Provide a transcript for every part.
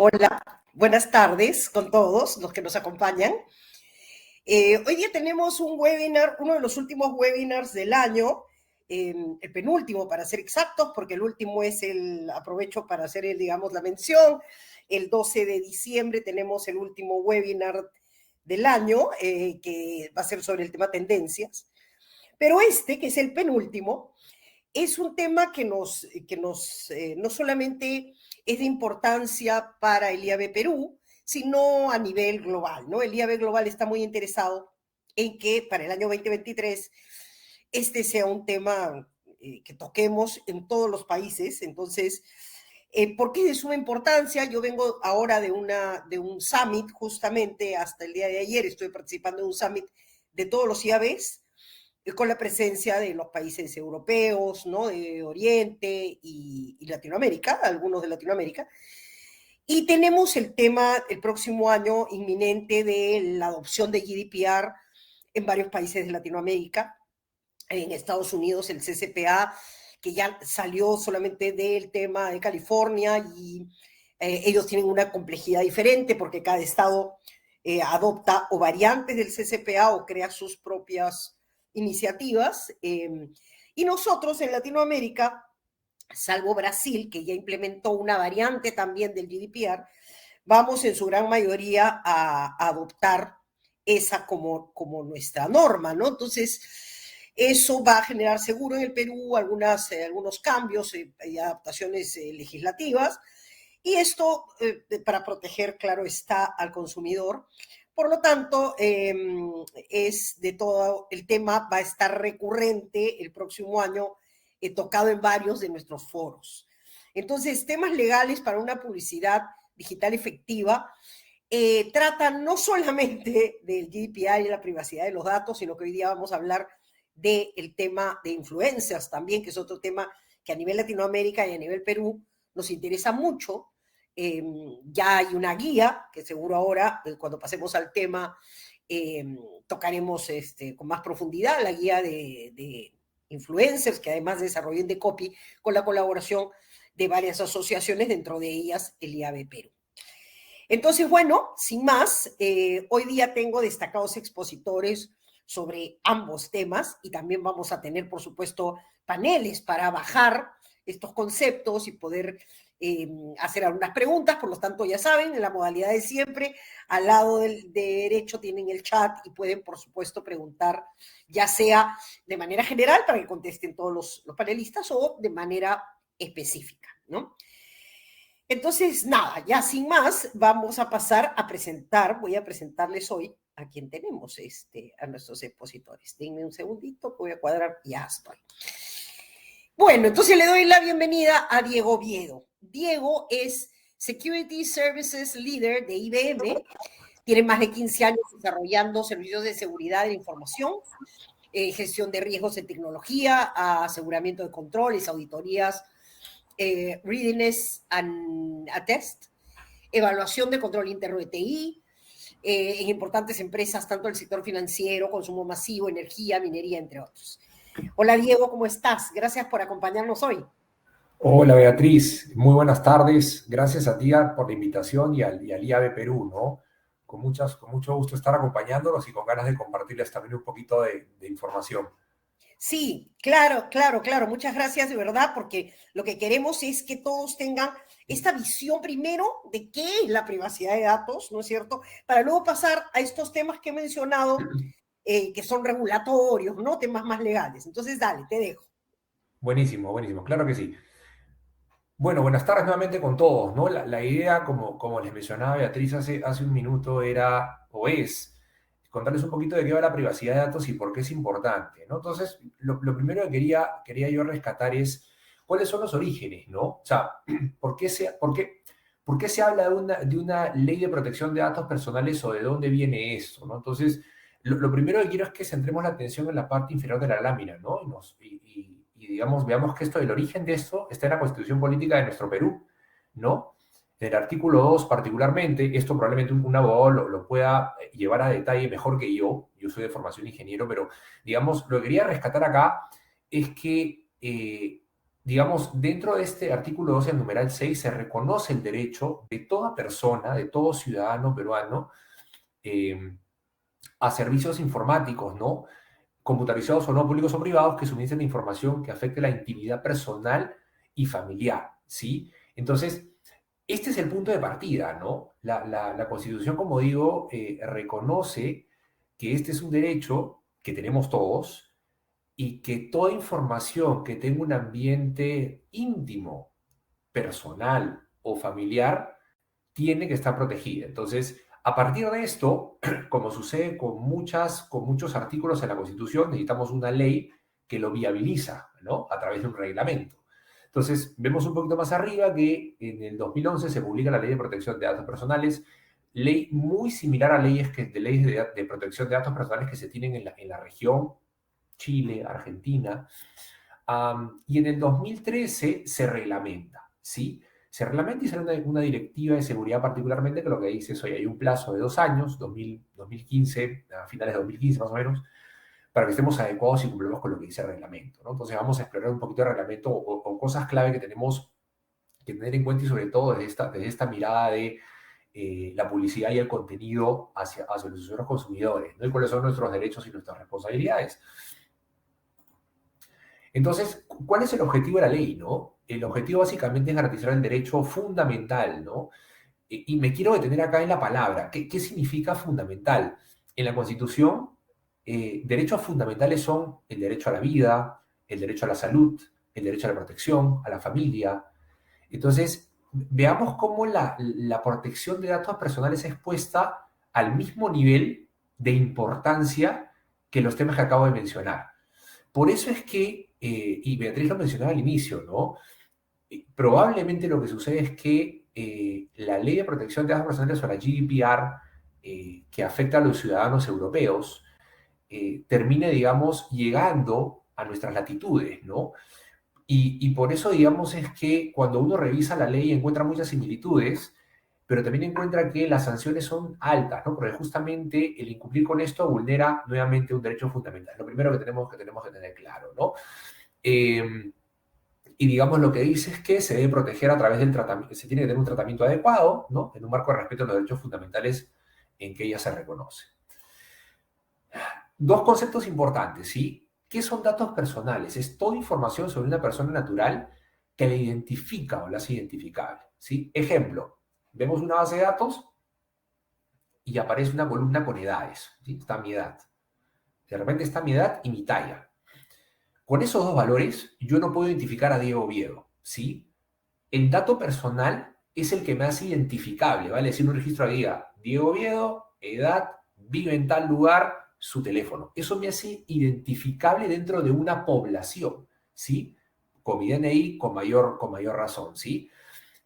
Hola, buenas tardes con todos los que nos acompañan. Hoy día tenemos un webinar, uno de los últimos webinars del año, el penúltimo para ser exactos, porque el último es aprovecho para hacer digamos, la mención. El 12 de diciembre tenemos el último webinar del año, que va a ser sobre el tema tendencias. Pero que es el penúltimo, es un tema que no solamente es de importancia para el IAB Perú, sino a nivel global, ¿no? El IAB Global está muy interesado en que para el año 2023 este sea un tema que toquemos en todos los países. Entonces, ¿por qué es de suma importancia? Yo vengo ahora de un summit, justamente hasta el día de ayer estoy participando en un summit de todos los IABs, con la presencia de los países europeos, ¿no? De Oriente y Latinoamérica, algunos de Latinoamérica. Y tenemos el tema el próximo año inminente de la adopción de GDPR en varios países de Latinoamérica. En Estados Unidos el CCPA, que ya salió solamente del tema de California, y ellos tienen una complejidad diferente porque cada estado adopta o variantes del CCPA o crea sus propias iniciativas. Y nosotros en Latinoamérica, salvo Brasil, que ya implementó una variante también del GDPR, vamos en su gran mayoría a adoptar esa como nuestra norma, ¿no? Entonces, eso va a generar seguro en el Perú algunos cambios y adaptaciones legislativas, y esto para proteger, claro está, al consumidor. Por lo tanto, es de todo el tema, va a estar recurrente el próximo año, tocado en varios de nuestros foros. Entonces, temas legales para una publicidad digital efectiva tratan no solamente del GDPR y la privacidad de los datos, sino que hoy día vamos a hablar del tema de influencers también, que es otro tema que a nivel Latinoamérica y a nivel Perú nos interesa mucho. Ya hay una guía que seguro ahora, cuando pasemos al tema, eh, tocaremos con más profundidad, la guía de influencers, que además desarrolló de copy con la colaboración de varias asociaciones, dentro de ellas el IAB Perú. Entonces, bueno, sin más, hoy día tengo destacados expositores sobre ambos temas, y también vamos a tener, por supuesto, paneles para bajar estos conceptos y poder hacer algunas preguntas. Por lo tanto, ya saben, en la modalidad de siempre, al lado del derecho tienen el chat y pueden, por supuesto, preguntar, ya sea de manera general para que contesten todos los panelistas, o de manera específica, ¿no? Entonces, nada, ya sin más, vamos a pasar a presentar, voy a presentarles hoy a quien tenemos, a nuestros expositores. Denme un segundito, voy a cuadrar, ya estoy. Bueno, entonces le doy la bienvenida a Diego Oviedo. Diego es Security Services Leader de IBM, tiene más de 15 años desarrollando servicios de seguridad de la información, gestión de riesgos en tecnología, aseguramiento de controles, auditorías, readiness and attest, evaluación de control interno de TI, en importantes empresas, tanto del sector financiero, consumo masivo, energía, minería, entre otros. Hola Diego, ¿cómo estás? Gracias por acompañarnos hoy. Hola Beatriz, muy buenas tardes. Gracias a ti por la invitación y al IAB Perú, ¿no? Con mucho gusto estar acompañándolos y con ganas de compartirles también un poquito de información. Sí, claro, claro, claro. Muchas gracias de verdad, porque lo que queremos es que todos tengan esta visión primero de qué es la privacidad de datos, ¿no es cierto? Para luego pasar a estos temas que he mencionado, que son regulatorios, ¿no? Temas más legales. Entonces, dale, te dejo. Buenísimo, buenísimo, claro que sí. Bueno, buenas tardes nuevamente con todos, ¿no? La idea, como les mencionaba Beatriz hace un minuto, era o es contarles un poquito de qué va la privacidad de datos y por qué es importante, ¿no? Entonces, lo primero que quería yo rescatar es cuáles son los orígenes, ¿no? O sea, ¿por qué se habla de una ley de protección de datos personales o de dónde viene esto, ¿no? Entonces, lo primero que quiero es que centremos la atención en la parte inferior de la lámina, ¿no? Y digamos, veamos que el origen de esto está en la Constitución Política de nuestro Perú, ¿no? En el artículo 2 particularmente, esto probablemente un abogado lo pueda llevar a detalle mejor que yo soy de formación ingeniero, pero digamos, lo que quería rescatar acá es que digamos, dentro de este artículo 12, el numeral 6, se reconoce el derecho de toda persona, de todo ciudadano peruano, eh, a servicios informáticos, ¿no? Computarizados o no, públicos o privados, que suministren información que afecte la intimidad personal y familiar, ¿sí? Entonces, este es el punto de partida, ¿no? La Constitución, como digo, reconoce que este es un derecho que tenemos todos y que toda información que tenga un ambiente íntimo, personal o familiar tiene que estar protegida. Entonces, a partir de esto, como sucede con muchos artículos en la Constitución, necesitamos una ley que lo viabiliza, ¿no? A través de un reglamento. Entonces, vemos un poquito más arriba que en el 2011 se publica la Ley de Protección de Datos Personales, ley muy similar a leyes de protección de datos personales que se tienen en la región, Chile, Argentina, y en el 2013 se reglamenta, ¿sí? Se reglamenta y sale una directiva de seguridad particularmente que lo que dice es, oye, hay un plazo de 2 años, 2015, a finales de 2015 más o menos, para que estemos adecuados y cumplamos con lo que dice el reglamento, ¿no? Entonces vamos a explorar un poquito el reglamento o cosas clave que tenemos que tener en cuenta y sobre todo desde esta mirada de la publicidad y el contenido hacia los usuarios consumidores, ¿no? Y cuáles son nuestros derechos y nuestras responsabilidades. Entonces, ¿cuál es el objetivo de la ley, no? El objetivo básicamente es garantizar el derecho fundamental, ¿no? Y me quiero detener acá en la palabra. ¿Qué significa fundamental? En la Constitución, derechos fundamentales son el derecho a la vida, el derecho a la salud, el derecho a la protección, a la familia. Entonces, veamos cómo la protección de datos personales es puesta al mismo nivel de importancia que los temas que acabo de mencionar. Por eso es que, y Beatriz lo mencionaba al inicio, ¿no? Probablemente lo que sucede es que la ley de protección de datos personales o la GDPR, que afecta a los ciudadanos europeos, termine, digamos, llegando a nuestras latitudes, ¿no? Y por eso, digamos, es que cuando uno revisa la ley encuentra muchas similitudes, pero también encuentra que las sanciones son altas, ¿no? Porque justamente el incumplir con esto vulnera nuevamente un derecho fundamental. Lo primero que tenemos que tener claro, ¿no? Eh, y digamos lo que dice es que se debe proteger a través del tratamiento, se tiene que tener un tratamiento adecuado, ¿no? En un marco de respeto a los derechos fundamentales en que ella se reconoce. Dos conceptos importantes, ¿sí? ¿Qué son datos personales? Es toda información sobre una persona natural que la identifica o la hace identificable, ¿sí? Ejemplo, vemos una base de datos y aparece una columna con edades, ¿sí? Está mi edad. De repente está mi edad y mi talla. Con esos dos valores, yo no puedo identificar a Diego Oviedo, ¿sí? El dato personal es el que me hace identificable, ¿vale? Si un registro que diga Diego Oviedo, edad, vive en tal lugar, su teléfono. Eso me hace identificable dentro de una población, ¿sí? Con mi DNI con mayor razón, ¿sí?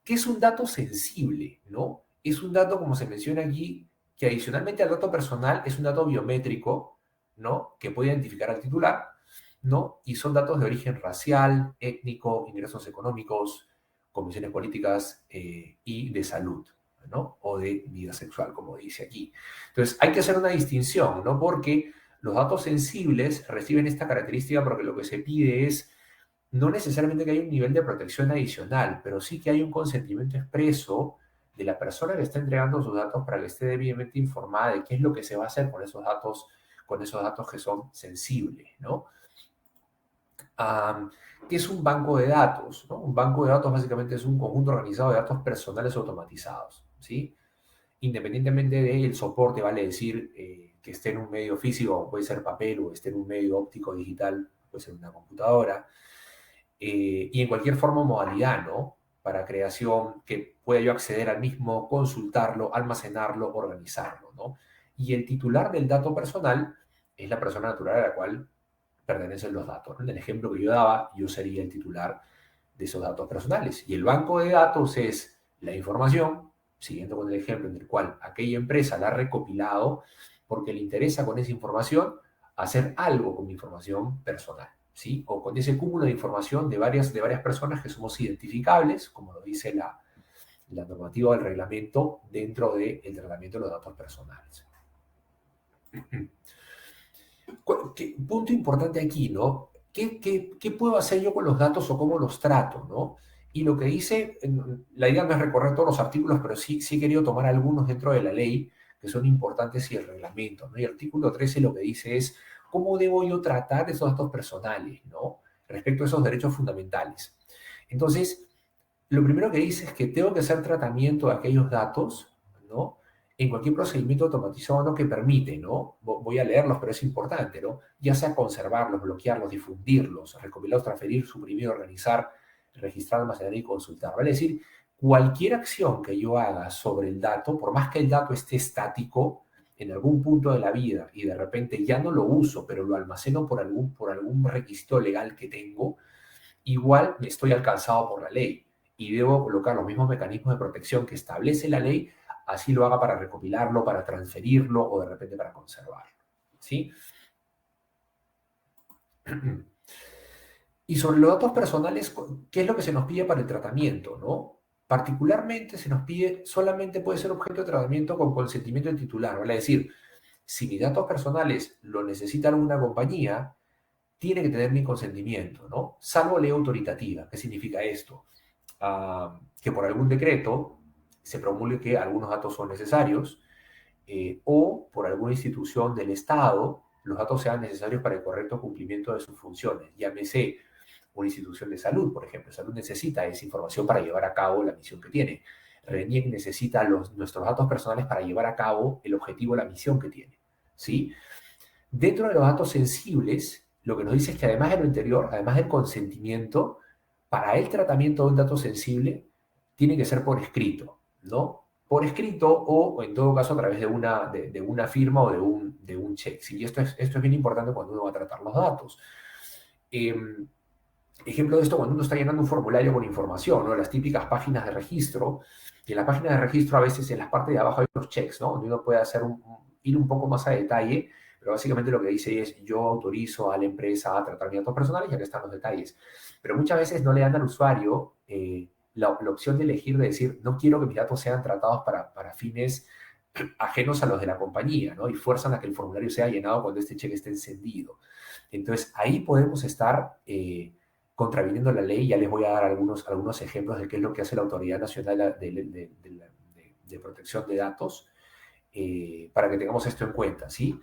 ¿Qué es un dato sensible, no? Es un dato, como se menciona aquí, que adicionalmente al dato personal es un dato biométrico, ¿no? Que puede identificar al titular, ¿no? Y son datos de origen racial, étnico, ingresos económicos, convicciones políticas y de salud, ¿no? O de vida sexual, como dice aquí. Entonces, hay que hacer una distinción, ¿no? Porque los datos sensibles reciben esta característica porque lo que se pide es no necesariamente que haya un nivel de protección adicional, pero sí que hay un consentimiento expreso de la persona que está entregando sus datos para que esté debidamente informada de qué es lo que se va a hacer con esos datos que son sensibles, ¿no? ¿Qué es un banco de datos? ¿No? Un banco de datos básicamente es un conjunto organizado de datos personales automatizados, ¿sí? Independientemente del soporte, vale decir que esté en un medio físico, puede ser papel, o esté en un medio óptico digital, puede ser una computadora, y en cualquier forma o modalidad, ¿no? Para creación, que pueda yo acceder al mismo, consultarlo, almacenarlo, organizarlo, ¿no? Y el titular del dato personal es la persona natural a la cual pertenecen los datos, ¿no? En el ejemplo que yo daba, yo sería el titular de esos datos personales. Y el banco de datos es la información, siguiendo con el ejemplo en el cual aquella empresa la ha recopilado porque le interesa con esa información hacer algo con mi información personal, ¿sí? O con ese cúmulo de información de varias personas que somos identificables, como lo dice la normativa del reglamento dentro del tratamiento de los datos personales. Punto importante aquí, ¿no? ¿qué puedo hacer yo con los datos o cómo los trato, ¿no? Y lo que dice, la idea no es recorrer todos los artículos, pero sí he querido tomar algunos dentro de la ley que son importantes y el reglamento, ¿no? Y el artículo 13 lo que dice es cómo debo yo tratar esos datos personales, ¿no? Respecto a esos derechos fundamentales. Entonces, lo primero que dice es que tengo que hacer tratamiento de aquellos datos, ¿no? En cualquier procedimiento automatizado ¿no? que permite, ¿no? Voy a leerlos, pero es importante, ¿no? Ya sea conservarlos, bloquearlos, difundirlos, recopilarlos, transferir, suprimir, organizar, registrar, almacenar y consultar. Vale decir, cualquier acción que yo haga sobre el dato, por más que el dato esté estático en algún punto de la vida y de repente ya no lo uso, pero lo almaceno por algún requisito legal que tengo, igual estoy alcanzado por la ley y debo colocar los mismos mecanismos de protección que establece la ley, así lo haga para recopilarlo, para transferirlo o de repente para conservarlo. ¿Sí? Y sobre los datos personales, ¿qué es lo que se nos pide para el tratamiento? ¿No? Particularmente se nos pide, solamente puede ser objeto de tratamiento con consentimiento del titular, ¿vale? Es decir, si mis datos personales lo necesita alguna compañía, tiene que tener mi consentimiento, ¿no? Salvo ley autoritativa. ¿Qué significa esto? Que por algún decreto se promulgue que algunos datos son necesarios o por alguna institución del Estado los datos sean necesarios para el correcto cumplimiento de sus funciones. Llámese una institución de salud, por ejemplo. Salud necesita esa información para llevar a cabo la misión que tiene. RENIEC necesita nuestros datos personales para llevar a cabo el objetivo, la misión que tiene. ¿Sí? Dentro de los datos sensibles, lo que nos dice es que además de lo anterior, además del consentimiento, para el tratamiento de un dato sensible, tiene que ser por escrito, ¿no? Por escrito o, en todo caso, a través de una firma o de un check. ¿Sí? Y esto es bien importante cuando uno va a tratar los datos. Ejemplo de esto, cuando uno está llenando un formulario con información, ¿no? Las típicas páginas de registro, y en la página de registro a veces en las partes de abajo hay unos checks, ¿no? Donde uno puede ir un poco más a detalle, pero básicamente lo que dice es, yo autorizo a la empresa a tratar mis datos personales y aquí están los detalles. Pero muchas veces no le dan al usuario la opción de elegir, de decir, no quiero que mis datos sean tratados para fines ajenos a los de la compañía, ¿no? Y fuerzan a que el formulario sea llenado cuando este cheque esté encendido. Entonces, ahí podemos estar contraviniendo la ley. Ya les voy a dar algunos ejemplos de qué es lo que hace la Autoridad Nacional de Protección de Datos para que tengamos esto en cuenta, ¿sí?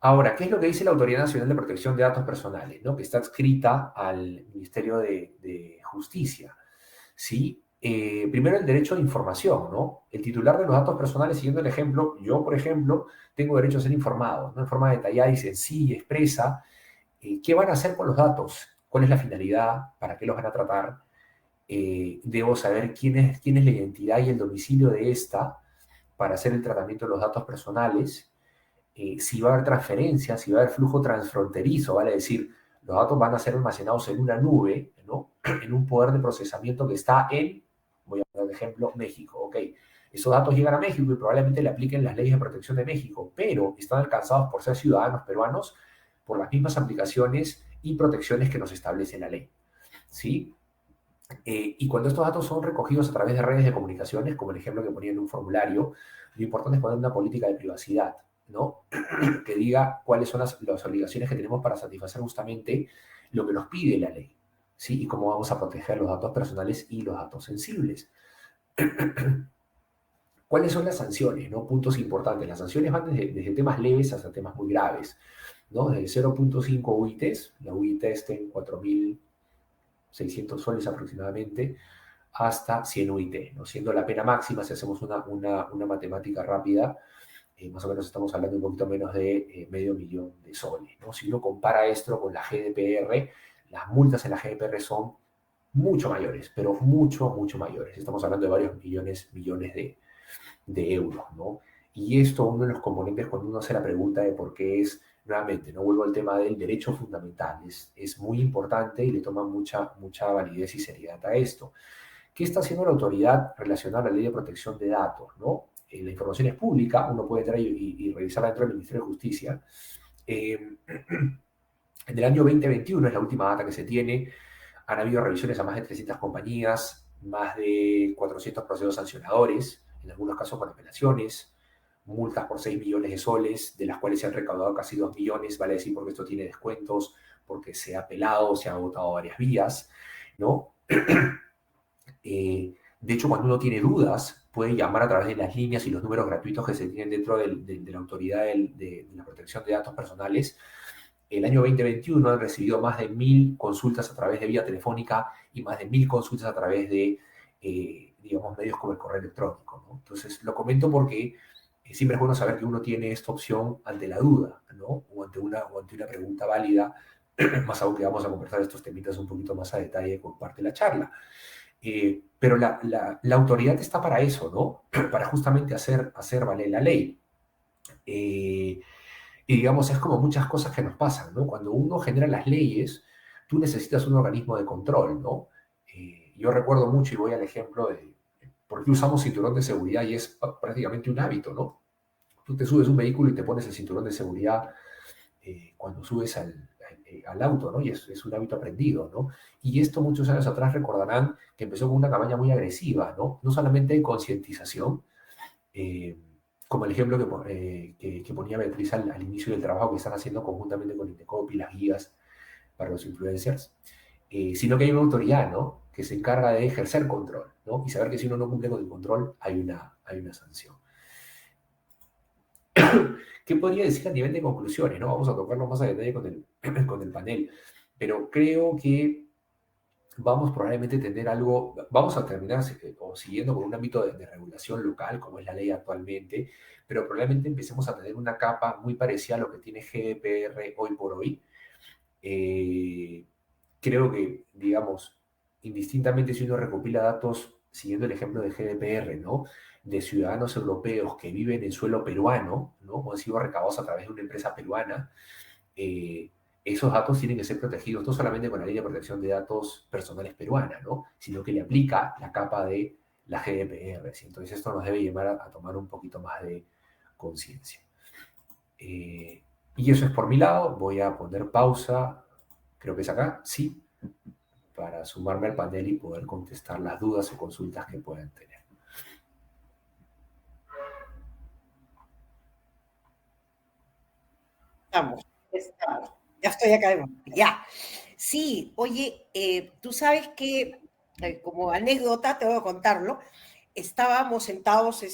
Ahora, ¿qué es lo que dice la Autoridad Nacional de Protección de Datos Personales, ¿no? Que está adscrita al Ministerio de Justicia, ¿sí? Primero, el derecho de información, ¿no? El titular de los datos personales, siguiendo el ejemplo, yo, por ejemplo, tengo derecho a ser informado, ¿no? En forma detallada y sencilla, expresa, ¿qué van a hacer con los datos? ¿Cuál es la finalidad? ¿Para qué los van a tratar? Debo saber quién es la identidad y el domicilio de esta para hacer el tratamiento de los datos personales, si va a haber transferencias, si va a haber flujo transfronterizo, vale decir, los datos van a ser almacenados en una nube, ¿no? En un poder de procesamiento que está voy a poner de ejemplo, México, ¿ok? Esos datos llegan a México y probablemente le apliquen las leyes de protección de México, pero están alcanzados por ser ciudadanos peruanos por las mismas aplicaciones y protecciones que nos establece la ley, ¿sí? Y cuando estos datos son recogidos a través de redes de comunicaciones, como el ejemplo que ponía en un formulario, lo importante es poner una política de privacidad, ¿no? Que diga cuáles son las obligaciones que tenemos para satisfacer justamente lo que nos pide la ley, ¿sí? Y cómo vamos a proteger los datos personales y los datos sensibles. ¿Cuáles son las sanciones, no? Puntos importantes. Las sanciones van desde temas leves hasta temas muy graves, ¿no? Desde 0.5 UITs, la UIT está en 4.600 soles aproximadamente, hasta 100 UIT, ¿no? Siendo la pena máxima, si hacemos una matemática rápida, más o menos estamos hablando un poquito menos de $500,000 de soles, ¿no? Si uno compara esto con la GDPR, las multas en la GDPR son mucho mayores, pero mucho, mucho mayores. Estamos hablando de varios millones de euros, ¿no? Y esto, uno de los componentes cuando uno hace la pregunta de por qué es, nuevamente, no vuelvo al tema del derecho fundamental, es muy importante y le toma mucha validez y seriedad a esto. ¿Qué está haciendo la autoridad relacionada a la ley de protección de datos, no? La información es pública, uno puede entrar y revisarla dentro del Ministerio de Justicia. En el año 2021, es la última data que se tiene, han habido revisiones a más de 300 compañías, más de 400 procesos sancionadores, en algunos casos con apelaciones, multas por 6 millones de soles, de las cuales se han recaudado casi 2 millones, vale decir porque esto tiene descuentos, porque se ha apelado, se ha agotado varias vías, ¿no? De hecho, cuando uno tiene dudas, puede llamar a través de las líneas y los números gratuitos que se tienen dentro de la Autoridad de la Protección de Datos Personales. El año 2021 han recibido más de 1.000 consultas a través de vía telefónica y más de 1.000 consultas a través de, digamos, medios como el correo electrónico, ¿no? Entonces, lo comento porque siempre es bueno saber que uno tiene esta opción ante la duda, ¿no? O ante una pregunta válida, más aún que vamos a conversar estos temitas un poquito más a detalle con parte de la charla. Pero la autoridad está para eso, ¿no? Para justamente hacer valer la ley. Y digamos, es como muchas cosas que nos pasan, ¿no? Cuando uno genera las leyes, tú necesitas un organismo de control, ¿no? Yo recuerdo mucho, y voy al ejemplo de por qué usamos cinturón de seguridad y es prácticamente un hábito, ¿no? Tú te subes un vehículo y te pones el cinturón de seguridad cuando subes al auto, ¿no? Y es un hábito aprendido, ¿no? Y esto muchos años atrás recordarán que empezó con una campaña muy agresiva, ¿no? No solamente de concientización, eh, como el ejemplo que ponía Beatriz al inicio del trabajo que están haciendo conjuntamente con Indecopy, las guías para los influencers, sino que hay una autoridad, ¿no? Que se encarga de ejercer control, ¿no? Y saber que si uno no cumple con el control hay una sanción. ¿Qué podría decir a nivel de conclusiones? ¿No? Vamos a tocarlo más a detalle con el panel, pero creo que vamos probablemente a tener algo, vamos a terminar siguiendo con un ámbito de regulación local, como es la ley actualmente, pero probablemente empecemos a tener una capa muy parecida a lo que tiene GDPR hoy por hoy. Eh, Creo que, digamos, indistintamente si uno recopila datos, siguiendo el ejemplo de GDPR, ¿no? De ciudadanos europeos que viven en suelo peruano, ¿no? O han sido recabados a través de una empresa peruana, eh, esos datos tienen que ser protegidos no solamente con la Ley de Protección de Datos Personales peruana, ¿no? Sino que le aplica la capa de la GDPR. ¿Sí? Entonces esto nos debe llevar a tomar un poquito más de conciencia. Y eso es por mi lado. Voy a poner pausa, creo que es acá, sí, para sumarme al panel y poder contestar las dudas o consultas que puedan tener. Estamos. Ya estoy acá de vuelta. Ya. Sí, oye, tú sabes que, como anécdota, te voy a contarlo, estábamos sentados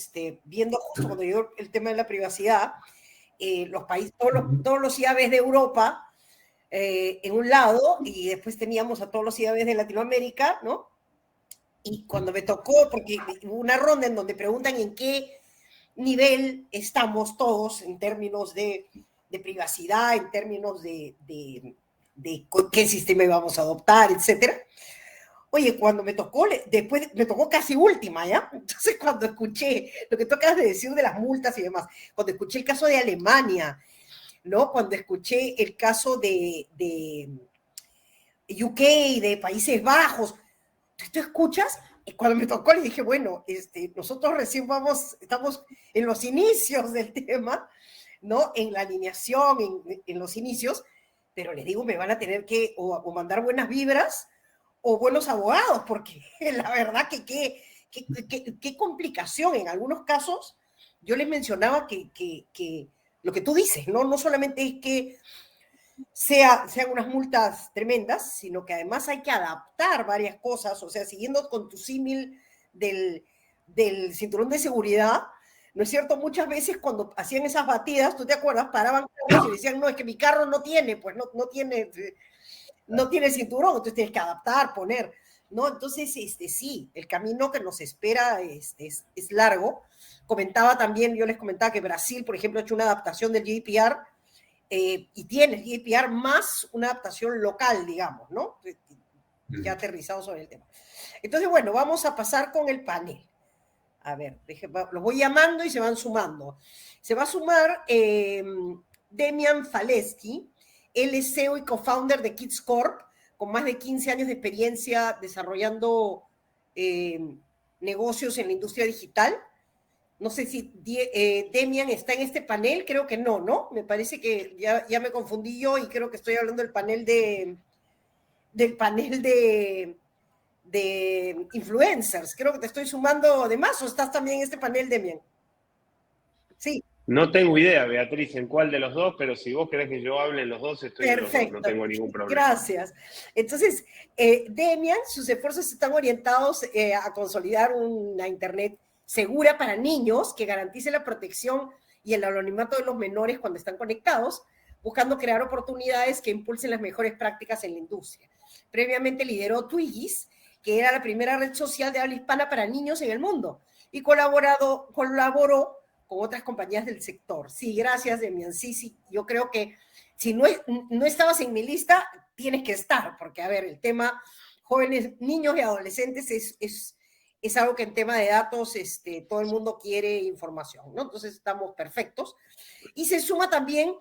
viendo justo cuando llegó el tema de la privacidad, los países, todos los IABs de Europa en un lado y después teníamos a todos los IABs de Latinoamérica, ¿no? Y cuando me tocó, porque hubo una ronda en donde preguntan en qué nivel estamos todos en términos de privacidad, en términos de qué sistema íbamos a adoptar, etcétera. Oye, cuando me tocó, después me tocó casi última, ¿ya? Entonces, cuando escuché lo que tú acabas de decir de las multas y demás, cuando escuché el caso de Alemania, ¿no? Cuando escuché el caso de UK, de Países Bajos, ¿tú escuchas? Y cuando me tocó le dije, bueno, nosotros recién estamos en los inicios del tema, ¿no? En la alineación, en los inicios, pero les digo, me van a tener que o mandar buenas vibras o buenos abogados, porque la verdad que qué complicación. En algunos casos, yo les mencionaba que lo que tú dices, ¿no? No solamente es que sean unas multas tremendas, sino que además hay que adaptar varias cosas, o sea, siguiendo con tu símil del cinturón de seguridad, ¿no es cierto? Muchas veces cuando hacían esas batidas, ¿tú te acuerdas? Paraban carros y decían, no, es que mi carro no tiene, pues no tiene cinturón, entonces tienes que adaptar, poner, ¿no? Entonces, sí, el camino que nos espera es largo. Comentaba también, yo les comentaba que Brasil, por ejemplo, ha hecho una adaptación del GDPR y tiene el GDPR más una adaptación local, digamos, ¿no? Ya aterrizado sobre el tema. Entonces, bueno, vamos a pasar con el panel. A ver, los voy llamando y se van sumando. Se va a sumar Demian Faleski, él es CEO y co-founder de Kids Corp, con más de 15 años de experiencia desarrollando negocios en la industria digital. No sé si Demian está en este panel, creo que no, ¿no? Me parece que ya me confundí yo y creo que estoy hablando del panel de influencers. Creo que te estoy sumando de más o estás también en este panel, Demian. Sí, No tengo idea, Beatriz, en cuál de los dos, pero si vos querés que yo hable en los dos, estoy en los dos, no perfecto. tengo ningún problema. Gracias. Entonces, Demian, sus esfuerzos están orientados a consolidar una Internet segura para niños que garantice la protección y el anonimato de los menores cuando están conectados, buscando crear oportunidades que impulsen las mejores prácticas en la industria. Previamente lideró Twiggies, que era la primera red social de habla hispana para niños en el mundo, y colaboró con otras compañías del sector. Sí, gracias, Demian. Sí, sí, yo creo que si no estabas en mi lista, tienes que estar, porque, a ver, el tema jóvenes, niños y adolescentes es algo que en tema de datos todo el mundo quiere información, ¿no? Entonces estamos perfectos. Y se suma también,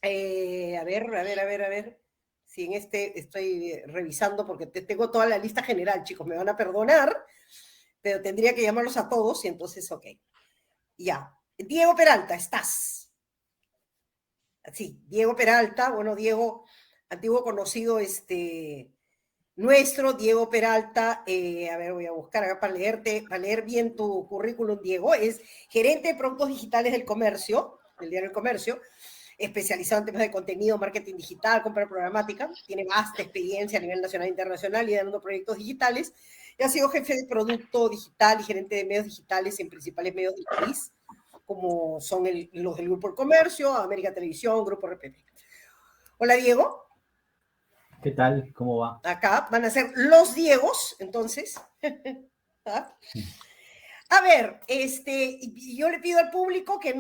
a ver, si en este estoy revisando, porque tengo toda la lista general, chicos, me van a perdonar, pero tendría que llamarlos a todos y entonces, ok. Ya. Diego Peralta, estás. Sí, Diego Peralta, bueno, Diego, antiguo conocido nuestro, Diego Peralta, a ver, voy a buscar acá para leer bien tu currículum, Diego, es gerente de productos digitales del comercio, del diario El Comercio, especializado en temas de contenido, marketing digital, compra programática, tiene vasta experiencia a nivel nacional e internacional liderando proyectos digitales, y ha sido jefe de producto digital y gerente de medios digitales en principales medios del país, como son los del Grupo El Comercio, América Televisión, Grupo RPP. Hola, Diego. ¿Qué tal? ¿Cómo va? Acá van a ser los Diegos, entonces. ¿Ah? A ver, yo le pido al público que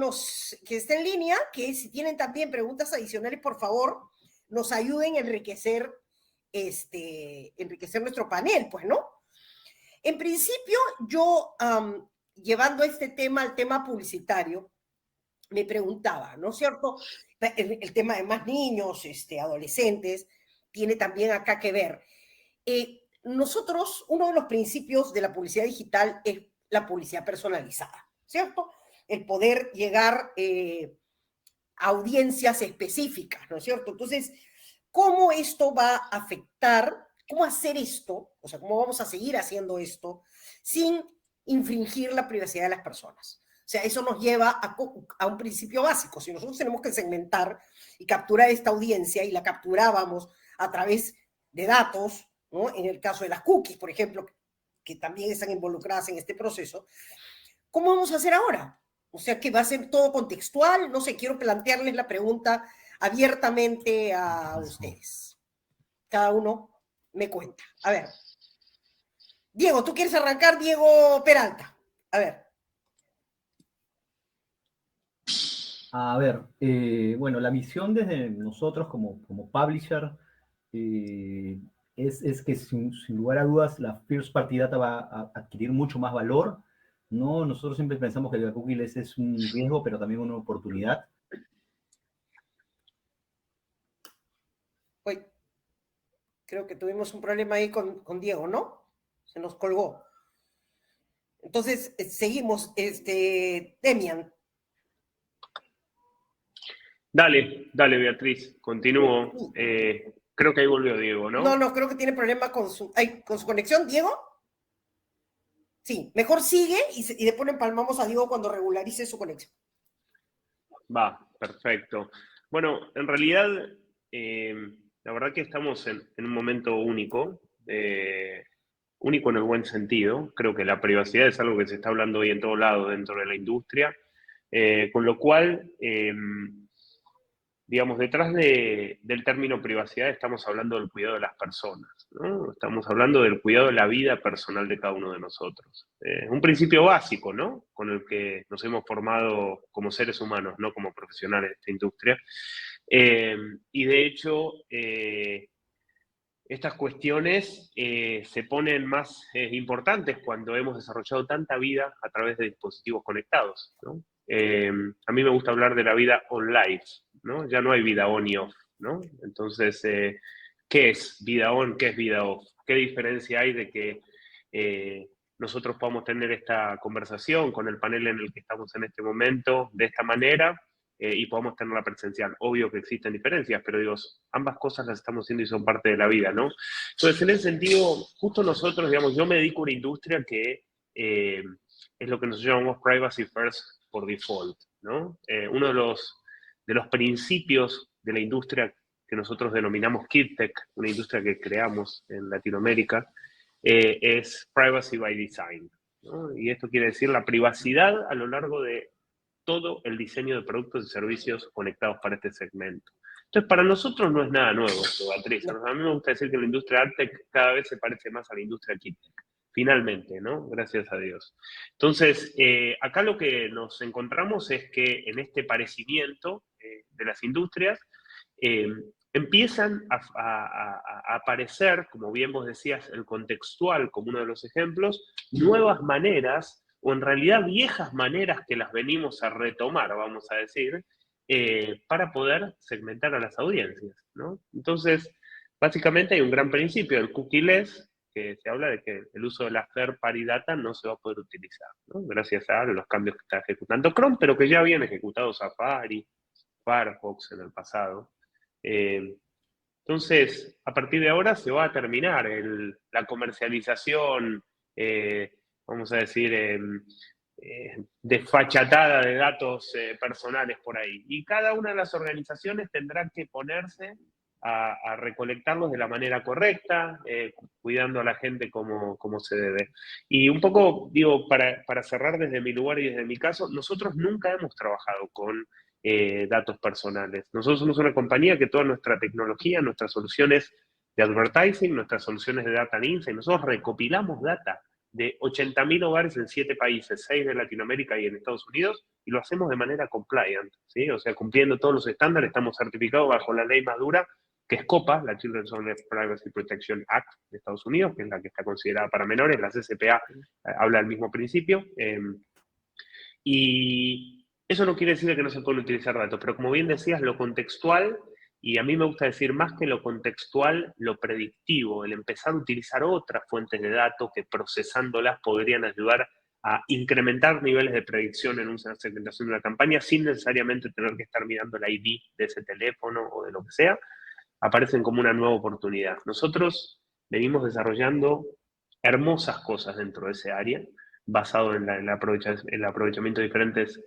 esté en línea, que si tienen también preguntas adicionales, por favor, nos ayuden a enriquecer nuestro panel, pues, ¿no? En principio, yo, llevando este tema al tema publicitario, me preguntaba, ¿no es cierto? El tema de más niños, adolescentes, tiene también acá que ver. Nosotros, uno de los principios de la publicidad digital es la publicidad personalizada, ¿cierto? El poder llegar a audiencias específicas, ¿no es cierto? Entonces, ¿cómo esto va a afectar, cómo hacer esto, o sea, cómo vamos a seguir haciendo esto sin infringir la privacidad de las personas? O sea, eso nos lleva a un principio básico. Si nosotros tenemos que segmentar y capturar esta audiencia y la capturábamos a través de datos, ¿no? En el caso de las cookies, por ejemplo, que también están involucradas en este proceso, ¿cómo vamos a hacer ahora? O sea, que va a ser todo contextual. No sé, quiero plantearles la pregunta abiertamente a ustedes. Cada uno me cuenta. A ver. Diego, ¿tú quieres arrancar? Diego Peralta. A ver. A ver, bueno, la misión desde nosotros como publisher es que sin lugar a dudas la First Party Data va a adquirir mucho más valor, ¿no? Nosotros siempre pensamos que la cookie es un riesgo, pero también una oportunidad. Uy, creo que tuvimos un problema ahí con Diego, ¿no? Se nos colgó. Entonces, seguimos. Demian. Dale, Beatriz, continúo. Creo que ahí volvió Diego, ¿no? No, creo que tiene problema con su conexión. ¿Diego? Sí, mejor sigue y después empalmamos a Diego cuando regularice su conexión. Va, perfecto. Bueno, en realidad, la verdad que estamos en un momento único, único en el buen sentido. Creo que la privacidad es algo que se está hablando hoy en todo lado dentro de la industria, con lo cual, digamos, detrás del término privacidad estamos hablando del cuidado de las personas, ¿no? Estamos hablando del cuidado de la vida personal de cada uno de nosotros. Un principio básico, ¿no? Con el que nos hemos formado como seres humanos, no como profesionales de esta industria. Y de hecho, estas cuestiones se ponen más importantes cuando hemos desarrollado tanta vida a través de dispositivos conectados, ¿no? A mí me gusta hablar de la vida on-life, ¿no? Ya no hay vida on y off, ¿no? Entonces, ¿qué es vida on? ¿Qué es vida off? ¿Qué diferencia hay de que nosotros podamos tener esta conversación con el panel en el que estamos en este momento de esta manera y podamos tenerla presencial? Obvio que existen diferencias, pero digo, ambas cosas las estamos haciendo y son parte de la vida, ¿no? Entonces, en ese sentido, justo nosotros, digamos, yo me dedico a una industria que es lo que nosotros llamamos privacy first por default, ¿no? Uno de los principios de la industria que nosotros denominamos KidTech, una industria que creamos en Latinoamérica, es Privacy by Design, ¿no? Y esto quiere decir la privacidad a lo largo de todo el diseño de productos y servicios conectados para este segmento. Entonces, para nosotros no es nada nuevo esto, Patricia. A mí me gusta decir que la industria AdTech cada vez se parece más a la industria KidTech. Finalmente, ¿no? Gracias a Dios. Entonces, acá lo que nos encontramos es que en este parecimiento de las industrias empiezan a aparecer, como bien vos decías, el contextual como uno de los ejemplos, nuevas maneras, o en realidad viejas maneras que las venimos a retomar, vamos a decir, para poder segmentar a las audiencias, ¿no? Entonces, básicamente hay un gran principio, el cookie-less, que se habla de que el uso de la third party data no se va a poder utilizar, ¿no? Gracias a los cambios que está ejecutando Chrome, pero que ya habían ejecutado Safari, Firefox en el pasado. Entonces, a partir de ahora se va a terminar la comercialización, vamos a decir, desfachatada de datos personales por ahí. Y cada una de las organizaciones tendrá que ponerse a recolectarlos de la manera correcta, cuidando a la gente como se debe. Y un poco, digo, para cerrar desde mi lugar y desde mi caso, nosotros nunca hemos trabajado con datos personales. Nosotros somos una compañía que toda nuestra tecnología, nuestras soluciones de advertising, nuestras soluciones de data and insight, nosotros recopilamos data de 80.000 hogares en 7 países, 6 de Latinoamérica y en Estados Unidos, y lo hacemos de manera compliant, ¿sí? O sea, cumpliendo todos los estándares, estamos certificados bajo la ley más dura, que es COPPA, la Children's Online Privacy Protection Act de Estados Unidos, que es la que está considerada para menores, la CCPA habla del mismo principio, y eso no quiere decir que no se pueden utilizar datos, pero como bien decías, lo contextual, y a mí me gusta decir más que lo contextual, lo predictivo, el empezar a utilizar otras fuentes de datos que procesándolas podrían ayudar a incrementar niveles de predicción en una segmentación de una campaña sin necesariamente tener que estar mirando la ID de ese teléfono o de lo que sea, aparecen como una nueva oportunidad. Nosotros venimos desarrollando hermosas cosas dentro de ese área, basado en el aprovechamiento de diferentes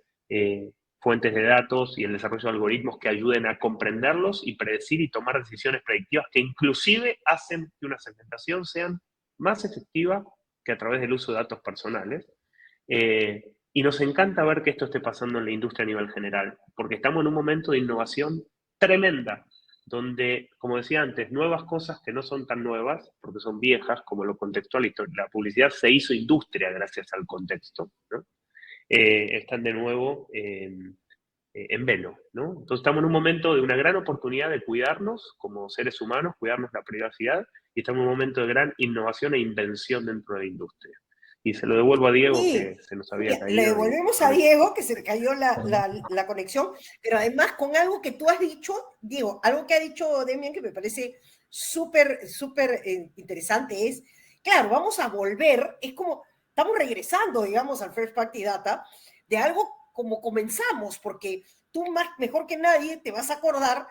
fuentes de datos y el desarrollo de algoritmos que ayuden a comprenderlos y predecir y tomar decisiones predictivas que inclusive hacen que una segmentación sea más efectiva que a través del uso de datos personales. Y nos encanta ver que esto esté pasando en la industria a nivel general, porque estamos en un momento de innovación tremenda, donde, como decía antes, nuevas cosas que no son tan nuevas, porque son viejas, como lo contextual, la publicidad se hizo industria gracias al contexto, ¿no? Están de nuevo en velo, ¿no? Entonces estamos en un momento de una gran oportunidad de cuidarnos como seres humanos, cuidarnos la privacidad, y estamos en un momento de gran innovación e invención dentro de la industria. Y se lo devuelvo a Diego, Sí, que se nos había caído. le devolvemos a Diego, que se le cayó la conexión, pero además con algo que tú has dicho, Diego, algo que ha dicho Demian que me parece súper interesante es, claro, vamos a volver, es como, estamos regresando, digamos, al First Party Data, de algo como comenzamos, porque tú mejor que nadie te vas a acordar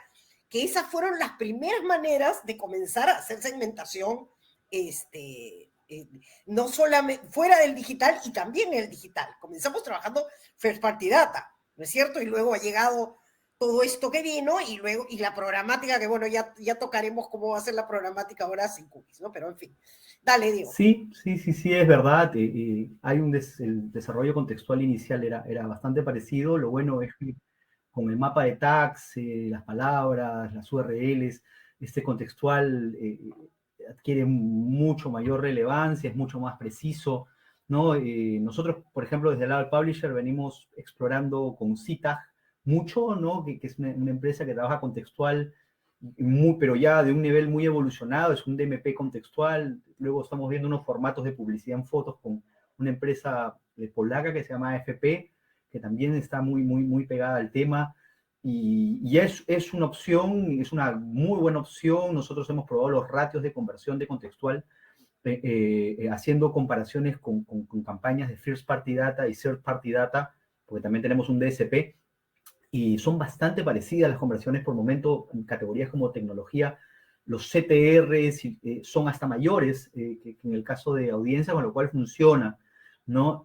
que esas fueron las primeras maneras de comenzar a hacer segmentación, no solamente fuera del digital y también en el digital. Comenzamos trabajando First Party Data, ¿no es cierto? Y luego ha llegado todo esto que vino y la programática, que bueno, ya tocaremos cómo va a ser la programática ahora sin cookies, ¿no? Pero en fin, dale, Diego. Sí, es verdad. Hay el desarrollo contextual inicial era bastante parecido. Lo bueno es que con el mapa de tags, las palabras, las URLs, este contextual adquiere mucho mayor relevancia, es mucho más preciso, ¿no? Nosotros, por ejemplo, desde el lado del publisher venimos explorando con CTAG mucho, ¿no? Que es una empresa que trabaja contextual, pero ya de un nivel muy evolucionado, es un DMP contextual. Luego estamos viendo unos formatos de publicidad en fotos con una empresa polaca que se llama AFP, que también está muy pegada al tema. Y es una opción, es una muy buena opción. Nosotros hemos probado los ratios de conversión de contextual haciendo comparaciones con campañas de First Party Data y Third Party Data, porque también tenemos un DSP, y son bastante parecidas las conversiones por momento en categorías como tecnología. Los CTRs son hasta mayores que en el caso de audiencia, con lo cual funciona, ¿no?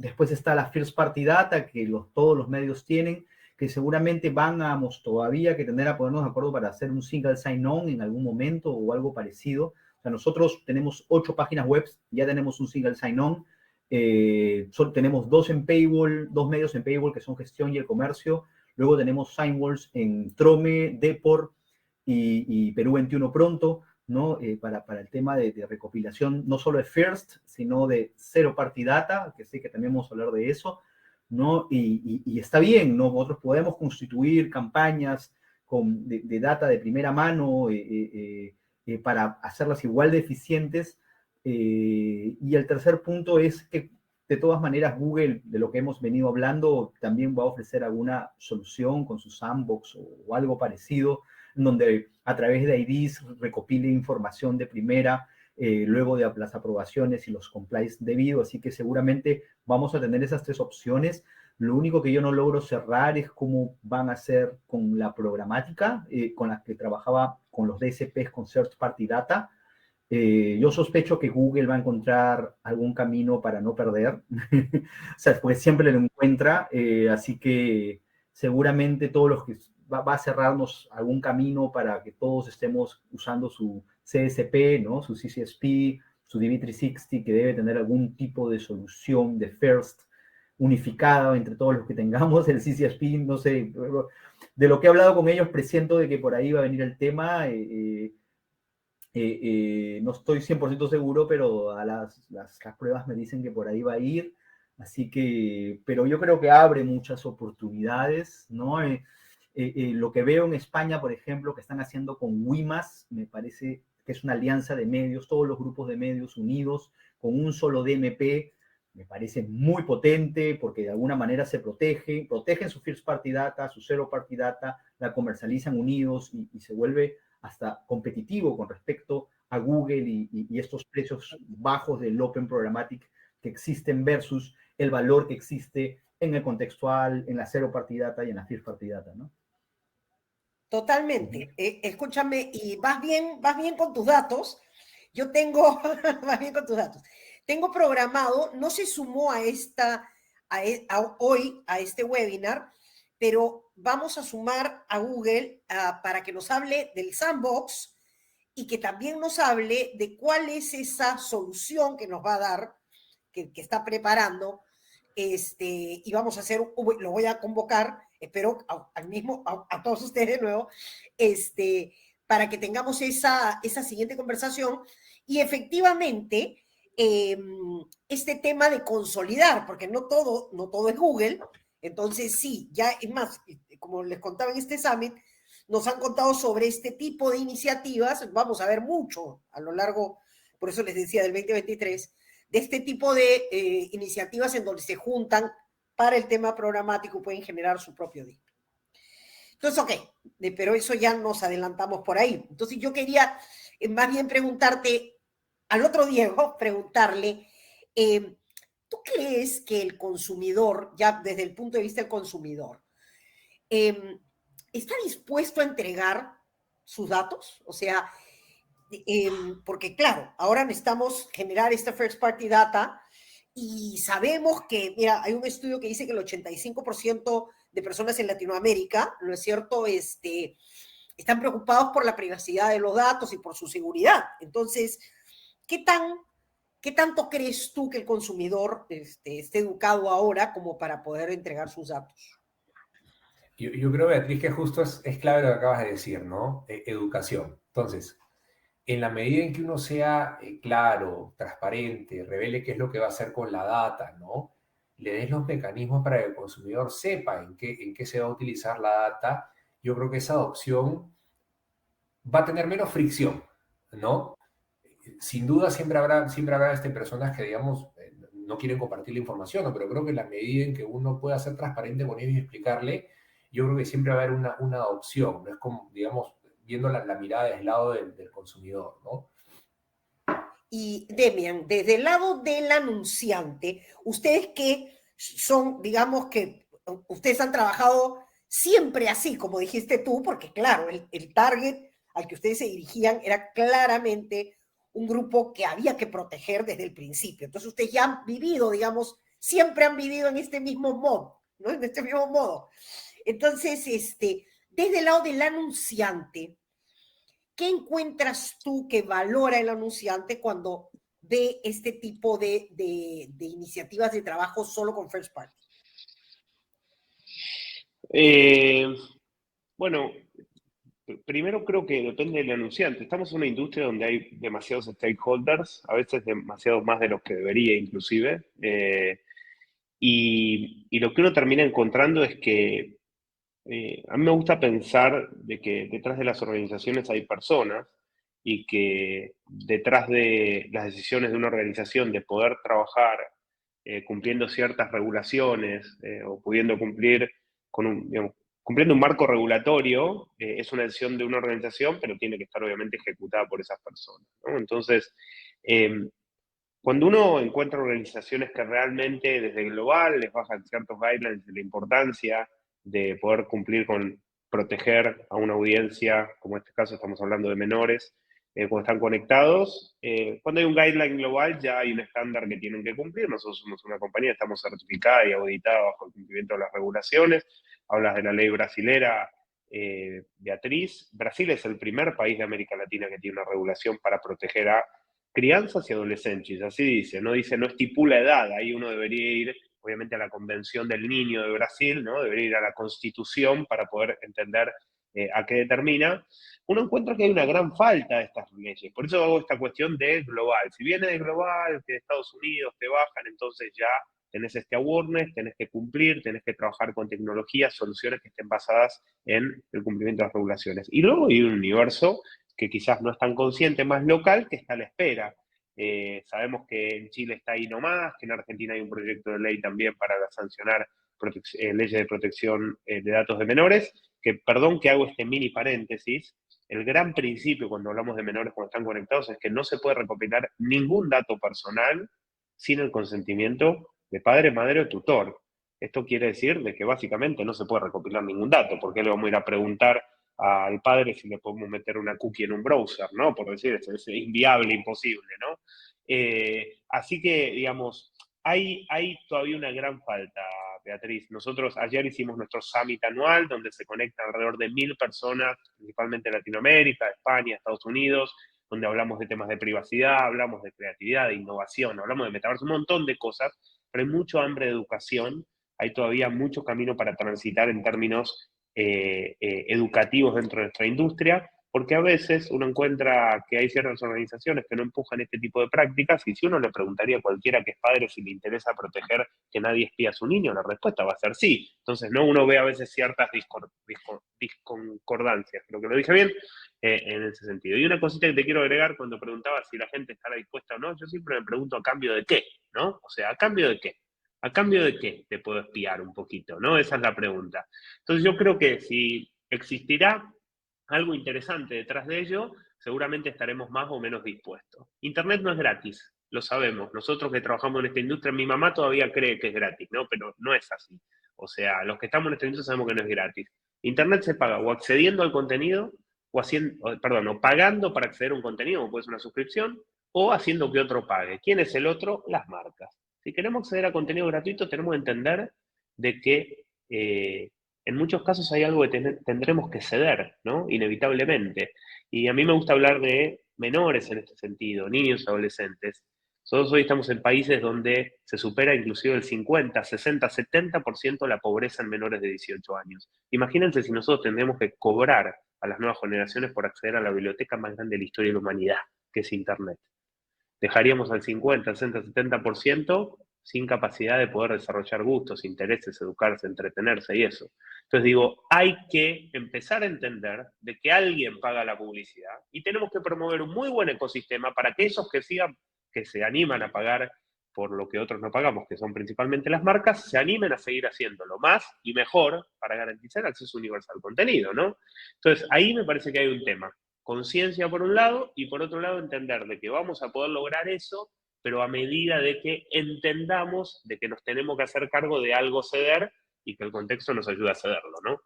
Después está la First Party Data, que todos los medios tienen, que seguramente vamos todavía que tener a ponernos de acuerdo para hacer un single sign-on en algún momento o algo parecido. O sea, nosotros tenemos 8 páginas web, ya tenemos un single sign-on. Tenemos 2 en Paywall, 2 medios en Paywall que son gestión y el comercio. Luego tenemos Signwalls en Trome, Depor y Perú 21 pronto, ¿no? Para el tema de recopilación, no solo de First, sino de Zero Party Data, que sé que también vamos a hablar de eso, ¿no? Y está bien, ¿no? Nosotros podemos constituir campañas de data de primera mano para hacerlas igual de eficientes. Y el tercer punto es que, de todas maneras, Google, de lo que hemos venido hablando, también va a ofrecer alguna solución con su sandbox o algo parecido, donde a través de IDs recopile información de primera, luego de las aprobaciones y los compliance debido, así que seguramente vamos a tener esas 3 opciones. Lo único que yo no logro cerrar es cómo van a ser con la programática, con la que trabajaba con los DSPs, con Third Party Data. Yo sospecho que Google va a encontrar algún camino para no perder, o sea, pues siempre lo encuentra, así que seguramente todos los que va a cerrarnos algún camino para que todos estemos usando su CSP, ¿no? Su CCSP, su DV360, que debe tener algún tipo de solución de First unificada entre todos los que tengamos. El CCSP, no sé, de lo que he hablado con ellos, presiento de que por ahí va a venir el tema. No estoy 100% seguro, pero las pruebas me dicen que por ahí va a ir. Así que, pero yo creo que abre muchas oportunidades, ¿no? Lo que veo en España, por ejemplo, que están haciendo con WIMAS, me parece que es una alianza de medios, todos los grupos de medios unidos, con un solo DMP, me parece muy potente porque de alguna manera se protegen su First Party Data, su Zero Party Data, la comercializan unidos y se vuelve hasta competitivo con respecto a Google y estos precios bajos del Open Programmatic que existen versus el valor que existe en el contextual, en la Zero Party Data y en la First Party Data, ¿no? Totalmente. Escúchame, y vas bien con tus datos. Yo tengo, vas bien con tus datos. Tengo programado, no se sumó a hoy, a este webinar, pero vamos a sumar a Google para que nos hable del sandbox y que también nos hable de cuál es esa solución que nos va a dar, que está preparando, y vamos a hacer, lo voy a convocar, espero a todos ustedes de nuevo, para que tengamos esa siguiente conversación y efectivamente este tema de consolidar, porque no todo es Google, entonces sí, ya es más, como les contaba en este summit, nos han contado sobre este tipo de iniciativas, vamos a ver mucho a lo largo, por eso les decía, del 2023, de este tipo de iniciativas en donde se juntan para el tema programático y pueden generar su propio DIP. Entonces, ok, pero eso ya nos adelantamos por ahí. Entonces yo quería más bien preguntarte, al otro Diego, preguntarle, ¿tú crees que el consumidor, ya desde el punto de vista del consumidor, está dispuesto a entregar sus datos? O sea, porque claro, ahora necesitamos generar esta first party data y sabemos que, mira, hay un estudio que dice que el 85% de personas en Latinoamérica, ¿no es cierto?, están preocupados por la privacidad de los datos y por su seguridad. Entonces, ¿qué tanto crees tú que el consumidor esté educado ahora como para poder entregar sus datos? Yo creo, Beatriz, que justo es clave lo que acabas de decir, ¿no? Educación. Entonces, en la medida en que uno sea claro, transparente, revele qué es lo que va a hacer con la data, ¿no? Le des los mecanismos para que el consumidor sepa en qué se va a utilizar la data, yo creo que esa adopción va a tener menos fricción, ¿no? Sin duda siempre habrá personas que, digamos, no quieren compartir la información, ¿no? Pero creo que en la medida en que uno pueda ser transparente con ellos y explicarle, yo creo que siempre va a haber una adopción, no es como, digamos, viendo la mirada desde el lado del consumidor, ¿no? Y Demian, desde el lado del anunciante, ustedes que son, digamos que ustedes han trabajado siempre así, como dijiste tú, porque claro, el target al que ustedes se dirigían era claramente un grupo que había que proteger desde el principio. Entonces ustedes ya han vivido, digamos, siempre han vivido en este mismo modo, ¿no? En este mismo modo. Entonces, desde el lado del anunciante, ¿qué encuentras tú que valora el anunciante cuando ve este tipo de iniciativas de trabajo solo con first party? Bueno, primero creo que depende del anunciante. Estamos en una industria donde hay demasiados stakeholders, a veces demasiados más de los que debería inclusive, y lo que uno termina encontrando es que a mí me gusta pensar de que detrás de las organizaciones hay personas y que detrás de las decisiones de una organización de poder trabajar cumpliendo ciertas regulaciones o pudiendo cumplir con digamos, cumpliendo un marco regulatorio, es una decisión de una organización, pero tiene que estar obviamente ejecutada por esas personas, ¿no? Entonces, cuando uno encuentra organizaciones que realmente desde global les bajan ciertos guidelines de la importancia de poder cumplir con proteger a una audiencia, como en este caso estamos hablando de menores, cuando están conectados, cuando hay un guideline global ya hay un estándar que tienen que cumplir. Nosotros somos una compañía, estamos certificada y auditada bajo el cumplimiento de las regulaciones. Hablas de la ley brasilera, Beatriz. Brasil es el primer país de América Latina que tiene una regulación para proteger a crianzas y adolescentes, así dice, no estipula edad, ahí uno debería ir, obviamente, a la Convención del Niño de Brasil, ¿no? Debería ir a la Constitución para poder entender a qué determina. Uno encuentra que hay una gran falta de estas leyes, por eso hago esta cuestión de global. Si viene de global, que de Estados Unidos te bajan, entonces ya tenés este awareness, tenés que cumplir, tenés que trabajar con tecnologías, soluciones que estén basadas en el cumplimiento de las regulaciones. Y luego hay un universo que quizás no es tan consciente, más local, que está a la espera. Sabemos que en Chile está ahí nomás, que en Argentina hay un proyecto de ley también para sancionar leyes de protección de datos de menores, que, perdón que hago este mini paréntesis, el gran principio cuando hablamos de menores cuando están conectados es que no se puede recopilar ningún dato personal sin el consentimiento de padre, madre o tutor. Esto quiere decir de que básicamente no se puede recopilar ningún dato, porque le vamos a ir a preguntar al padre si le podemos meter una cookie en un browser, ¿no? Por decir, es inviable, imposible, ¿no? Así que, digamos, hay todavía una gran falta, Beatriz. Nosotros ayer hicimos nuestro summit anual, donde se conectan alrededor de 1000 personas, principalmente de Latinoamérica, España, Estados Unidos, donde hablamos de temas de privacidad, hablamos de creatividad, de innovación, hablamos de metaverso, un montón de cosas, pero hay mucho hambre de educación, hay todavía mucho camino para transitar en términos educativos dentro de nuestra industria, porque a veces uno encuentra que hay ciertas organizaciones que no empujan este tipo de prácticas, y si uno le preguntaría a cualquiera que es padre si le interesa proteger que nadie espía a su niño, la respuesta va a ser sí. Entonces, ¿no? Uno ve a veces ciertas disconcordancias, creo que lo dije bien, en ese sentido. Y una cosita que te quiero agregar cuando preguntaba si la gente estará dispuesta o no, yo siempre me pregunto a cambio de qué, ¿no? O sea, ¿a cambio de qué? ¿A cambio de qué te puedo espiar un poquito, no? Esa es la pregunta. Entonces yo creo que si existirá algo interesante detrás de ello, seguramente estaremos más o menos dispuestos. Internet no es gratis, lo sabemos. Nosotros que trabajamos en esta industria, mi mamá todavía cree que es gratis, ¿no? Pero no es así. O sea, los que estamos en esta industria sabemos que no es gratis. Internet se paga o accediendo al contenido, o pagando para acceder a un contenido, como puede ser una suscripción, o haciendo que otro pague. ¿Quién es el otro? Las marcas. Si queremos acceder a contenido gratuito, tenemos que entender de que en muchos casos hay algo que tendremos que ceder, ¿no? Inevitablemente. Y a mí me gusta hablar de menores en este sentido, niños, adolescentes. Nosotros hoy estamos en países donde se supera inclusive el 50, 60, 70% la pobreza en menores de 18 años. Imagínense si nosotros tendremos que cobrar a las nuevas generaciones por acceder a la biblioteca más grande de la historia de la humanidad, que es Internet. Dejaríamos al 50, 60, 70% sin capacidad de poder desarrollar gustos, intereses, educarse, entretenerse y eso. Entonces digo, hay que empezar a entender de que alguien paga la publicidad y tenemos que promover un muy buen ecosistema para que esos que se animan a pagar por lo que otros no pagamos, que son principalmente las marcas, se animen a seguir haciéndolo más y mejor para garantizar acceso universal al contenido, ¿no? Entonces, ahí me parece que hay un tema. Conciencia por un lado y por otro lado entender de que vamos a poder lograr eso, pero a medida de que entendamos de que nos tenemos que hacer cargo de algo ceder y que el contexto nos ayuda a cederlo, ¿no?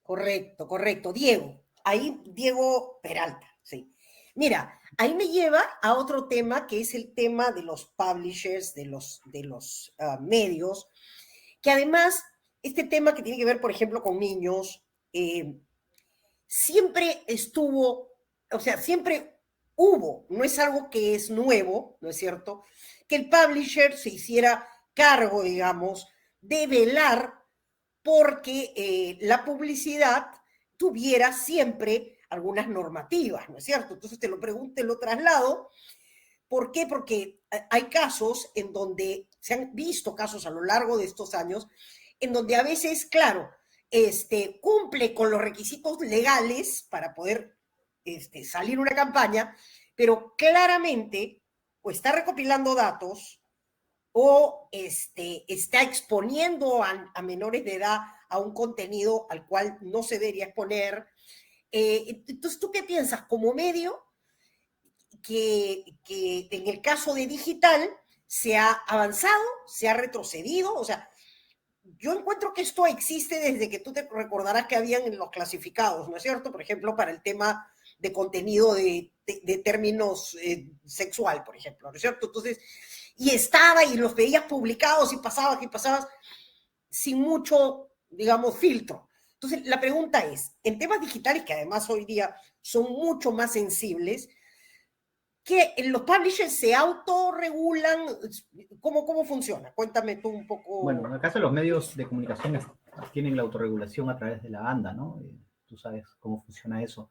Correcto, correcto. Diego, ahí Diego Peralta, sí. Mira, ahí me lleva a otro tema que es el tema de los publishers, de los medios, que además, este tema que tiene que ver, por ejemplo, con niños, siempre estuvo, o sea, siempre hubo, no es algo que es nuevo, ¿no es cierto? Que el publisher se hiciera cargo, digamos, de velar porque la publicidad tuviera siempre algunas normativas, ¿no es cierto? Entonces te lo pregunto, te lo traslado. ¿Por qué? Porque hay casos en donde se han visto casos a lo largo de estos años en donde a veces, claro, cumple con los requisitos legales para poder salir una campaña, pero claramente o está recopilando datos o está exponiendo a menores de edad a un contenido al cual no se debería exponer. Entonces, ¿tú qué piensas como medio que en el caso de digital se ha avanzado, se ha retrocedido? O sea, yo encuentro que esto existe desde que tú te recordarás que habían en los clasificados, ¿no es cierto? Por ejemplo, para el tema de contenido de términos sexual, por ejemplo, ¿no es cierto? Entonces, y estaba y los veías publicados y pasabas sin mucho, digamos, filtro. Entonces, la pregunta es, en temas digitales, que además hoy día son mucho más sensibles, que los publishers se autorregulan. ¿Cómo funciona? Cuéntame tú un poco. Bueno, en el caso de los medios de comunicación tienen la autorregulación a través de la ANDA, ¿no? Tú sabes cómo funciona eso.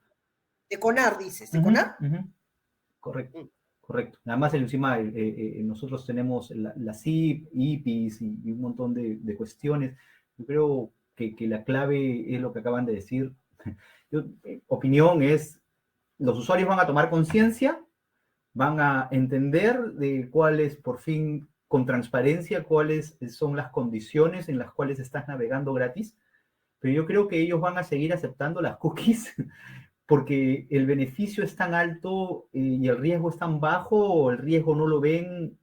De CONAR, dices, ¿de CONAR? Correcto, correcto. Además, encima nosotros tenemos la CIP, IPIS y un montón de cuestiones. Yo creo que la clave es lo que acaban de decir. Opinión es, los usuarios van a tomar conciencia, van a entender de cuáles, por fin, con transparencia, cuáles son las condiciones en las cuales estás navegando gratis, pero yo creo que ellos van a seguir aceptando las cookies porque el beneficio es tan alto y el riesgo es tan bajo, o el riesgo no lo ven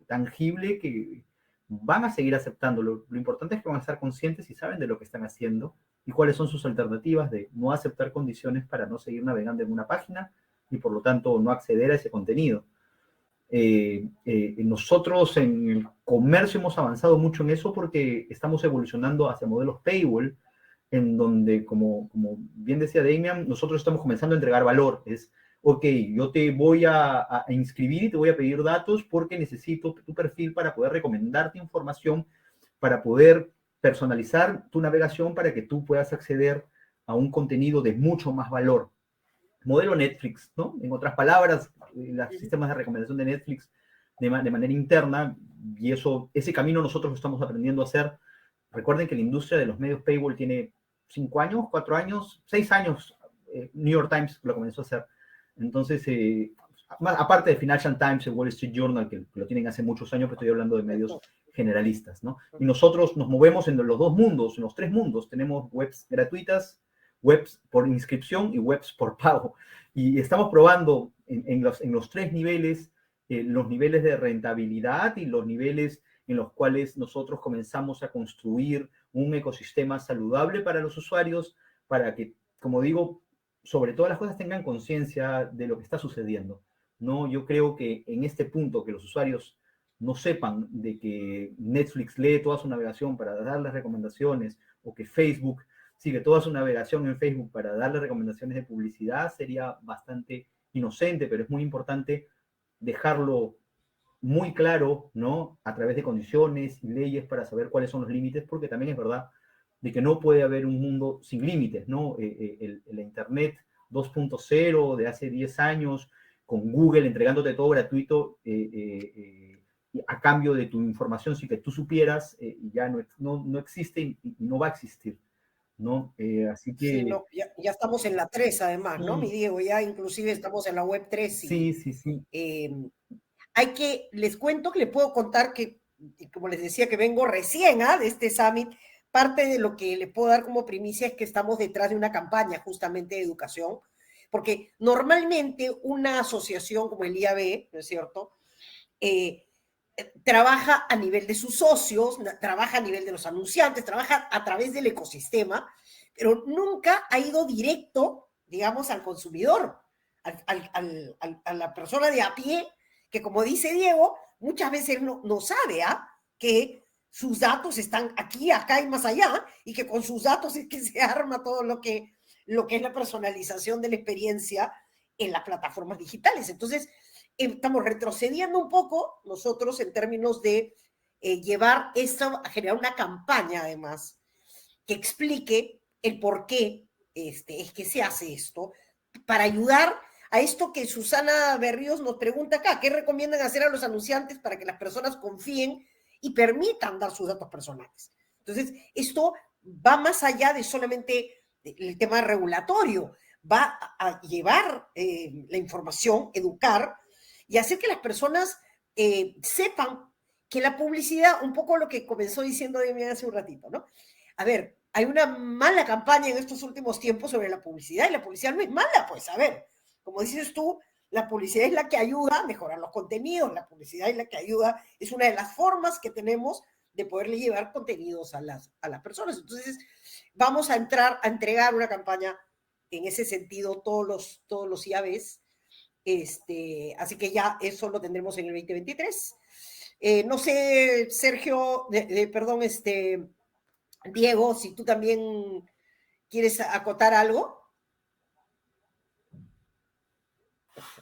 tangible, que van a seguir aceptándolo. Lo importante es que van a estar conscientes y saben de lo que están haciendo y cuáles son sus alternativas de no aceptar condiciones para no seguir navegando en una página y por lo tanto no acceder a ese contenido. Nosotros en el comercio hemos avanzado mucho en eso porque estamos evolucionando hacia modelos paywall, en donde, como bien decía Damian, nosotros estamos comenzando a entregar valor. Es, ok, yo te voy a inscribir y te voy a pedir datos porque necesito tu perfil para poder recomendarte información, para poder personalizar tu navegación para que tú puedas acceder a un contenido de mucho más valor. Modelo Netflix, ¿no? En otras palabras, los sistemas de recomendación de Netflix de manera interna, y ese camino nosotros lo estamos aprendiendo a hacer. Recuerden que la industria de los medios paywall tiene 5 años, 4 años, 6 años. New York Times lo comenzó a hacer. Entonces, aparte de Financial Times, el Wall Street Journal, que lo tienen hace muchos años, pero estoy hablando de medios generalistas, ¿no? Y nosotros nos movemos en los dos mundos, en los tres mundos. Tenemos webs gratuitas, webs por inscripción y webs por pago. Y estamos probando en los tres niveles, los niveles de rentabilidad y los niveles en los cuales nosotros comenzamos a construir un ecosistema saludable para los usuarios, para que, como digo, sobre todas las cosas tengan conciencia de lo que está sucediendo, ¿no? Yo creo que en este punto que los usuarios no sepan de que Netflix lee toda su navegación para darles recomendaciones, o que Facebook sigue toda su navegación en Facebook para darle recomendaciones de publicidad, sería bastante inocente, pero es muy importante dejarlo muy claro, ¿no? A través de condiciones y leyes para saber cuáles son los límites, porque también es verdad de que no puede haber un mundo sin límites, ¿no? La Internet 2.0 de hace 10 años, con Google entregándote todo gratuito a cambio de tu información, sin que tú supieras, ya no existe y no va a existir, ¿no? Así que... Sí, no, ya estamos en la 3 además, ¿no, mi Diego? Ya inclusive estamos en la web 3. Y, sí. Les cuento que les puedo contar que, como les decía, que vengo recién de este summit. Parte de lo que les puedo dar como primicia es que estamos detrás de una campaña justamente de educación, porque normalmente una asociación como el IAB, ¿no es cierto?, trabaja a nivel de sus socios, trabaja a nivel de los anunciantes, trabaja a través del ecosistema, pero nunca ha ido directo, digamos, al consumidor, a la persona de a pie, que como dice Diego, muchas veces no sabe que sus datos están aquí, acá y más allá, y que con sus datos es que se arma todo lo que es la personalización de la experiencia en las plataformas digitales. Entonces, estamos retrocediendo un poco nosotros en términos de llevar esto a generar una campaña, además, que explique el por qué es que se hace esto, para ayudar a esto que Susana Berríos nos pregunta acá, ¿qué recomiendan hacer a los anunciantes para que las personas confíen y permitan dar sus datos personales? Entonces, esto va más allá de solamente el tema regulatorio, va a llevar la información, educar y hacer que las personas sepan que la publicidad, un poco lo que comenzó diciendo Demian hace un ratito, ¿no? A ver, hay una mala campaña en estos últimos tiempos sobre la publicidad y la publicidad no es mala, pues, a ver, como dices tú, la publicidad es la que ayuda a mejorar los contenidos, la publicidad es la que ayuda, es una de las formas que tenemos de poderle llevar contenidos a las personas. Entonces, vamos a entregar una campaña en ese sentido todos los IABs, así que ya eso lo tendremos en el 2023. No sé, Sergio, perdón, Diego, si tú también quieres acotar algo.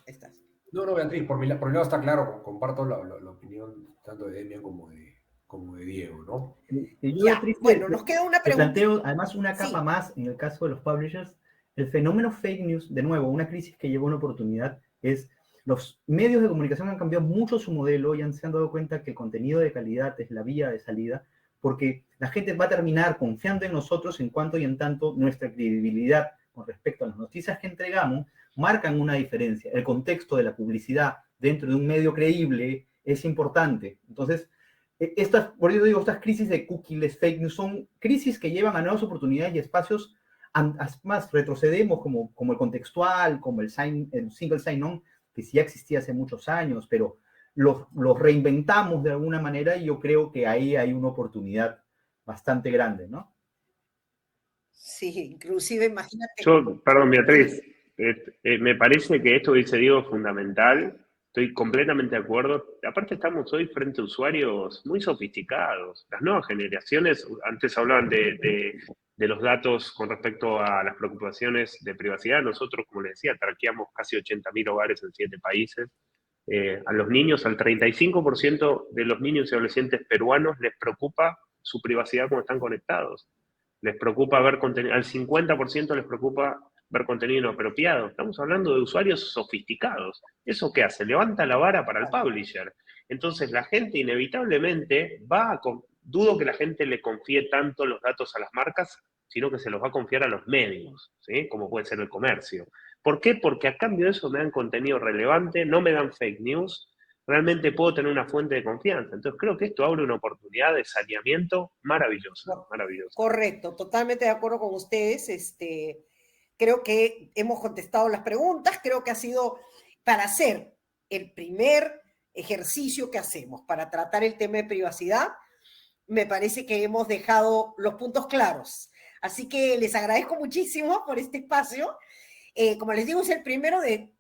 Estás. No, Beatriz, por mi lado está claro, comparto la opinión tanto de Demian como de Diego, ¿no? Yo, Ya, Beatriz, bueno, nos queda una pregunta. Te planteo además una capa Sí. más en el caso de los publishers. El fenómeno fake news, de nuevo, una crisis que llevó una oportunidad, es los medios de comunicación han cambiado mucho su modelo y se han dado cuenta que el contenido de calidad es la vía de salida, porque la gente va a terminar confiando en nosotros en cuanto y en tanto nuestra credibilidad con respecto a las noticias que entregamos marcan una diferencia. El contexto de la publicidad dentro de un medio creíble es importante. Entonces, por eso digo, estas crisis de cookies, fake news, son crisis que llevan a nuevas oportunidades y espacios más retrocedemos como el contextual, como el single sign-on, que sí ya existía hace muchos años, pero los reinventamos de alguna manera y yo creo que ahí hay una oportunidad bastante grande, ¿no? Sí, inclusive imagínate. Perdón, Beatriz, me parece que esto que dice Diego es fundamental, estoy completamente de acuerdo. Aparte estamos hoy frente a usuarios muy sofisticados. Las nuevas generaciones, antes hablaban de los datos con respecto a las preocupaciones de privacidad. Nosotros, como les decía, traqueamos casi 80.000 hogares en 7 países. A los niños, al 35% de los niños y adolescentes peruanos les preocupa su privacidad cuando están conectados. Les preocupa ver contenido, al 50% les preocupa ver contenido inapropiado. Estamos hablando de usuarios sofisticados. ¿Eso qué hace? Levanta la vara para el publisher. Entonces la gente inevitablemente dudo que la gente le confíe tanto los datos a las marcas, sino que se los va a confiar a los medios, ¿sí? Como puede ser el comercio. ¿Por qué? Porque a cambio de eso me dan contenido relevante, no me dan fake news, realmente puedo tener una fuente de confianza. Entonces creo que esto abre una oportunidad de saneamiento maravilloso, maravilloso. Correcto, totalmente de acuerdo con ustedes. Creo que hemos contestado las preguntas, creo que ha sido para hacer el primer ejercicio que hacemos para tratar el tema de privacidad. Me parece que hemos dejado los puntos claros. Así que les agradezco muchísimo por este espacio. Como les digo, es el primero de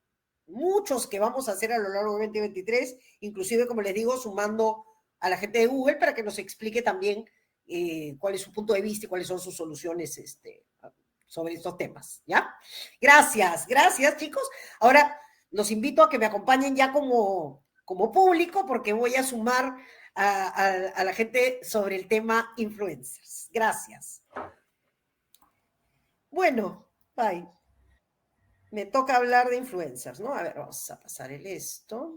muchos que vamos a hacer a lo largo de 2023, inclusive, como les digo, sumando a la gente de Google para que nos explique también cuál es su punto de vista y cuáles son sus soluciones sobre estos temas, ¿ya? Gracias, chicos. Ahora los invito a que me acompañen ya como público, porque voy a sumar a la gente sobre el tema influencers. Gracias. Bueno, bye. Me toca hablar de influencers, ¿no? A ver, vamos a pasar esto.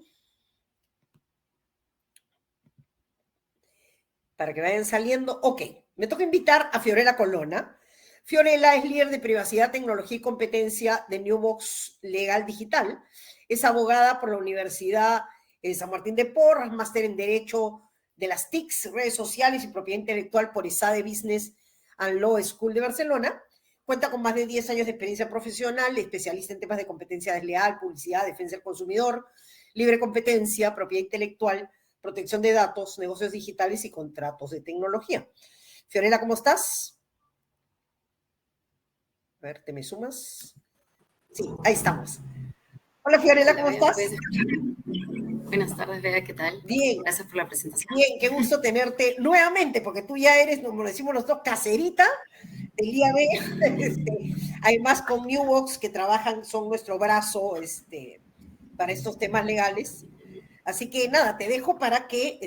Para que vayan saliendo. Ok, me toca invitar a Fiorella Colonna. Fiorella es líder de privacidad, tecnología y competencia de Newbox Legal Digital. Es abogada por la Universidad San Martín de Porres, máster en Derecho de las TICs, redes sociales y propiedad intelectual por ESADE Business and Law School de Barcelona. Cuenta con más de 10 años de experiencia profesional, especialista en temas de competencia desleal, publicidad, defensa del consumidor, libre competencia, propiedad intelectual, protección de datos, negocios digitales y contratos de tecnología. Fiorella, ¿cómo estás? A ver, ¿te me sumas? Sí, ahí estamos. Hola Fiorella, Hola, ¿cómo Bea, estás? ¿puedes escucharme? Buenas tardes, Bea, ¿qué tal? Bien, Gracias por la presentación. bien, qué gusto tenerte nuevamente, porque tú ya eres, como decimos nosotros, caserita del IAB. Además, con Newbox, que trabajan, son nuestro brazo para estos temas legales. Así que nada, te dejo para que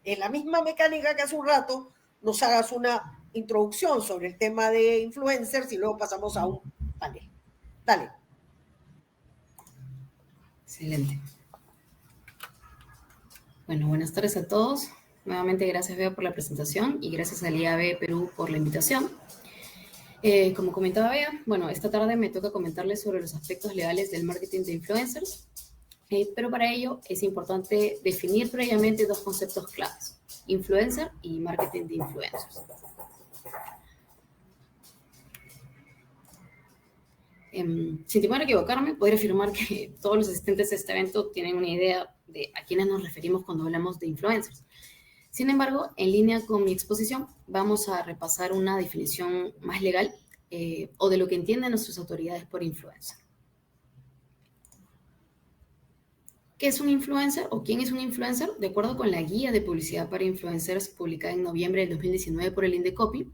en la misma mecánica que hace un rato nos hagas una introducción sobre el tema de influencers y luego pasamos a un panel. Dale. Excelente. Bueno, buenas tardes a todos. Nuevamente gracias, Bea, por la presentación y gracias al IAB Perú por la invitación. Como comentaba Bea, bueno, esta tarde me toca comentarles sobre los aspectos legales del marketing de influencers, pero para ello es importante definir previamente dos conceptos claves: influencer y marketing de influencers. Sin temor a equivocarme, podría afirmar que todos los asistentes a este evento tienen una idea de a quiénes nos referimos cuando hablamos de influencers. Sin embargo, en línea con mi exposición, vamos a repasar una definición más legal o de lo que entienden nuestras autoridades por influencer. ¿Qué es un influencer o quién es un influencer? De acuerdo con la guía de publicidad para influencers publicada en noviembre del 2019 por el Indecopi,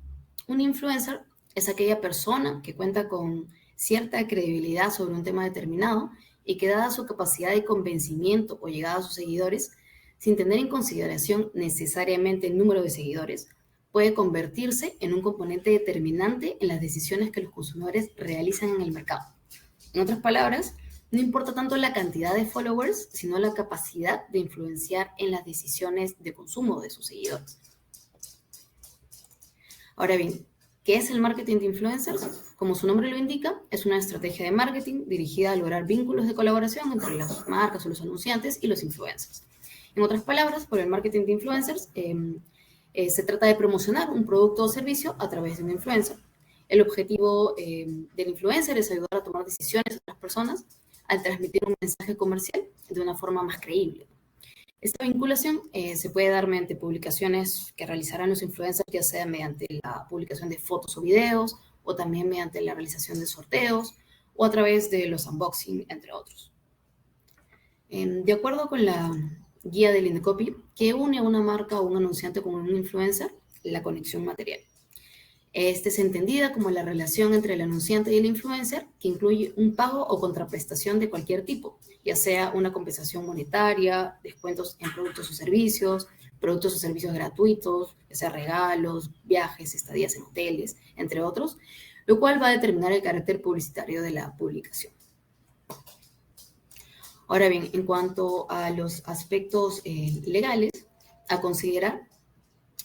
un influencer es aquella persona que cuenta con cierta credibilidad sobre un tema determinado y que, dada su capacidad de convencimiento o llegada a sus seguidores, sin tener en consideración necesariamente el número de seguidores, puede convertirse en un componente determinante en las decisiones que los consumidores realizan en el mercado. En otras palabras, no importa tanto la cantidad de followers, sino la capacidad de influenciar en las decisiones de consumo de sus seguidores. Ahora bien, ¿qué es el marketing de influencers? Como su nombre lo indica, es una estrategia de marketing dirigida a lograr vínculos de colaboración entre las marcas o los anunciantes y los influencers. En otras palabras, por el marketing de influencers, se trata de promocionar un producto o servicio a través de un influencer. El objetivo del influencer es ayudar a tomar decisiones a otras personas al transmitir un mensaje comercial de una forma más creíble. Esta vinculación se puede dar mediante publicaciones que realizarán los influencers, ya sea mediante la publicación de fotos o videos, o también mediante la realización de sorteos, o a través de los unboxing, entre otros. De acuerdo con la guía del Indecopi, ¿qué une a una marca o un anunciante con un influencer? La conexión material. Esta es entendida como la relación entre el anunciante y el influencer, que incluye un pago o contraprestación de cualquier tipo, ya sea una compensación monetaria, descuentos en productos o servicios gratuitos, ya sea regalos, viajes, estadías en hoteles, entre otros, lo cual va a determinar el carácter publicitario de la publicación. Ahora bien, en cuanto a los aspectos legales a considerar,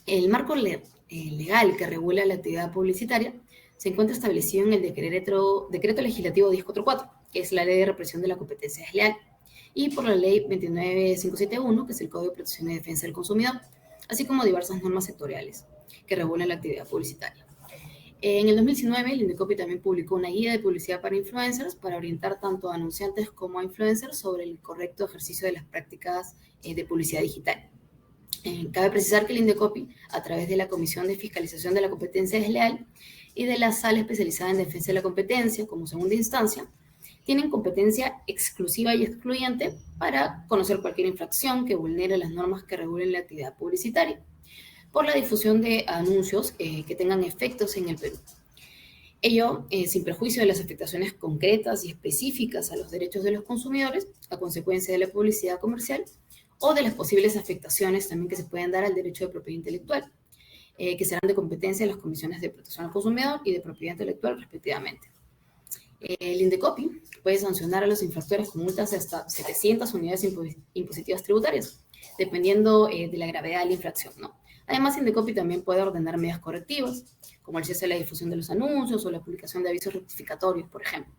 el marco legal que regula la actividad publicitaria se encuentra establecido en el Decreto Legislativo 1044, que es la Ley de Represión de la Competencia Desleal, y por la Ley 29571, que es el Código de Protección y Defensa del Consumidor, así como diversas normas sectoriales que regulan la actividad publicitaria. En el 2019, el Indecopi también publicó una guía de publicidad para influencers para orientar tanto a anunciantes como a influencers sobre el correcto ejercicio de las prácticas de publicidad digital. Cabe precisar que el Indecopi, a través de la Comisión de Fiscalización de la Competencia Desleal y de la Sala Especializada en Defensa de la Competencia, como segunda instancia, tienen competencia exclusiva y excluyente para conocer cualquier infracción que vulnere las normas que regulen la actividad publicitaria por la difusión de anuncios que tengan efectos en el Perú. Ello sin perjuicio de las afectaciones concretas y específicas a los derechos de los consumidores a consecuencia de la publicidad comercial, o de las posibles afectaciones también que se pueden dar al derecho de propiedad intelectual, que serán de competencia de las comisiones de protección al consumidor y de propiedad intelectual, respectivamente. El Indecopi puede sancionar a los infractores con multas de hasta 700 unidades impositivas tributarias, dependiendo de la gravedad de la infracción, ¿no? Además, Indecopi también puede ordenar medidas correctivas, como el cese de la difusión de los anuncios o la publicación de avisos rectificatorios, por ejemplo.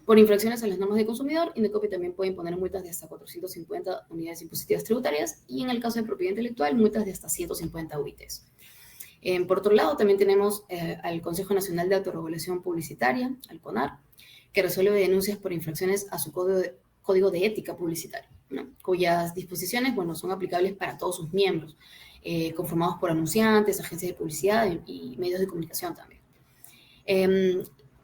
Por infracciones a las normas de consumidor, Indecopi también puede imponer multas de hasta 450 unidades impositivas tributarias y, en el caso de propiedad intelectual, multas de hasta 150 UITs. Por otro lado, también tenemos al Consejo Nacional de Autorregulación Publicitaria, al CONAR, que resuelve denuncias por infracciones a su Código de Ética Publicitaria, ¿no? Cuyas disposiciones, son aplicables para todos sus miembros, conformados por anunciantes, agencias de publicidad y medios de comunicación también.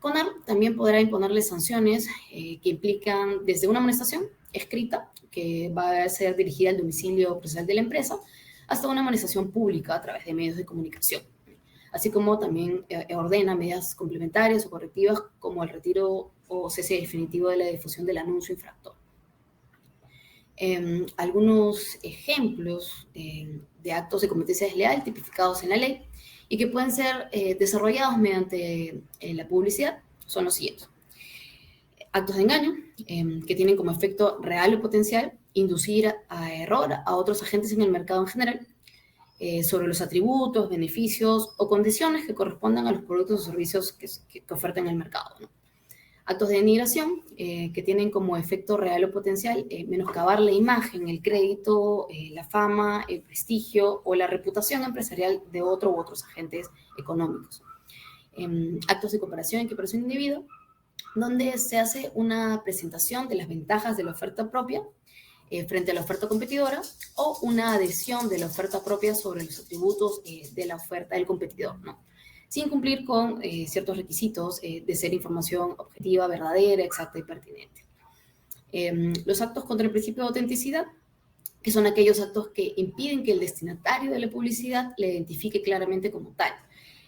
CONAR también podrá imponerle sanciones que implican desde una amonestación escrita, que va a ser dirigida al domicilio procesal de la empresa, hasta una amonestación pública a través de medios de comunicación. Así como también ordena medidas complementarias o correctivas como el retiro o cese definitivo de la difusión del anuncio infractor. Algunos ejemplos de actos de competencia desleal tipificados en la ley y que pueden ser desarrollados mediante la publicidad son los siguientes. Actos de engaño, que tienen como efecto real o potencial inducir a error a otros agentes en el mercado en general sobre los atributos, beneficios o condiciones que correspondan a los productos o servicios que ofertan el mercado, ¿no? Actos de denigración, que tienen como efecto real o potencial menoscabar la imagen, el crédito, la fama, el prestigio o la reputación empresarial de otro u otros agentes económicos. Actos de comparación y equiparación de individuo, donde se hace una presentación de las ventajas de la oferta propia frente a la oferta competidora o una adhesión de la oferta propia sobre los atributos de la oferta del competidor, ¿no? Sin cumplir con ciertos requisitos de ser información objetiva, verdadera, exacta y pertinente. Los actos contra el principio de autenticidad, que son aquellos actos que impiden que el destinatario de la publicidad le identifique claramente como tal,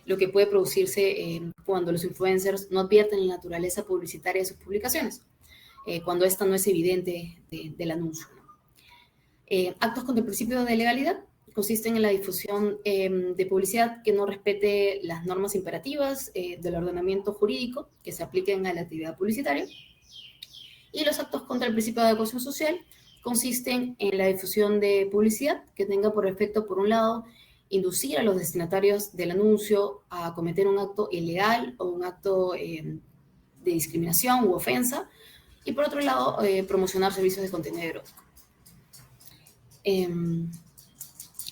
lo que puede producirse cuando los influencers no advierten la naturaleza publicitaria de sus publicaciones, cuando esta no es evidente del anuncio, ¿no? Actos contra el principio de legalidad consisten en la difusión de publicidad que no respete las normas imperativas del ordenamiento jurídico que se apliquen a la actividad publicitaria. Y los actos contra el principio de adecuación social consisten en la difusión de publicidad que tenga por efecto, por un lado, inducir a los destinatarios del anuncio a cometer un acto ilegal o un acto de discriminación u ofensa, y por otro lado, promocionar servicios de contenido erótico.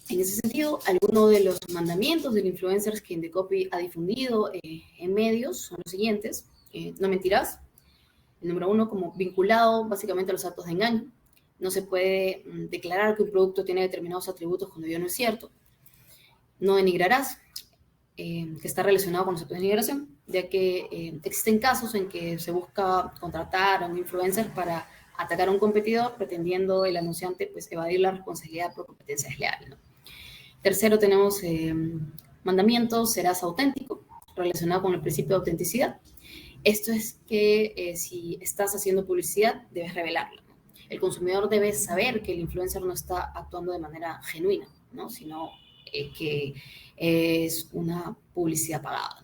En ese sentido, algunos de los mandamientos del influencer que Indecopy ha difundido en medios son los siguientes. No mentirás. El número 1, como vinculado básicamente a los actos de engaño. No se puede declarar que un producto tiene determinados atributos cuando ya no es cierto. No denigrarás, que está relacionado con los actos de denigración, ya que existen casos en que se busca contratar a un influencer para atacar a un competidor, pretendiendo el anunciante pues, evadir la responsabilidad por competencia desleal, ¿no? Tercero, tenemos mandamientos, serás auténtico, relacionado con el principio de autenticidad. Esto es que si estás haciendo publicidad, debes revelarla, ¿no? El consumidor debe saber que el influencer no está actuando de manera genuina, ¿no? Sino que es una publicidad pagada.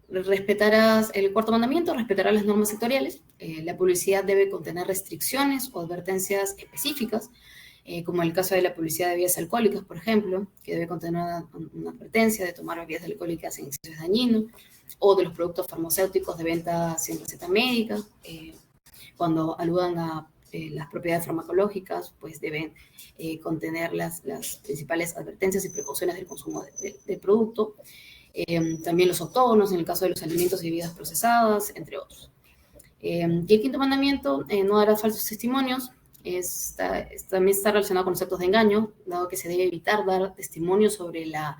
Respetarás el cuarto mandamiento, respetarás las normas sectoriales. La publicidad debe contener restricciones o advertencias específicas, como en el caso de la publicidad de bebidas alcohólicas, por ejemplo, que debe contener una advertencia de tomar bebidas alcohólicas en exceso es dañino, o de los productos farmacéuticos de venta sin receta médica, cuando aludan a las propiedades farmacológicas, pues deben contener las principales advertencias y precauciones del consumo del producto. También los autónomos, en el caso de los alimentos y bebidas procesadas, entre otros. Y el quinto mandamiento, no darás falsos testimonios, también está relacionado con los actos de engaño, dado que se debe evitar dar testimonio sobre la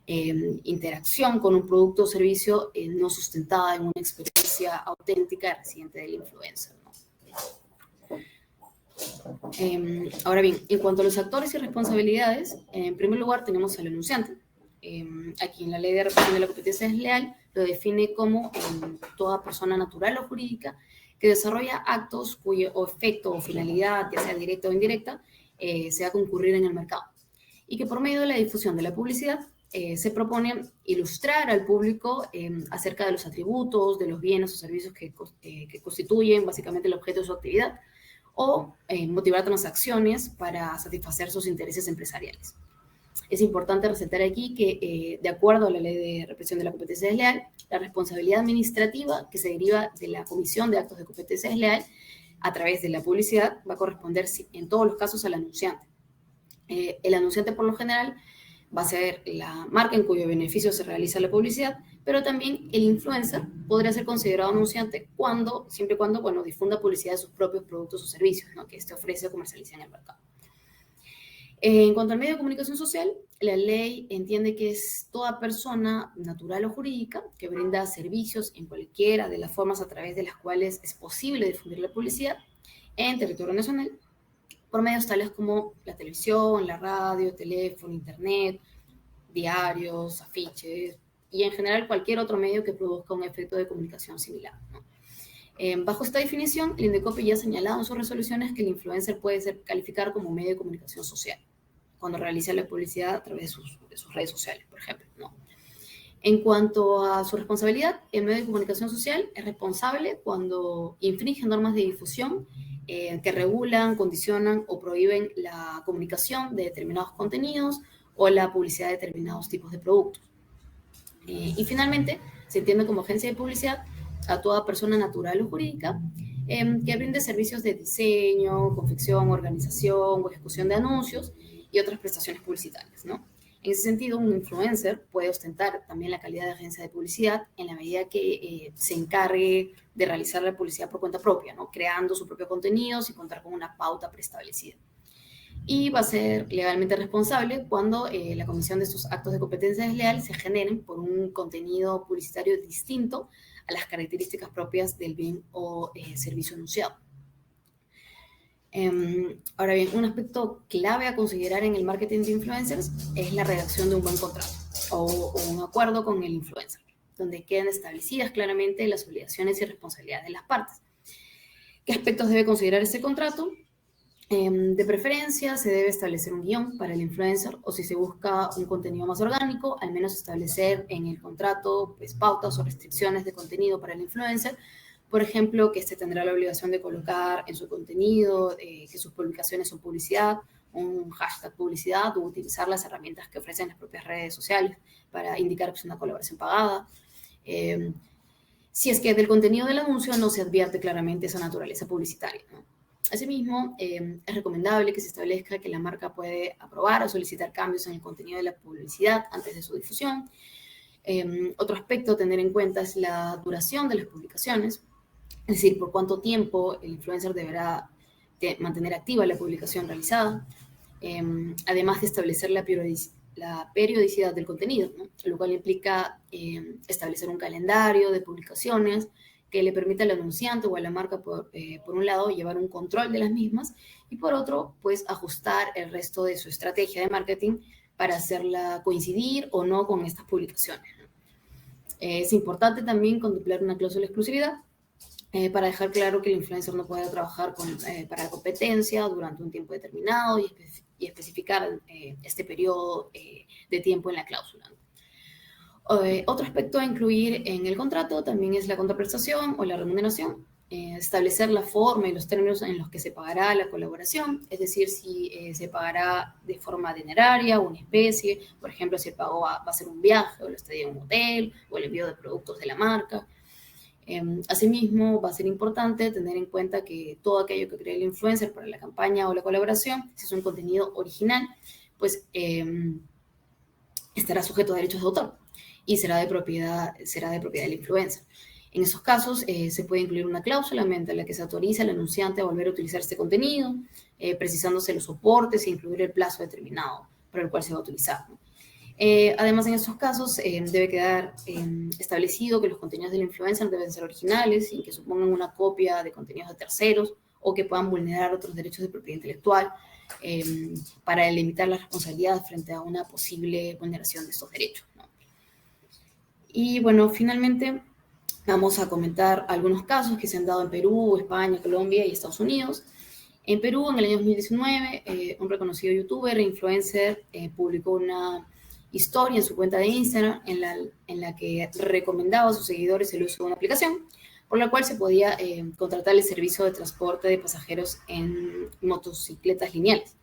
interacción con un producto o servicio no sustentada en una experiencia auténtica residente del influencer, ¿no? Ahora bien, en cuanto a los actores y responsabilidades, en primer lugar tenemos al anunciante. Aquí en la Ley de Represión de la Competencia Desleal lo define como toda persona natural o jurídica que desarrolla actos cuyo efecto o finalidad, ya sea directa o indirecta, sea concurrir en el mercado. Y que por medio de la difusión de la publicidad se propone ilustrar al público acerca de los atributos, de los bienes o servicios que constituyen básicamente el objeto de su actividad, o motivar transacciones para satisfacer sus intereses empresariales. Es importante resaltar aquí que, de acuerdo a la Ley de Represión de la Competencia Desleal, la responsabilidad administrativa que se deriva de la comisión de actos de competencia desleal a través de la publicidad va a corresponder en todos los casos al anunciante. El anunciante, por lo general, va a ser la marca en cuyo beneficio se realiza la publicidad, pero también el influencer podría ser considerado anunciante siempre y cuando, difunda publicidad de sus propios productos o servicios, ¿no?, que ofrece o comercializa en el mercado. En cuanto al medio de comunicación social, la ley entiende que es toda persona natural o jurídica que brinda servicios en cualquiera de las formas a través de las cuales es posible difundir la publicidad en territorio nacional, por medios tales como la televisión, la radio, teléfono, internet, diarios, afiches y en general cualquier otro medio que produzca un efecto de comunicación similar, ¿no? Bajo esta definición, el INDECOPI ya ha señalado en sus resoluciones que el influencer puede ser calificado como medio de comunicación social cuando realiza la publicidad a través de sus redes sociales, por ejemplo, ¿no? En cuanto a su responsabilidad, el medio de comunicación social es responsable cuando infringe normas de difusión que regulan, condicionan o prohíben la comunicación de determinados contenidos o la publicidad de determinados tipos de productos. Y finalmente, se entiende como agencia de publicidad a toda persona natural o jurídica que brinde servicios de diseño, confección, organización o ejecución de anuncios y otras prestaciones publicitarias, ¿no? En ese sentido, un influencer puede ostentar también la calidad de agencia de publicidad en la medida que se encargue de realizar la publicidad por cuenta propia, ¿no? Creando su propio contenido sin contar con una pauta preestablecida. Y va a ser legalmente responsable cuando la comisión de estos actos de competencia desleal se generen por un contenido publicitario distinto a las características propias del bien o servicio anunciado. Ahora bien, un aspecto clave a considerar en el marketing de influencers es la redacción de un buen contrato o un acuerdo con el influencer, donde quedan establecidas claramente las obligaciones y responsabilidades de las partes. ¿Qué aspectos debe considerar este contrato? De preferencia, se debe establecer un guión para el influencer o si se busca un contenido más orgánico, al menos establecer en el contrato pues, pautas o restricciones de contenido para el influencer. Por ejemplo, que este tendrá la obligación de colocar en su contenido que sus publicaciones son publicidad, un hashtag publicidad o utilizar las herramientas que ofrecen las propias redes sociales para indicar que es una colaboración pagada. Si es que del contenido del anuncio no se advierte claramente esa naturaleza publicitaria, ¿no? Asimismo, es recomendable que se establezca que la marca puede aprobar o solicitar cambios en el contenido de la publicidad antes de su difusión. Otro aspecto a tener en cuenta es la duración de las publicaciones, es decir, por cuánto tiempo el influencer deberá mantener activa la publicación realizada, además de establecer la periodicidad del contenido, ¿no? Lo cual implica establecer un calendario de publicaciones que le permita al anunciante o a la marca, por un lado, llevar un control de las mismas y por otro, pues ajustar el resto de su estrategia de marketing para hacerla coincidir o no con estas publicaciones, ¿no? Es importante también contemplar una cláusula de exclusividad para dejar claro que el influencer no puede trabajar para la competencia durante un tiempo determinado y especificar este periodo de tiempo en la cláusula, ¿no? Otro aspecto a incluir en el contrato también es la contraprestación o la remuneración. Establecer la forma y los términos en los que se pagará la colaboración, es decir, si se pagará de forma dineraria o en especie, por ejemplo, si el pago va a ser un viaje o la estadía en un hotel o el envío de productos de la marca. Asimismo, va a ser importante tener en cuenta que todo aquello que cree el influencer para la campaña o la colaboración, si es un contenido original, pues estará sujeto a derechos de autor y será de propiedad del influencer. En esos casos, se puede incluir una cláusula mediante la que se autoriza al anunciante a volver a utilizar este contenido, precisándose los soportes e incluir el plazo determinado para el cual se va a utilizar, ¿no? Además, en estos casos, debe quedar establecido que los contenidos del influencer deben ser originales sin que supongan una copia de contenidos de terceros o que puedan vulnerar otros derechos de propiedad intelectual para limitar la responsabilidad frente a una posible vulneración de estos derechos, ¿no? Y bueno, finalmente vamos a comentar algunos casos que se han dado en Perú, España, Colombia y Estados Unidos. En Perú, en el año 2019, un reconocido youtuber e influencer publicó una historia en su cuenta de Instagram en la que recomendaba a sus seguidores el uso de una aplicación por la cual se podía contratar el servicio de transporte de pasajeros en motocicletas lineales.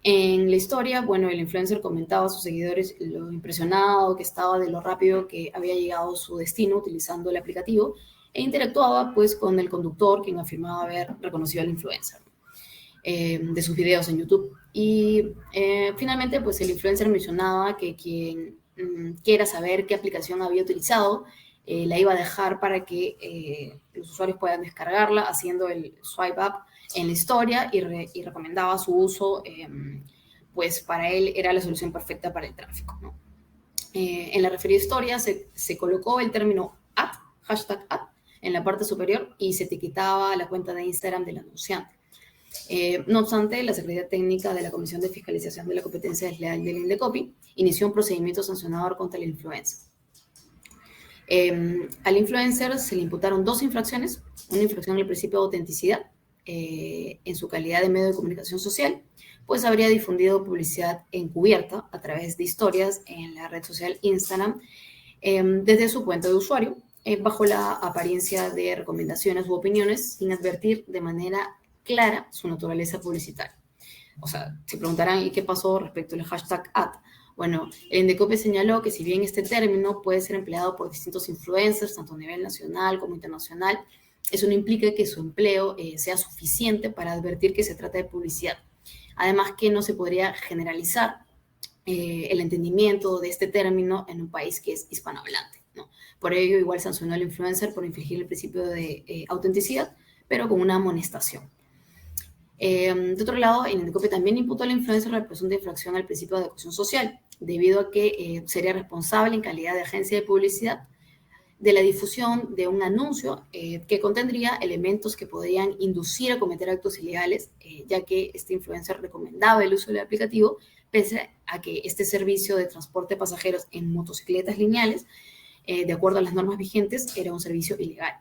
En la historia, bueno, el influencer comentaba a sus seguidores lo impresionado que estaba de lo rápido que había llegado a su destino utilizando el aplicativo e interactuaba pues con el conductor, quien afirmaba haber reconocido al influencer de sus videos en YouTube. Y finalmente, pues el influencer mencionaba que quien quiera saber qué aplicación había utilizado, la iba a dejar para que los usuarios puedan descargarla haciendo el swipe up en la historia y recomendaba su uso pues para él era la solución perfecta para el tráfico, ¿no? En la referida historia se colocó el término hashtag en la parte superior y se etiquetaba la cuenta de Instagram del anunciante. No obstante, la Secretaría Técnica de la Comisión de Fiscalización de la Competencia Desleal del Indecopi inició un procedimiento sancionador contra el influencer. Al influencer se le imputaron 2 infracciones, una infracción al principio de autenticidad en su calidad de medio de comunicación social, pues habría difundido publicidad encubierta a través de historias en la red social Instagram desde su cuenta de usuario, bajo la apariencia de recomendaciones u opiniones, sin advertir de manera clara su naturaleza publicitaria. O sea, se preguntarán, ¿y qué pasó respecto al hashtag #? Bueno, el Indecopi señaló que si bien este término puede ser empleado por distintos influencers, tanto a nivel nacional como internacional, eso no implica que su empleo sea suficiente para advertir que se trata de publicidad. Además que no se podría generalizar el entendimiento de este término en un país que es hispanohablante, ¿no? Por ello, igual sancionó al influencer por infringir el principio de autenticidad, pero con una amonestación. De otro lado, el Indecopi también imputó al influencer la presunta infracción al principio de adecuación social, debido a que sería responsable en calidad de agencia de publicidad de la difusión de un anuncio que contendría elementos que podrían inducir a cometer actos ilegales, ya que este influencer recomendaba el uso del aplicativo, pese a que este servicio de transporte de pasajeros en motocicletas lineales, de acuerdo a las normas vigentes, era un servicio ilegal.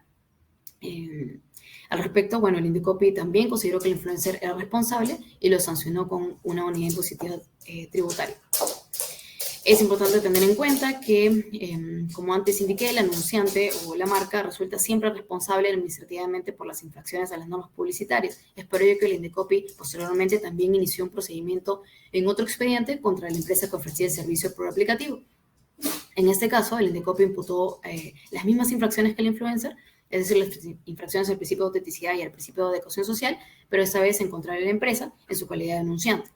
Al respecto, bueno, el Indecopi también consideró que el influencer era responsable y lo sancionó con una unidad impositiva tributaria. Es importante tener en cuenta que, como antes indiqué, el anunciante o la marca resulta siempre responsable administrativamente por las infracciones a las normas publicitarias. Es por ello que el Indecopi posteriormente también inició un procedimiento en otro expediente contra la empresa que ofrecía el servicio por aplicativo. En este caso, el Indecopi imputó las mismas infracciones que el influencer, es decir, las infracciones al principio de autenticidad y al principio de adecuación social, pero esta vez en contra de la empresa en su calidad de anunciante.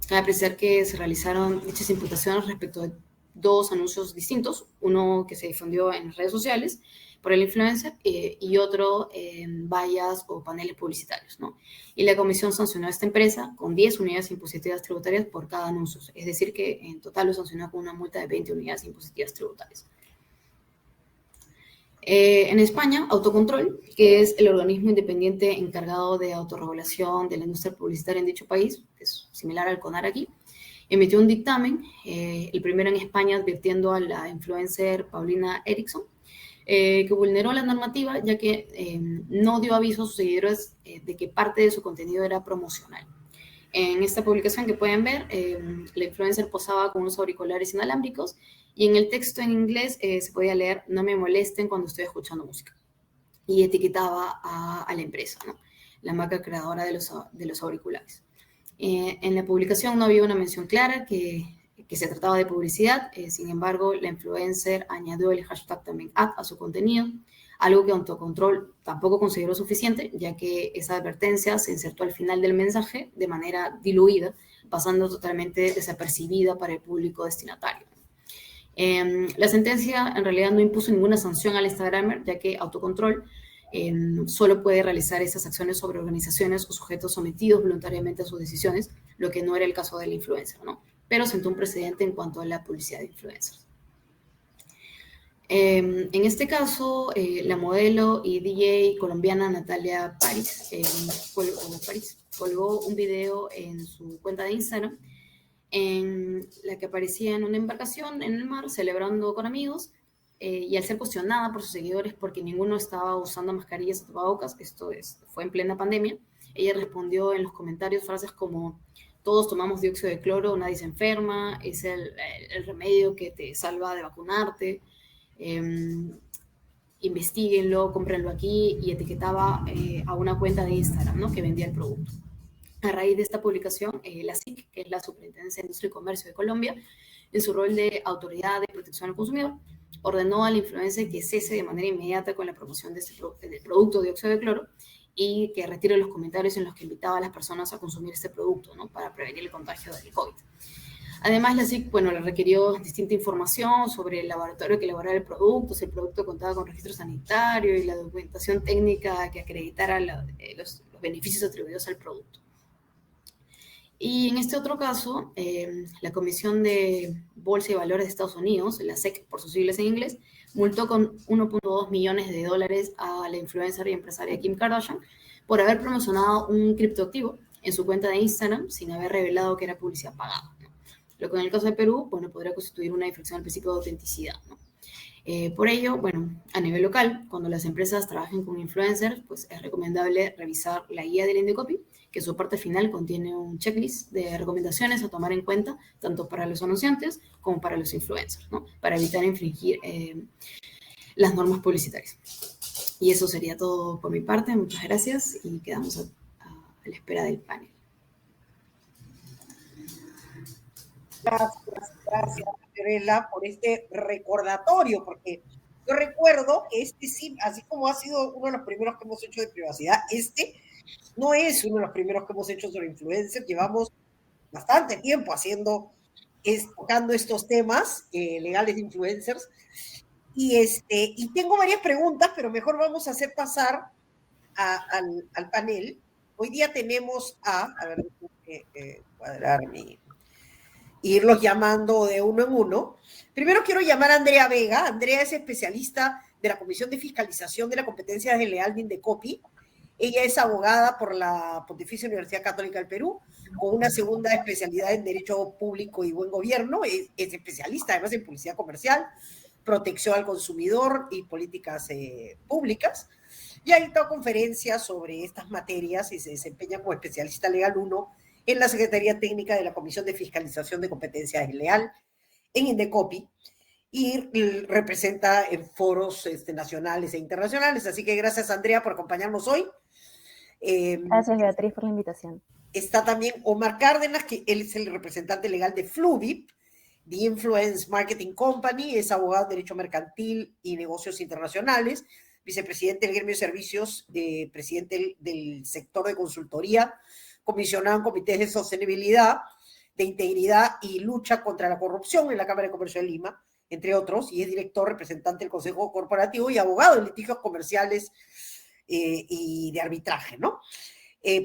Cabe apreciar que se realizaron dichas imputaciones respecto de 2 anuncios distintos, uno que se difundió en las redes sociales por el influencer y otro en vallas o paneles publicitarios, ¿no? Y la comisión sancionó a esta empresa con 10 unidades impositivas tributarias por cada anuncio, es decir, que en total lo sancionó con una multa de 20 unidades impositivas tributarias. En España, Autocontrol, que es el organismo independiente encargado de autorregulación de la industria publicitaria en dicho país, que es similar al CONAR aquí, emitió un dictamen, el primero en España, advirtiendo a la influencer Paulina Erickson, que vulneró la normativa, ya que no dio aviso a sus seguidores de que parte de su contenido era promocional. En esta publicación que pueden ver, la influencer posaba con unos auriculares inalámbricos y en el texto en inglés se podía leer "no me molesten cuando estoy escuchando música", y etiquetaba a la empresa, ¿no? La marca creadora de los auriculares. En la publicación no había una mención clara que se trataba de publicidad, sin embargo, la influencer añadió el hashtag también a su contenido, algo que Autocontrol tampoco consideró suficiente, ya que esa advertencia se insertó al final del mensaje de manera diluida, pasando totalmente desapercibida para el público destinatario. La sentencia en realidad no impuso ninguna sanción al Instagramer, ya que Autocontrol solo puede realizar esas acciones sobre organizaciones o sujetos sometidos voluntariamente a sus decisiones, lo que no era el caso del influencer, ¿no? Pero sentó un precedente en cuanto a la publicidad de influencers. En este caso, la modelo y DJ colombiana Natalia París colgó un video en su cuenta de Instagram en la que aparecía en una embarcación en el mar celebrando con amigos, y al ser cuestionada por sus seguidores porque ninguno estaba usando mascarillas o tapabocas, fue en plena pandemia, ella respondió en los comentarios frases como "todos tomamos dióxido de cloro, nadie se enferma, es el remedio que te salva de vacunarte, investíguenlo, cómprenlo aquí", y etiquetaba a una cuenta de Instagram, ¿no?, que vendía el producto. A raíz de esta publicación, la SIC, que es la Superintendencia de Industria y Comercio de Colombia, en su rol de autoridad de protección al consumidor, ordenó al influencer que cese de manera inmediata con la promoción del producto dióxido de cloro y que retire los comentarios en los que invitaba a las personas a consumir este producto, ¿no?, para prevenir el contagio del COVID. Además, la SIC, le requirió distinta información sobre el laboratorio que elaborara el producto, si el producto contaba con registro sanitario y la documentación técnica que acreditara los beneficios atribuidos al producto. Y en este otro caso, la Comisión de Bolsa y Valores de Estados Unidos, la SEC por sus siglas en inglés, multó con 1.2 millones de dólares a la influencer y empresaria Kim Kardashian por haber promocionado un criptoactivo en su cuenta de Instagram sin haber revelado que era publicidad pagada, ¿no? Lo que en el caso de Perú, bueno, podría constituir una infracción al principio de autenticidad, ¿no? Por ello, bueno, a nivel local, cuando las empresas trabajen con influencers, pues es recomendable revisar la guía del Indecopy, que su parte final contiene un checklist de recomendaciones a tomar en cuenta, tanto para los anunciantes como para los influencers, ¿no? Para evitar infringir las normas publicitarias. Y eso sería todo por mi parte. Muchas gracias y quedamos a la espera del panel. Gracias, Fiorella, por este recordatorio, porque yo recuerdo que este sí, así como ha sido uno de los primeros que hemos hecho de privacidad, este no es uno de los primeros que hemos hecho sobre influencers. Llevamos bastante tiempo tocando estos temas legales de influencers. Y tengo varias preguntas, pero mejor vamos a hacer pasar al panel. Hoy día tenemos a ver, cuadrar irlos llamando de uno en uno. Primero quiero llamar a Andrea Vega. Andrea es especialista de la Comisión de Fiscalización de la Competencia Desleal de Indecopy. Ella es abogada por la Pontificia Universidad Católica del Perú, con una segunda especialidad en Derecho Público y Buen Gobierno. Es especialista además en publicidad comercial, protección al consumidor y políticas públicas. Y ha dictado conferencias sobre estas materias y se desempeña como especialista legal 1 en la Secretaría Técnica de la Comisión de Fiscalización de Competencia Desleal en Indecopy y representa en foros nacionales e internacionales. Así que gracias, Andrea, por acompañarnos hoy. Gracias, Beatriz, por la invitación. Está también Omar Cárdenas, que él es el representante legal de Fluvip, The Influence Marketing Company, es abogado de Derecho Mercantil y Negocios Internacionales, vicepresidente del Gremio de Servicios, presidente del sector de consultoría, comisionado en comités de sostenibilidad, de integridad y lucha contra la corrupción en la Cámara de Comercio de Lima, entre otros, y es director representante del Consejo Corporativo y abogado de litigios comerciales y de arbitraje, ¿no?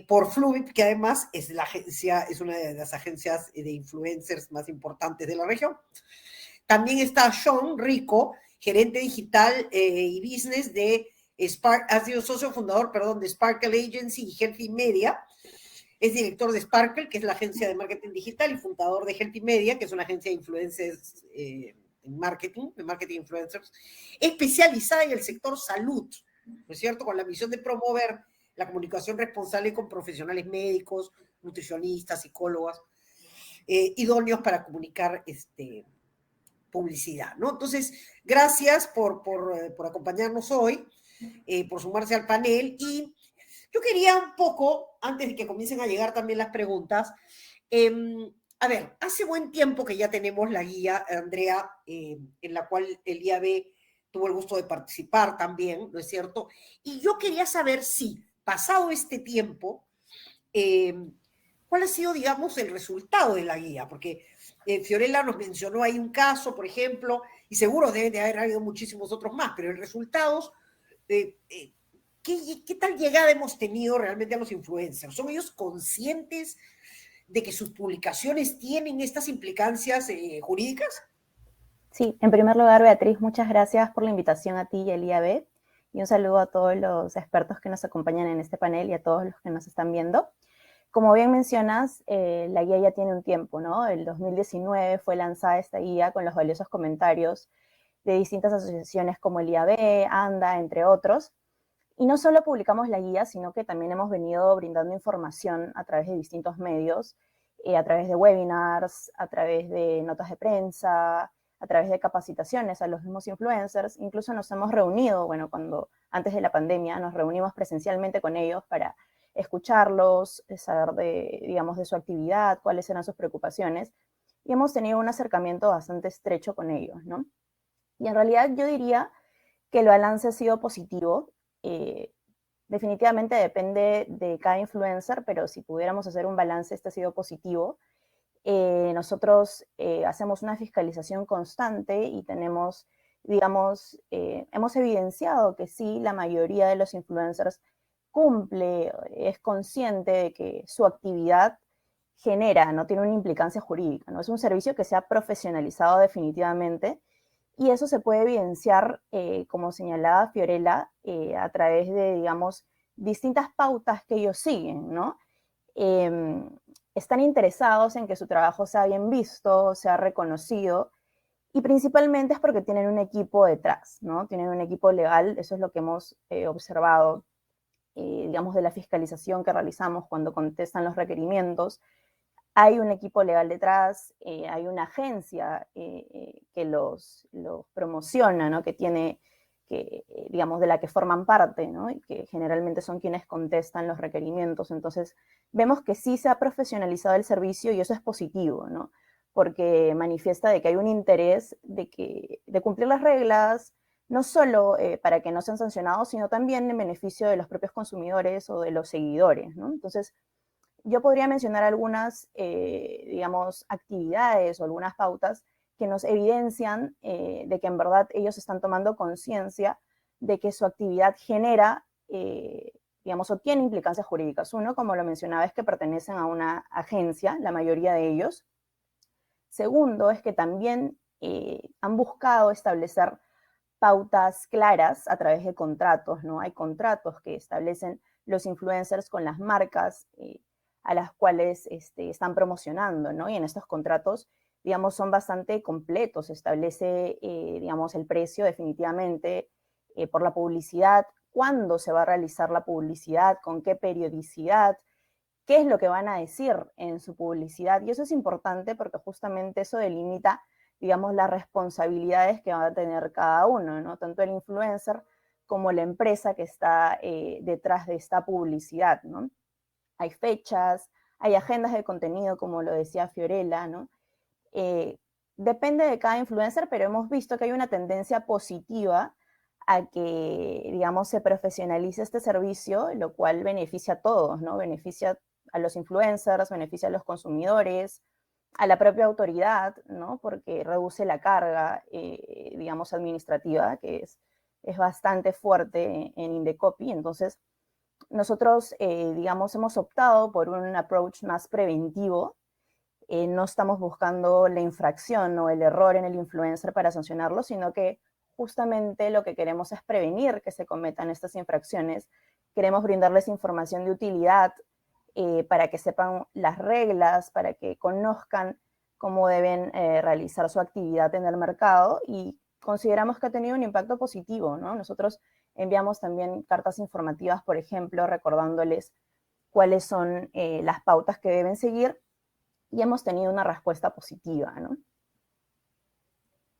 Por Fluvip, que además es una de las agencias de influencers más importantes de la región. También está Sean Rico, gerente digital y business de ha sido socio fundador, de Sparkle Agency y Healthy Media. Es director de Sparkle, que es la agencia de marketing digital, y fundador de Healthy Media, que es una agencia de influencers en marketing, de marketing influencers, especializada en el sector salud, ¿no es cierto?, con la misión de promover la comunicación responsable con profesionales médicos, nutricionistas, psicólogas, idóneos para comunicar publicidad, ¿no? Entonces, gracias por acompañarnos hoy, por sumarse al panel. Y yo quería un poco, antes de que comiencen a llegar también las preguntas, a ver, hace buen tiempo que ya tenemos la guía, Andrea, en la cual el IAB tuvo el gusto de participar también, ¿no es cierto? Y yo quería saber si, pasado este tiempo, ¿cuál ha sido, digamos, el resultado de la guía? Porque Fiorella nos mencionó ahí un caso, por ejemplo, y seguro deben de haber habido muchísimos otros más, pero el resultado, ¿qué tal llegada hemos tenido realmente a los influencers? ¿Son ellos conscientes de que sus publicaciones tienen estas implicancias jurídicas? Sí, en primer lugar, Beatriz, muchas gracias por la invitación a ti y al IAB, y un saludo a todos los expertos que nos acompañan en este panel y a todos los que nos están viendo. Como bien mencionas, la guía ya tiene un tiempo, ¿no? El 2019 fue lanzada esta guía con los valiosos comentarios de distintas asociaciones como el IAB, ANDA, entre otros. Y no solo publicamos la guía, sino que también hemos venido brindando información a través de distintos medios, a través de webinars, a través de notas de prensa, a través de capacitaciones a los mismos influencers. Incluso nos hemos reunido, bueno, antes de la pandemia, nos reunimos presencialmente con ellos para escucharlos, saber de su actividad, cuáles eran sus preocupaciones, y hemos tenido un acercamiento bastante estrecho con ellos, ¿no? Y en realidad yo diría que el balance ha sido positivo. Definitivamente depende de cada influencer, pero si pudiéramos hacer un balance, este ha sido positivo. Nosotros hacemos una fiscalización constante y tenemos, hemos evidenciado que sí, la mayoría de los influencers cumple, es consciente de que su actividad genera, no tiene una implicancia jurídica, ¿no? Es un servicio que se ha profesionalizado definitivamente y eso se puede evidenciar, como señalaba Fiorella, a través de, digamos, distintas pautas que ellos siguen, ¿no? Están interesados en que su trabajo sea bien visto, sea reconocido, y principalmente es porque tienen un equipo detrás, ¿no? Tienen un equipo legal, eso es lo que hemos observado, digamos, de la fiscalización que realizamos cuando contestan los requerimientos. Hay un equipo legal detrás, hay una agencia que los promociona, ¿no? Que tiene, digamos, de la que forman parte, ¿no? Y que generalmente son quienes contestan los requerimientos. Entonces, vemos que sí se ha profesionalizado el servicio y eso es positivo, ¿no? Porque manifiesta de que hay un interés de cumplir las reglas, no solo para que no sean sancionados, sino también en beneficio de los propios consumidores o de los seguidores, ¿no? Entonces, yo podría mencionar algunas, digamos, actividades o algunas pautas que nos evidencian de que en verdad ellos están tomando conciencia de que su actividad genera, digamos, o tiene implicancias jurídicas. Uno, como lo mencionaba, es que pertenecen a una agencia, la mayoría de ellos. Segundo, es que también han buscado establecer pautas claras a través de contratos, ¿no? Hay contratos que establecen los influencers con las marcas a las cuales están promocionando, ¿no? Y en estos contratos, digamos, son bastante completos. Se establece, digamos, el precio definitivamente por la publicidad, cuándo se va a realizar la publicidad, con qué periodicidad, qué es lo que van a decir en su publicidad. Y eso es importante porque justamente eso delimita, digamos, las responsabilidades que va a tener cada uno, ¿no? Tanto el influencer como la empresa que está detrás de esta publicidad, ¿no? Hay fechas, hay agendas de contenido, como lo decía Fiorella, ¿no? Depende de cada influencer, pero hemos visto que hay una tendencia positiva a que, digamos, se profesionalice este servicio, lo cual beneficia a todos, ¿no? Beneficia a los influencers, beneficia a los consumidores, a la propia autoridad, ¿no? Porque reduce la carga, digamos, administrativa, que es bastante fuerte en Indecopi. Entonces, nosotros, digamos, hemos optado por un approach más preventivo. No estamos buscando la infracción o el error en el influencer para sancionarlo, sino que justamente lo que queremos es prevenir que se cometan estas infracciones. Queremos brindarles información de utilidad para que sepan las reglas, para que conozcan cómo deben realizar su actividad en el mercado y consideramos que ha tenido un impacto positivo, ¿no? Nosotros enviamos también cartas informativas, por ejemplo, recordándoles cuáles son las pautas que deben seguir y hemos tenido una respuesta positiva, ¿no?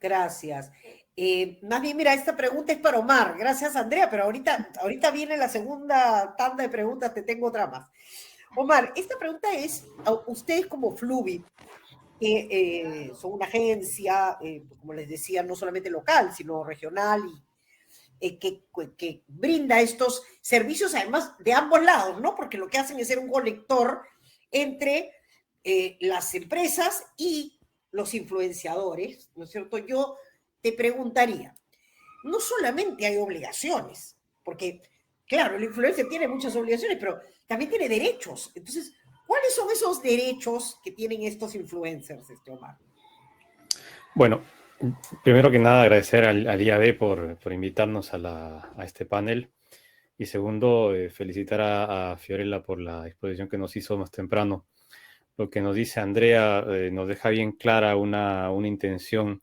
Gracias. Más bien, mira, esta pregunta es para Omar. Gracias, Andrea, pero ahorita viene la segunda tanda de preguntas, te tengo otra más. Omar, esta pregunta es a ustedes como Fluvi, que son una agencia, como les decía, no solamente local, sino regional y que brinda estos servicios además de ambos lados, ¿no? Porque lo que hacen es ser un conector entre las empresas y los influenciadores, ¿no es cierto? Yo te preguntaría, no solamente hay obligaciones, porque, claro, el influencer tiene muchas obligaciones, pero también tiene derechos. Entonces, ¿cuáles son esos derechos que tienen estos influencers, Omar? Bueno, primero que nada agradecer al IAB por invitarnos a este panel y segundo, felicitar a Fiorella por la exposición que nos hizo más temprano. Lo que nos dice Andrea nos deja bien clara una intención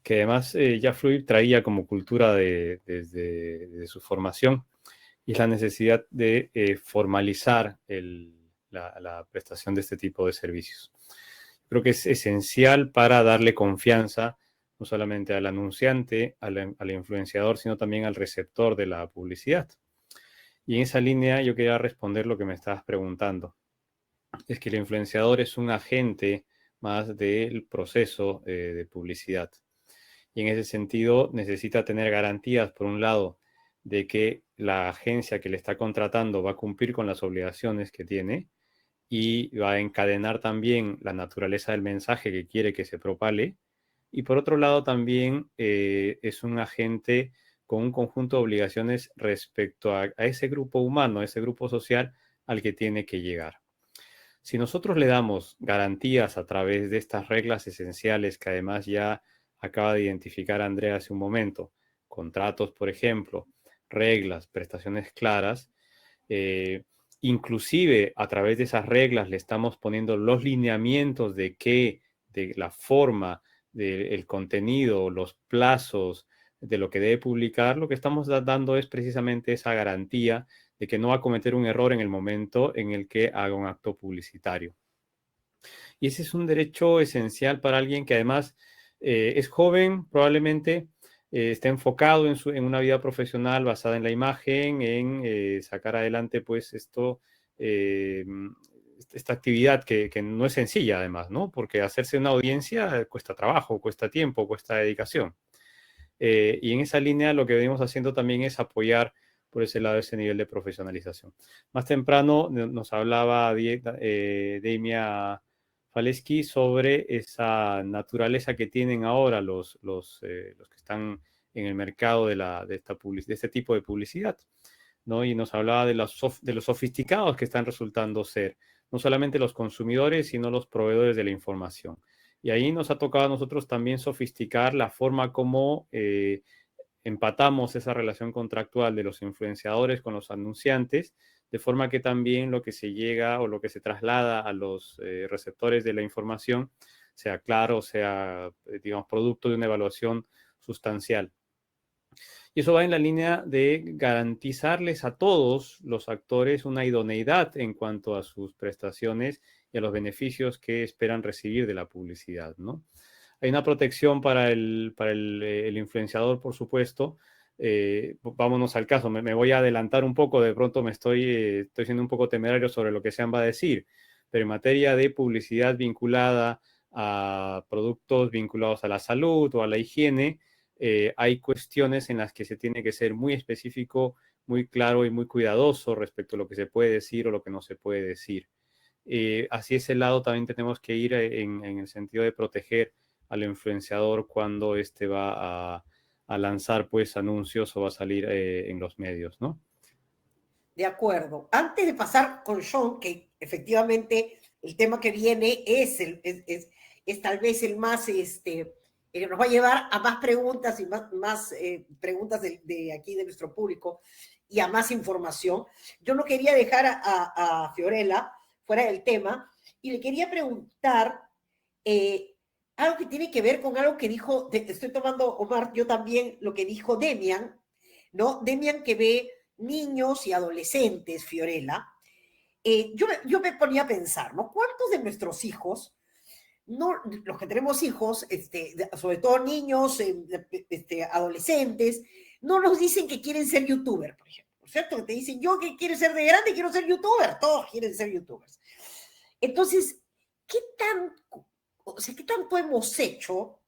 que además ya Fluid traía como cultura desde su formación, y es la necesidad de formalizar la prestación de este tipo de servicios. Creo que es esencial para darle confianza no solamente al anunciante, al influenciador, sino también al receptor de la publicidad. Y en esa línea yo quería responder lo que me estabas preguntando. Es que el influenciador es un agente más del proceso de publicidad. Y en ese sentido necesita tener garantías, por un lado, de que la agencia que le está contratando va a cumplir con las obligaciones que tiene y va a encadenar también la naturaleza del mensaje que quiere que se propale. Y por otro lado también es un agente con un conjunto de obligaciones respecto a ese grupo humano, a ese grupo social al que tiene que llegar. Si nosotros le damos garantías a través de estas reglas esenciales que además ya acaba de identificar Andrea hace un momento, contratos, por ejemplo, reglas, prestaciones claras, inclusive a través de esas reglas le estamos poniendo los lineamientos de la forma, del contenido, los plazos de lo que debe publicar, lo que estamos dando es precisamente esa garantía de que no va a cometer un error en el momento en el que haga un acto publicitario. Y ese es un derecho esencial para alguien que además es joven, probablemente está enfocado en una vida profesional basada en la imagen, en sacar adelante pues esta actividad que no es sencilla además, ¿no? Porque hacerse una audiencia cuesta trabajo, cuesta tiempo, cuesta dedicación. Y en esa línea lo que venimos haciendo también es apoyar por ese lado ese nivel de profesionalización. Más temprano nos hablaba Damia Faleski sobre esa naturaleza que tienen ahora los que están en el mercado de este tipo de publicidad, ¿no? Y nos hablaba de los sofisticados que están resultando ser, no solamente los consumidores, sino los proveedores de la información. Y ahí nos ha tocado a nosotros también sofisticar la forma como empatamos esa relación contractual de los influenciadores con los anunciantes, de forma que también lo que se llega o lo que se traslada a los receptores de la información sea claro, sea, digamos, producto de una evaluación sustancial. Y eso va en la línea de garantizarles a todos los actores una idoneidad en cuanto a sus prestaciones y a los beneficios que esperan recibir de la publicidad, ¿no? Hay una protección para el influenciador, por supuesto. Vámonos al caso. Me voy a adelantar un poco. De pronto estoy siendo un poco temerario sobre lo que Sean va a decir. Pero en materia de publicidad vinculada a productos vinculados a la salud o a la higiene, hay cuestiones en las que se tiene que ser muy específico, muy claro y muy cuidadoso respecto a lo que se puede decir o lo que no se puede decir. Así ese lado también tenemos que ir en el sentido de proteger al influenciador cuando éste va a lanzar pues anuncios o va a salir en los medios, ¿no? De acuerdo. Antes de pasar con Sean, que efectivamente el tema que viene es tal vez el más, nos va a llevar a más preguntas y más preguntas de aquí de nuestro público y a más información. Yo no quería dejar a Fiorella fuera del tema y le quería preguntar algo que tiene que ver con algo que dijo, estoy tomando, Omar, yo también lo que dijo Demian, ¿no? Demian que ve niños y adolescentes, Fiorella. Yo me ponía a pensar, ¿no? ¿Cuántos de nuestros hijos, no, los que tenemos hijos, sobre todo niños, adolescentes, no nos dicen que quieren ser youtuber, por ejemplo, ¿cierto? Que te dicen, yo que quiero ser de grande, quiero ser youtuber, todos quieren ser youtubers. Entonces, ¿qué tanto hemos hecho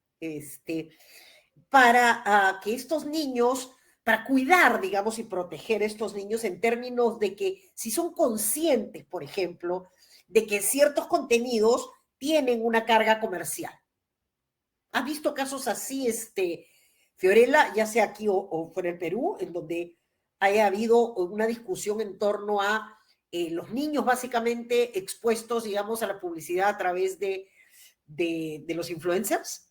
para que estos niños, para cuidar, digamos, y proteger a estos niños en términos de que si son conscientes, por ejemplo, de que ciertos contenidos tienen una carga comercial? ¿Has visto casos así, Fiorella, ya sea aquí o fuera del Perú, en donde haya habido una discusión en torno a los niños básicamente expuestos, digamos, a la publicidad a través de los influencers?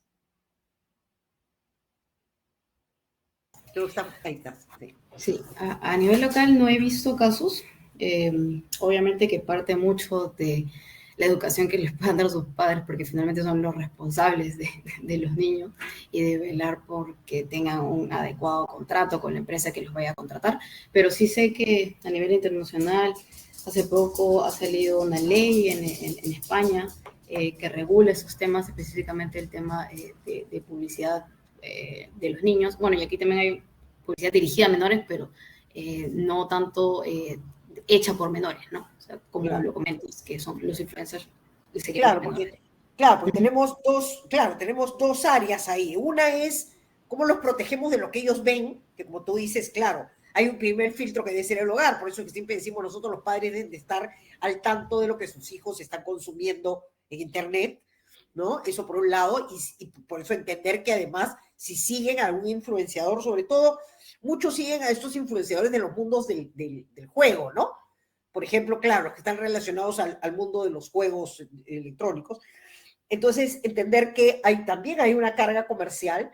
Ahí está. Sí, a nivel local no he visto casos. Obviamente que parte mucho de la educación que les puedan dar sus padres, porque finalmente son los responsables de los niños y de velar por que tengan un adecuado contrato con la empresa que los vaya a contratar. Pero sí sé que a nivel internacional, hace poco ha salido una ley en España que regula esos temas, específicamente el tema de publicidad de los niños. Bueno, y aquí también hay publicidad dirigida a menores, pero no tanto hecha por menores, ¿no? O sea, como lo comentas, que son los influencers. Claro, porque tenemos dos áreas ahí. Una es cómo los protegemos de lo que ellos ven, que como tú dices, claro, hay un primer filtro que debe ser el hogar, por eso que siempre decimos nosotros los padres deben de estar al tanto de lo que sus hijos están consumiendo en Internet, ¿no? Eso por un lado, y por eso entender que además, si siguen a algún influenciador, sobre todo, muchos siguen a estos influenciadores de los mundos del juego, ¿no? por ejemplo, claro, los que están relacionados al mundo de los juegos electrónicos. Entonces, entender que también hay una carga comercial,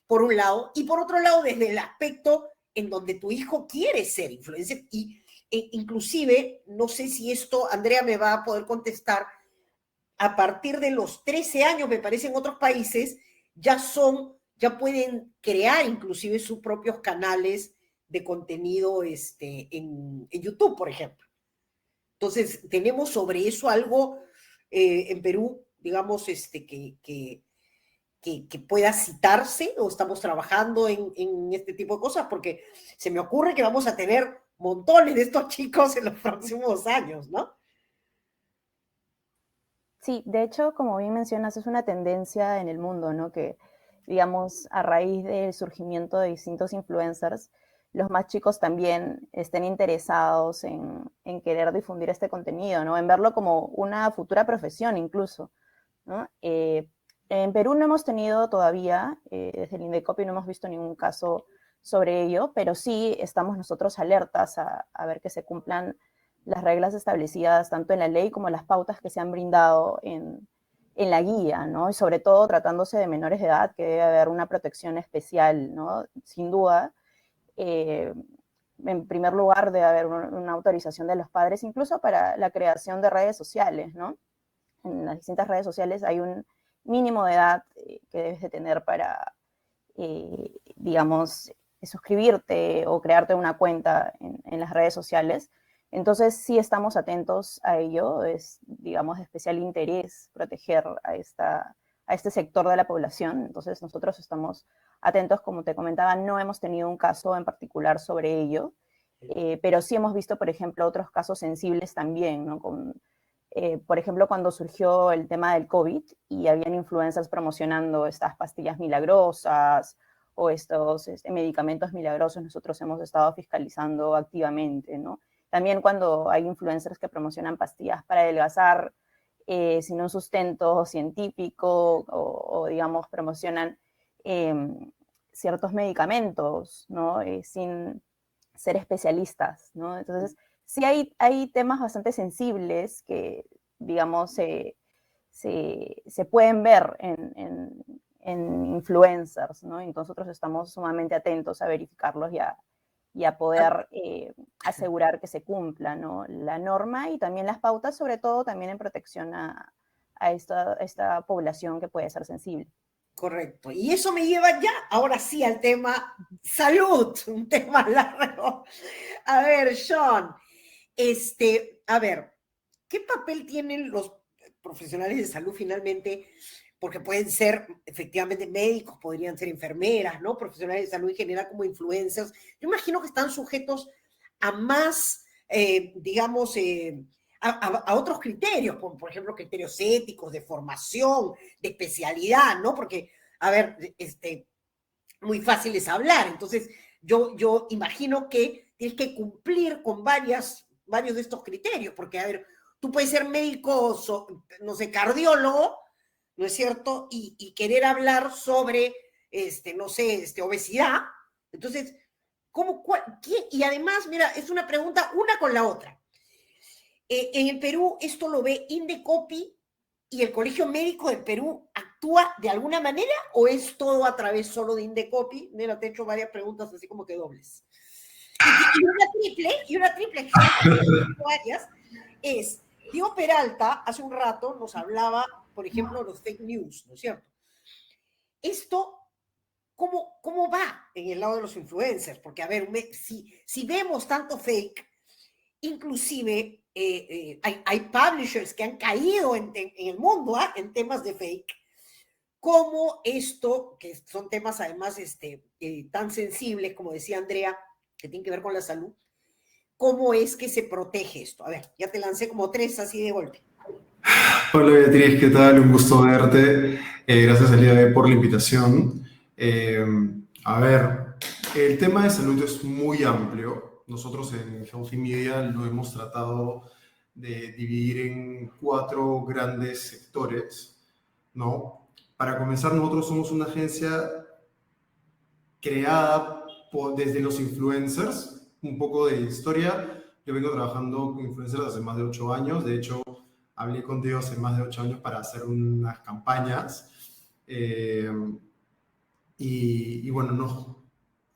por un lado, y por otro lado, desde el aspecto en donde tu hijo quiere ser influencer, inclusive, no sé si esto Andrea me va a poder contestar, a partir de los 13 años, me parece, en otros países, ya pueden crear inclusive sus propios canales de contenido en YouTube, por ejemplo. Entonces, tenemos sobre eso algo en Perú, digamos, que pueda citarse, o estamos trabajando en este tipo de cosas, porque se me ocurre que vamos a tener montones de estos chicos en los próximos años, ¿no? Sí, de hecho, como bien mencionas, es una tendencia en el mundo, ¿no? Que, digamos, a raíz del surgimiento de distintos influencers, los más chicos también estén interesados en querer difundir este contenido, ¿no? En verlo como una futura profesión incluso, ¿no? En Perú no hemos tenido todavía, desde el Indecopi no hemos visto ningún caso sobre ello, pero sí estamos nosotros alertas a ver que se cumplan las reglas establecidas tanto en la ley como las pautas que se han brindado en la guía, ¿no? Y sobre todo tratándose de menores de edad, que debe haber una protección especial, ¿no? Sin duda. En primer lugar, debe haber una autorización de los padres, incluso para la creación de redes sociales, ¿no? En las distintas redes sociales hay un mínimo de edad que debes de tener para, digamos, suscribirte o crearte una cuenta en las redes sociales. Entonces, sí estamos atentos a ello. Es, digamos, de especial interés proteger a este sector de la población. Entonces, nosotros estamos atentos, como te comentaba, no hemos tenido un caso en particular sobre ello, pero sí hemos visto, por ejemplo, otros casos sensibles también, ¿no? Por ejemplo, cuando surgió el tema del COVID y habían influencers promocionando estas pastillas milagrosas o estos medicamentos milagrosos, nosotros hemos estado fiscalizando activamente, ¿no? También cuando hay influencers que promocionan pastillas para adelgazar sin un sustento científico o digamos, promocionan ciertos medicamentos, ¿no? Sin ser especialistas, ¿no? Entonces, sí hay temas bastante sensibles que, digamos, se pueden ver en influencers, ¿no? Y nosotros estamos sumamente atentos a verificarlos y a poder asegurar que se cumpla, ¿no? La norma y también las pautas, sobre todo también en protección a esta población que puede ser sensible. Correcto. Y eso me lleva ya, ahora sí, al tema salud, un tema largo. A ver, Sean, a ver, ¿qué papel tienen los profesionales de salud finalmente? Porque pueden ser efectivamente médicos, podrían ser enfermeras, ¿no? Profesionales de salud en general como influencers. Yo imagino que están sujetos a más, digamos, a otros criterios, por ejemplo, criterios éticos, de formación, de especialidad, ¿no? Porque, a ver, muy fácil es hablar. Entonces, yo imagino que tienes que cumplir con varios de estos criterios, porque, a ver, tú puedes ser médico, no sé, cardiólogo, ¿no es cierto? Y querer hablar sobre, no sé, obesidad. Entonces, ¿qué? Y además, mira, es una pregunta una con la otra. En el Perú esto lo ve Indecopi y el Colegio Médico del Perú actúa de alguna manera o es todo a través solo de Indecopi. Mira, te he hecho varias preguntas así como que dobles. Y una triple, varias, es, Diego Peralta hace un rato nos hablaba, por ejemplo, de los fake news, ¿no es cierto? Esto, ¿cómo va en el lado de los influencers? Porque, a ver, si vemos tanto fake, inclusive hay publishers que han caído en el mundo en temas de fake, como esto, que son temas además tan sensibles, como decía Andrea, que tienen que ver con la salud. ¿Cómo es que se protege esto? A ver, ya te lancé como 3 así de golpe. Hola Beatriz, ¿qué tal? Un gusto verte. Gracias Elia por la invitación. A ver, el tema de salud es muy amplio. Nosotros en Healthy Media lo hemos tratado de dividir en 4 grandes sectores, ¿no? Para comenzar, nosotros somos una agencia creada desde los influencers, un poco de historia. Yo vengo trabajando con influencers hace más de 8 años. De hecho, hablé contigo hace más de 8 años para hacer unas campañas. Y bueno, nos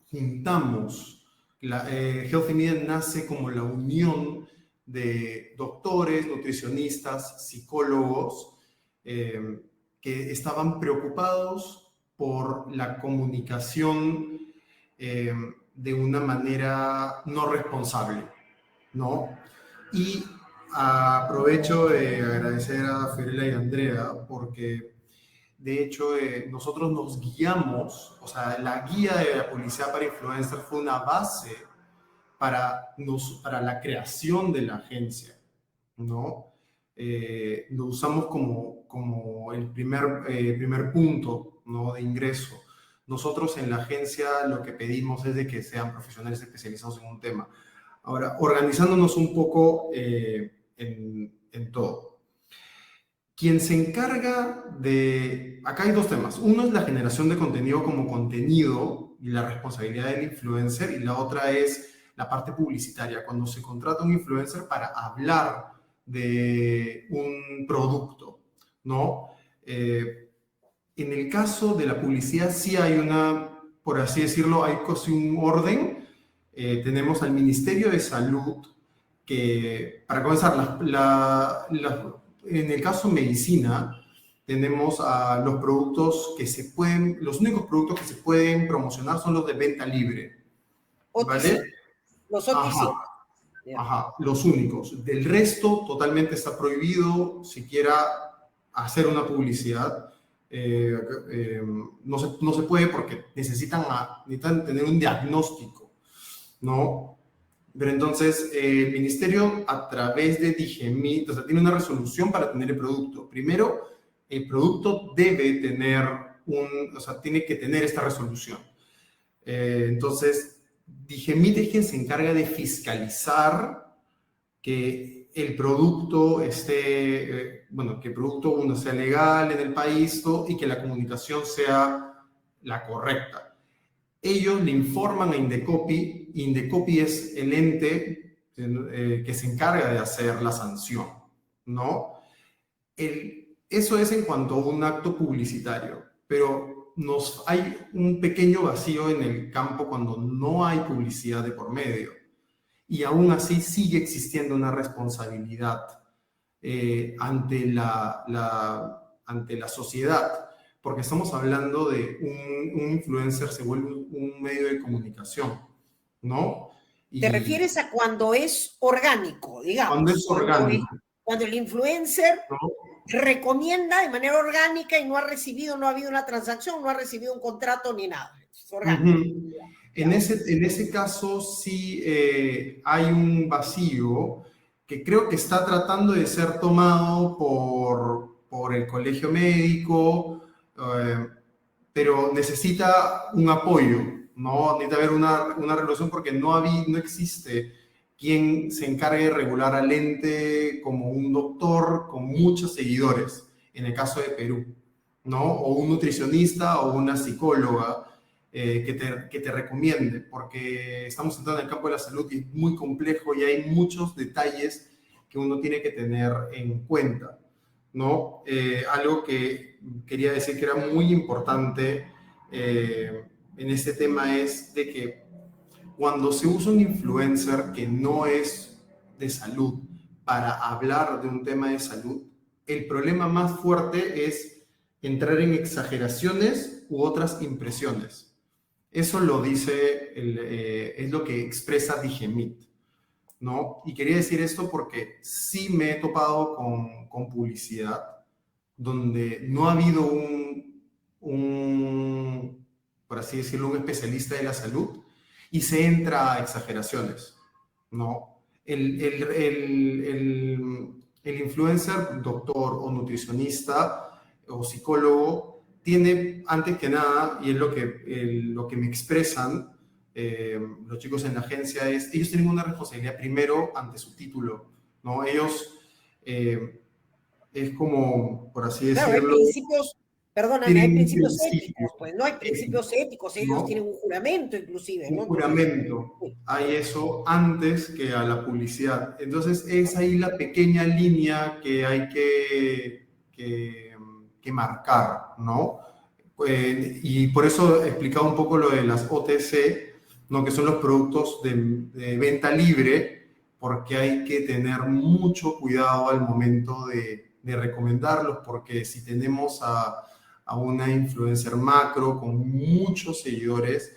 juntamos. Healthy Media nace como la unión de doctores, nutricionistas, psicólogos que estaban preocupados por la comunicación de una manera no responsable, ¿no? Y aprovecho de agradecer a Fiorella y a Andrea porque de hecho nosotros nos guiamos, o sea, la guía de la publicidad para influencers fue una base para la creación de la agencia, ¿no? Lo usamos como el primer punto, ¿no?, de ingreso. Nosotros en la agencia lo que pedimos es de que sean profesionales especializados en un tema. Ahora, organizándonos un poco en todo. Quien se encarga de... Acá hay 2 temas. Uno es la generación de contenido como contenido y la responsabilidad del influencer, y la otra es la parte publicitaria, cuando se contrata un influencer para hablar de un producto, ¿no? En el caso de la publicidad sí hay una, por así decirlo, hay casi un orden. Tenemos al Ministerio de Salud, que, para comenzar, en el caso medicina, tenemos a los productos que se pueden, los únicos productos que se pueden promocionar son los de venta libre, ¿vale? Los OTC. Ajá, los únicos. Del resto, totalmente está prohibido siquiera hacer una publicidad. No se puede porque necesitan tener un diagnóstico, ¿no? Pero entonces, el ministerio, a través de Digemit, o sea, tiene una resolución para tener el producto. Primero, el producto debe tener tiene que tener esta resolución. Entonces, Digemit es quien se encarga de fiscalizar que el producto esté, que el producto sea legal en el país y que la comunicación sea la correcta. Ellos le informan a Indecopi. Indecopi es el ente que se encarga de hacer la sanción, ¿no? Eso es en cuanto a un acto publicitario, pero hay un pequeño vacío en el campo cuando no hay publicidad de por medio. Y aún así sigue existiendo una responsabilidad ante la sociedad, porque estamos hablando de un influencer se vuelve un medio de comunicación, ¿no? ¿Te refieres a cuando es orgánico, digamos? Cuando es orgánico. Cuando el influencer, ¿no?, recomienda de manera orgánica y no ha habido una transacción, no ha recibido un contrato ni nada. Es orgánico. En ese caso sí hay un vacío que creo que está tratando de ser tomado por el colegio médico, pero necesita un apoyo, ¿no? Necesita haber una regulación porque no existe quien se encargue de regular al ente como un doctor con muchos seguidores, en el caso de Perú, ¿no? O un nutricionista o una psicóloga que te recomiende, porque estamos entrando en el campo de la salud y es muy complejo y hay muchos detalles que uno tiene que tener en cuenta, ¿no? Algo que quería decir que era muy importante en este tema es de que cuando se usa un influencer que no es de salud para hablar de un tema de salud, el problema más fuerte es entrar en exageraciones u otras impresiones. Eso lo dice, es lo que expresa Digemit, ¿no? Y quería decir esto porque sí me he topado con publicidad donde no ha habido por así decirlo, un especialista de la salud y se entra a exageraciones, ¿no? El influencer, doctor o nutricionista o psicólogo tiene, antes que nada, y es lo que me expresan los chicos en la agencia, ellos tienen una responsabilidad primero ante su título, ¿no? Ellos es como, por así decirlo... Claro, Perdóname, hay tienen un principios éticos, principio pues, no hay principios éticos, ellos tienen ¿no? un juramento inclusive, ¿no? Un Entonces, juramento. sí, Hay eso antes que a la publicidad. Entonces es ahí la pequeña línea que hay que marcar, ¿no? Y por eso he explicado un poco lo de las OTC, ¿no? Que son los productos de venta libre, porque hay que tener mucho cuidado al momento de recomendarlos, porque si tenemos a una influencer macro con muchos seguidores,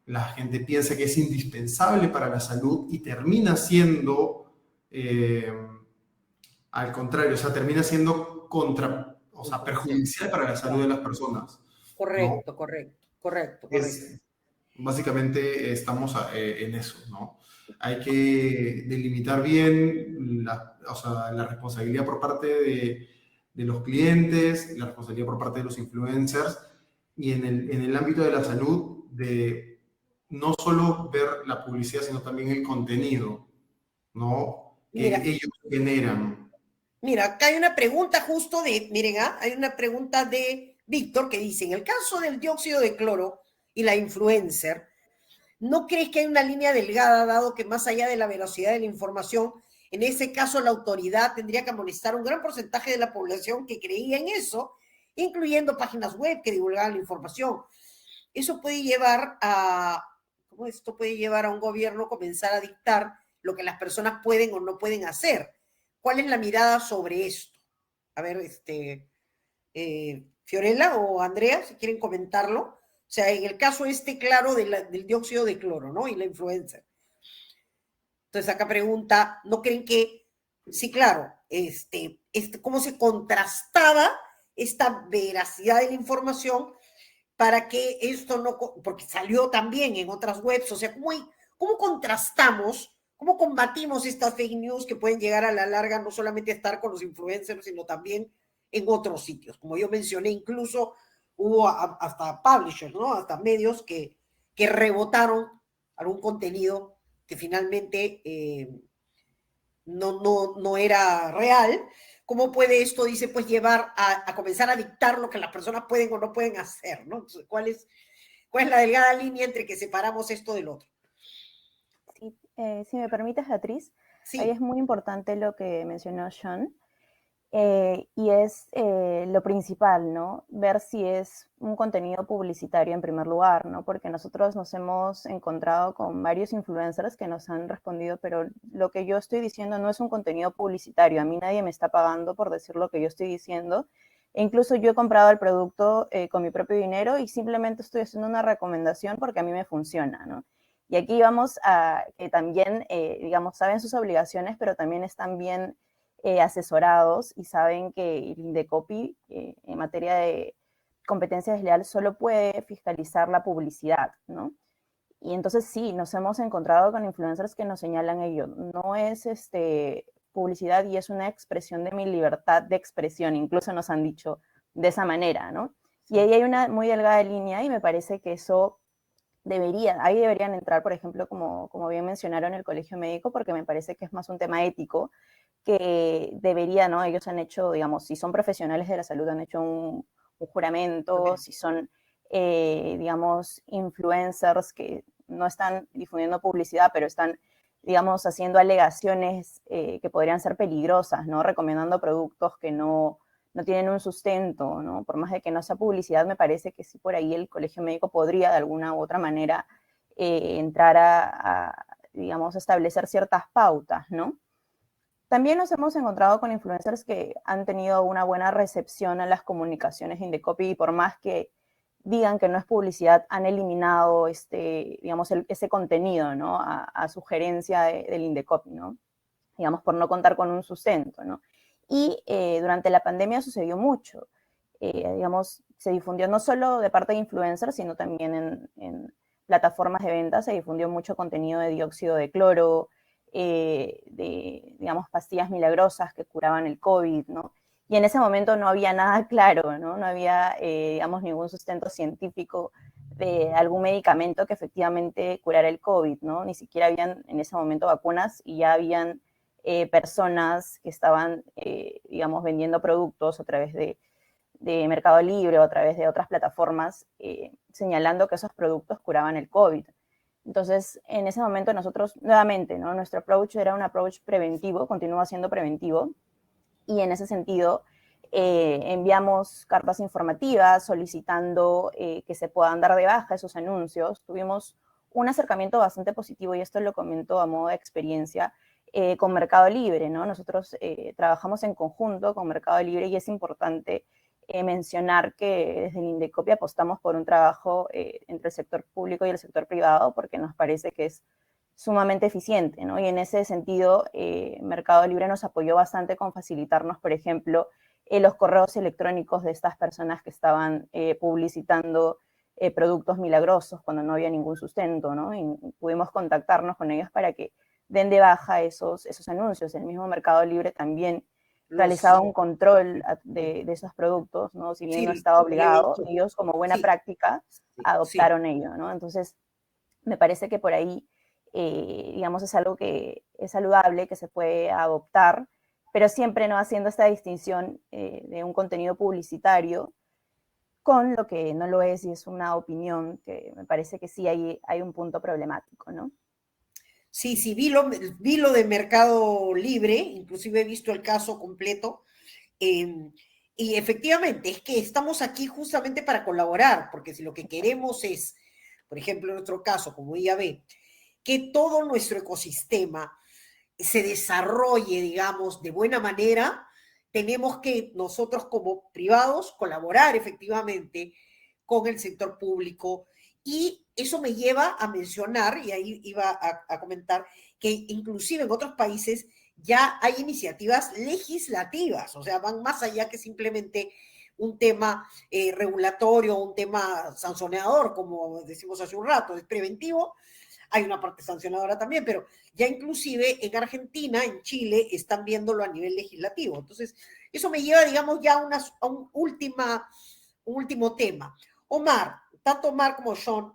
la gente piensa que es indispensable para la salud y termina siendo, eh, al contrario, o sea, termina siendo o sea, perjudicial para la salud de las personas, ¿no? correcto, correcto, correcto, correcto. Básicamente estamos en eso, ¿no? Hay que delimitar bien o sea, la responsabilidad por parte de los clientes, la responsabilidad por parte de los influencers y en el ámbito de la salud, de no solo ver la publicidad, sino también el contenido, ¿no? Que Mira, ellos generan. mira, acá hay una pregunta justo miren, hay una pregunta de Víctor que dice, en el caso del dióxido de cloro y la influencer, ¿no crees que hay una línea delgada, dado que más allá de la velocidad de la información, en ese caso la autoridad tendría que amonestar un gran porcentaje de la población que creía en eso, incluyendo páginas web que divulgaban la información? Eso puede llevar a, ¿cómo esto puede llevar a un gobierno a comenzar a dictar lo que las personas pueden o no pueden hacer? ¿Cuál es la mirada sobre esto? A ver, Fiorella o Andrea, si quieren comentarlo. O sea, en el caso claro, del dióxido de cloro, ¿no? Y la influenza. Entonces acá pregunta, ¿no creen que, sí, claro, cómo se contrastaba esta veracidad de la información para que esto no, porque salió también en otras webs, o sea, ¿cómo contrastamos, cómo combatimos estas fake news que pueden llegar a la larga no solamente a estar con los influencers, sino también en otros sitios? Como yo mencioné, incluso hubo hasta publishers, ¿no? Hasta medios que rebotaron algún contenido que finalmente no era real. ¿Cómo puede esto, dice, pues llevar a comenzar a dictar lo que las personas pueden o no pueden hacer, ¿no? Entonces, ¿cuál es la delgada línea entre que separamos esto del otro? Sí, si me permites, Beatriz, ahí Sí. es muy importante lo que mencionó Sean, y es lo principal, ¿no? Ver si es un contenido publicitario en primer lugar, ¿no? Porque nosotros nos hemos encontrado con varios influencers que nos han respondido, pero lo que yo estoy diciendo no es un contenido publicitario, a mí nadie me está pagando por decir lo que yo estoy diciendo. E incluso yo he comprado el producto con mi propio dinero y simplemente estoy haciendo una recomendación porque a mí me funciona, ¿no? Y aquí vamos a que también, digamos, saben sus obligaciones, pero también están bien asesorados y saben que el Indecopi, en materia de competencia desleal, solo puede fiscalizar la publicidad, ¿no? Y entonces sí, nos hemos encontrado con influencers que nos señalan ello. No es publicidad y es una expresión de mi libertad de expresión, incluso nos han dicho de esa manera, ¿no? Y ahí hay una muy delgada línea y me parece que eso ahí deberían entrar, por ejemplo, como bien mencionaron, el colegio médico, porque me parece que es más un tema ético que debería, ¿no? Ellos han hecho, digamos, si son profesionales de la salud, han hecho un juramento, si son, digamos, influencers que no están difundiendo publicidad, pero están, digamos, haciendo alegaciones que podrían ser peligrosas, ¿no? Recomendando productos que no tienen un sustento, ¿no? Por más de que no sea publicidad, me parece que sí por ahí el colegio médico podría de alguna u otra manera entrar digamos, establecer ciertas pautas, ¿no? También nos hemos encontrado con influencers que han tenido una buena recepción a las comunicaciones de Indecopi y por más que digan que no es publicidad, han eliminado digamos, ese contenido, ¿no? A sugerencia del Indecopi, ¿no? Digamos, por no contar con un sustento, ¿no? Y durante la pandemia sucedió mucho. Digamos, se difundió no solo de parte de influencers, sino también en plataformas de venta, se difundió mucho contenido de dióxido de cloro, de, digamos, pastillas milagrosas que curaban el COVID, ¿no? Y en ese momento no había nada claro, ¿no? No había, digamos, ningún sustento científico de algún medicamento que efectivamente curara el COVID, ¿no? Ni siquiera habían en ese momento vacunas y ya habían personas que estaban, digamos, vendiendo productos a través de de Mercado Libre o a través de otras plataformas, señalando que esos productos curaban el COVID. Entonces, en ese momento nosotros, nuevamente, ¿no? Nuestro approach era un approach preventivo, continúa siendo preventivo, y en ese sentido enviamos cartas informativas solicitando que se puedan dar de baja esos anuncios. Tuvimos un acercamiento bastante positivo, y esto lo comento a modo de experiencia, con Mercado Libre, ¿no? Nosotros trabajamos en conjunto con Mercado Libre, y es importante mencionar que desde el Indecopi apostamos por un trabajo entre el sector público y el sector privado, porque nos parece que es sumamente eficiente, ¿no? Y en ese sentido, Mercado Libre nos apoyó bastante con facilitarnos, por ejemplo, los correos electrónicos de estas personas que estaban publicitando productos milagrosos cuando no había ningún sustento, ¿no? Y pudimos contactarnos con ellos para que den de baja esos anuncios. El mismo Mercado Libre también realizaba un control de esos productos, ¿no? Si bien Sí, no estaba lo había obligado, visto. ellos como buena Sí, práctica sí. adoptaron ello, ¿no? Entonces, me parece que por ahí, digamos, es algo que es saludable, que se puede adoptar, pero siempre no haciendo esta distinción de un contenido publicitario con lo que no lo es, y es una opinión que me parece que sí hay un punto problemático, ¿no? Sí, sí, vi lo de Mercado Libre, inclusive he visto el caso completo, y efectivamente es que estamos aquí justamente para colaborar, porque si lo que queremos es, por ejemplo, en nuestro caso, como IAB, que todo nuestro ecosistema se desarrolle, digamos, de buena manera, tenemos que nosotros como privados colaborar efectivamente con el sector público, y eso me lleva a mencionar, y ahí iba a comentar, que inclusive en otros países ya hay iniciativas legislativas, o sea, van más allá que simplemente un tema regulatorio, un tema sancionador, como decimos hace un rato, es preventivo. Hay una parte sancionadora también, pero ya inclusive en Argentina, en Chile, están viéndolo a nivel legislativo. Entonces, eso me lleva, digamos, ya a un último tema. Omar, tanto Omar como Sean,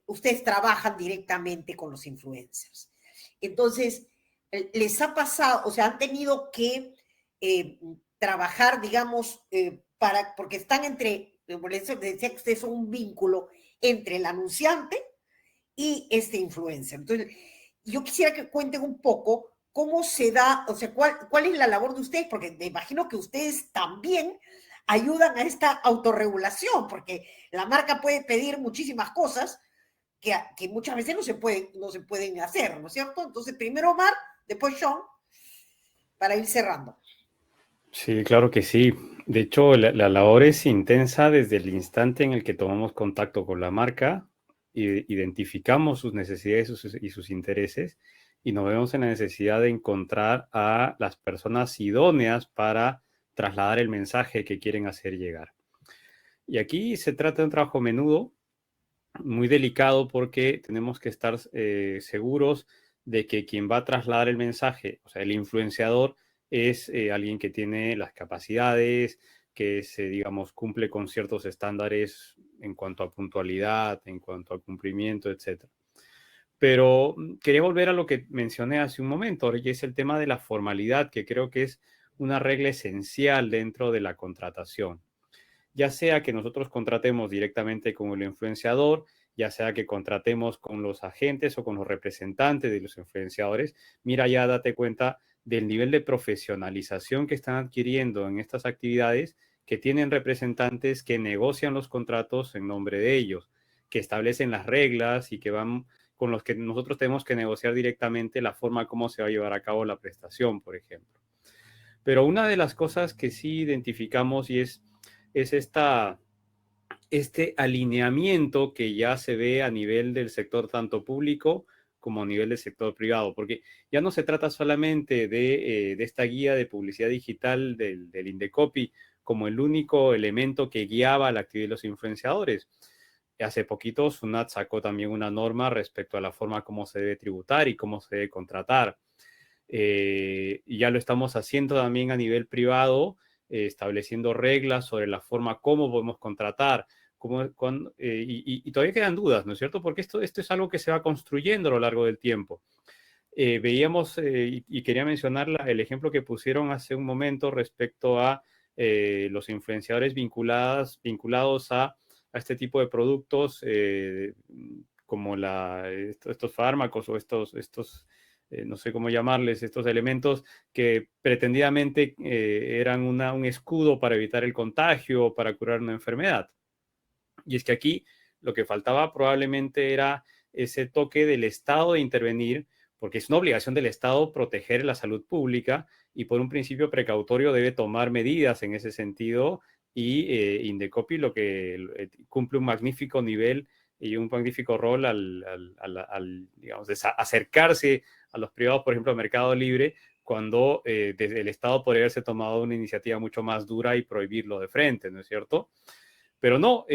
ustedes trabajan directamente con los influencers. Entonces, les ha pasado, o sea, han tenido que trabajar, digamos, porque están entre, por eso decía que ustedes son un vínculo entre el anunciante y este influencer. Entonces, yo quisiera que cuenten un poco cómo se da, o sea, cuál es la labor de ustedes, porque me imagino que ustedes también ayudan a esta autorregulación, porque la marca puede pedir muchísimas cosas que muchas veces no se pueden hacer, ¿no es cierto? Entonces, primero Omar, después Sean, para ir cerrando. Sí, claro que sí. De hecho, la labor es intensa desde el instante en el que tomamos contacto con la marca, identificamos sus necesidades y sus intereses, y nos vemos en la necesidad de encontrar a las personas idóneas para trasladar el mensaje que quieren hacer llegar. Y aquí se trata de un trabajo menudo, muy delicado, porque tenemos que estar seguros de que quien va a trasladar el mensaje, o sea, el influenciador, es alguien que tiene las capacidades, que digamos, cumple con ciertos estándares en cuanto a puntualidad, en cuanto a cumplimiento, etc. Pero quería volver a lo que mencioné hace un momento, y es el tema de la formalidad, que creo que es una regla esencial dentro de la contratación. Ya sea que nosotros contratemos directamente con el influenciador, ya sea que contratemos con los agentes o con los representantes de los influenciadores, mira, ya date cuenta del nivel de profesionalización que están adquiriendo en estas actividades, que tienen representantes que negocian los contratos en nombre de ellos, que establecen las reglas y que van con los que nosotros tenemos que negociar directamente la forma como se va a llevar a cabo la prestación, por ejemplo. Pero una de las cosas que sí identificamos, y es este alineamiento que ya se ve a nivel del sector tanto público como a nivel del sector privado, porque ya no se trata solamente de esta guía de publicidad digital del Indecopi como el único elemento que guiaba la actividad de los influenciadores. Hace poquito SUNAT sacó también una norma respecto a la forma como se debe tributar y cómo se debe contratar. Y ya lo estamos haciendo también a nivel privado, estableciendo reglas sobre la forma como podemos contratar, y todavía quedan dudas, ¿no es cierto? Porque esto es algo que se va construyendo a lo largo del tiempo. Veíamos, y quería mencionar el ejemplo que pusieron hace un momento respecto a los influenciadores vinculados a este tipo de productos, como estos fármacos o estos no sé cómo llamarles, estos elementos que pretendidamente eran un escudo para evitar el contagio o para curar una enfermedad. Y es que aquí lo que faltaba probablemente era ese toque del Estado de intervenir, porque es una obligación del Estado proteger la salud pública y por un principio precautorio debe tomar medidas en ese sentido, y Indecopi lo que cumple un magnífico nivel y un magnífico rol al digamos, acercarse a los privados, por ejemplo, a Mercado Libre, cuando desde el Estado podría haberse tomado una iniciativa mucho más dura y prohibirlo de frente, ¿no es cierto? Pero no,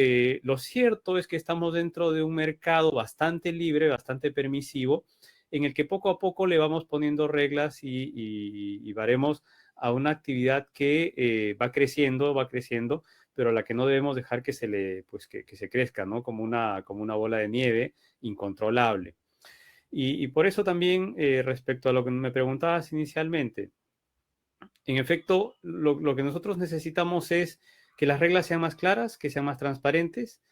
lo cierto es que estamos dentro de un mercado bastante libre, bastante permisivo, en el que poco a poco le vamos poniendo reglas y baremos a una actividad que va creciendo, pero a la que no debemos dejar que se crezca, ¿no? Como una bola de nieve incontrolable. Y por eso también, respecto a lo que me preguntabas inicialmente, en efecto, lo que nosotros necesitamos es que las reglas sean más claras, que sean más transparentes,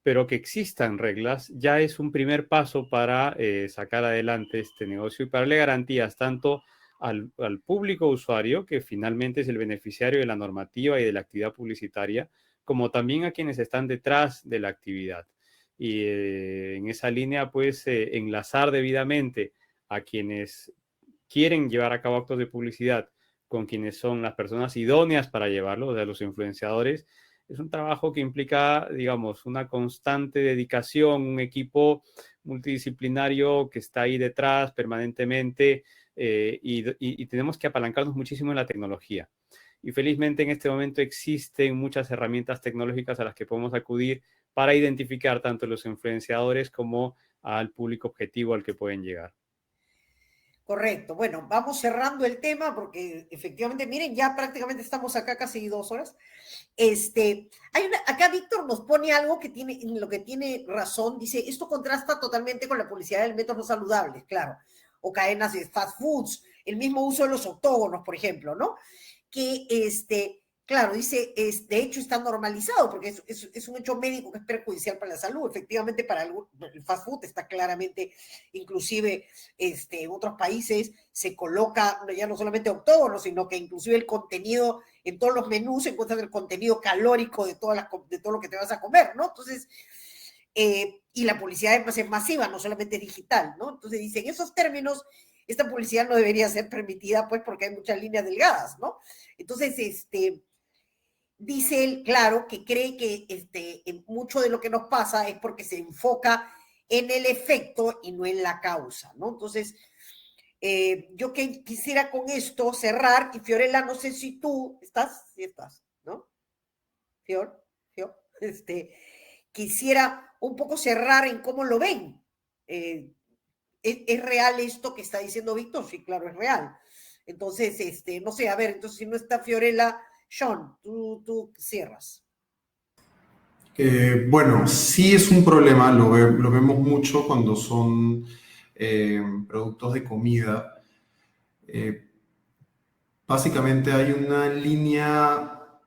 pero que existan reglas ya es un primer paso para sacar adelante este negocio y para darle garantías tanto al público usuario, que finalmente es el beneficiario de la normativa y de la actividad publicitaria, como también a quienes están detrás de la actividad. Y en esa línea, pues, enlazar debidamente a quienes quieren llevar a cabo actos de publicidad con quienes son las personas idóneas para llevarlo, o sea, los influenciadores, es un trabajo que implica, digamos, una constante dedicación, un equipo multidisciplinario que está ahí detrás permanentemente, y tenemos que apalancarnos muchísimo en la tecnología. Y felizmente en este momento existen muchas herramientas tecnológicas a las que podemos acudir para identificar tanto los influenciadores como al público objetivo al que pueden llegar. Correcto. Bueno, vamos cerrando el tema porque efectivamente, miren, ya prácticamente estamos acá casi 2 horas. Acá Víctor nos pone algo en lo que tiene razón. Dice, esto contrasta totalmente con la publicidad de alimentos no saludables, claro, o cadenas de fast foods, el mismo uso de los octógonos, por ejemplo, ¿no? Que claro, dice, de hecho está normalizado porque es un hecho médico que es perjudicial para la salud. Efectivamente, para el fast food está claramente, inclusive en otros países se coloca ya no solamente octógonos, sino que inclusive el contenido en todos los menús se encuentra el contenido calórico de todo lo que te vas a comer, ¿no? Entonces, y la publicidad además es masiva, no solamente digital, ¿no? Entonces dice, en esos términos, esta publicidad no debería ser permitida, pues, porque hay muchas líneas delgadas, ¿no? Entonces, dice él, claro, que cree que mucho de lo que nos pasa es porque se enfoca en el efecto y no en la causa, ¿no? Entonces, yo quisiera con esto cerrar, y Fiorella, no sé si tú estás, sí estás, ¿no? Fior, quisiera un poco cerrar en cómo lo ven. ¿Es real esto que está diciendo Víctor? Sí, claro, es real. Entonces, no sé, a ver, entonces si no está Fiorella, Sean, tú cierras. Bueno, sí es un problema, lo vemos mucho cuando son productos de comida. Básicamente hay una línea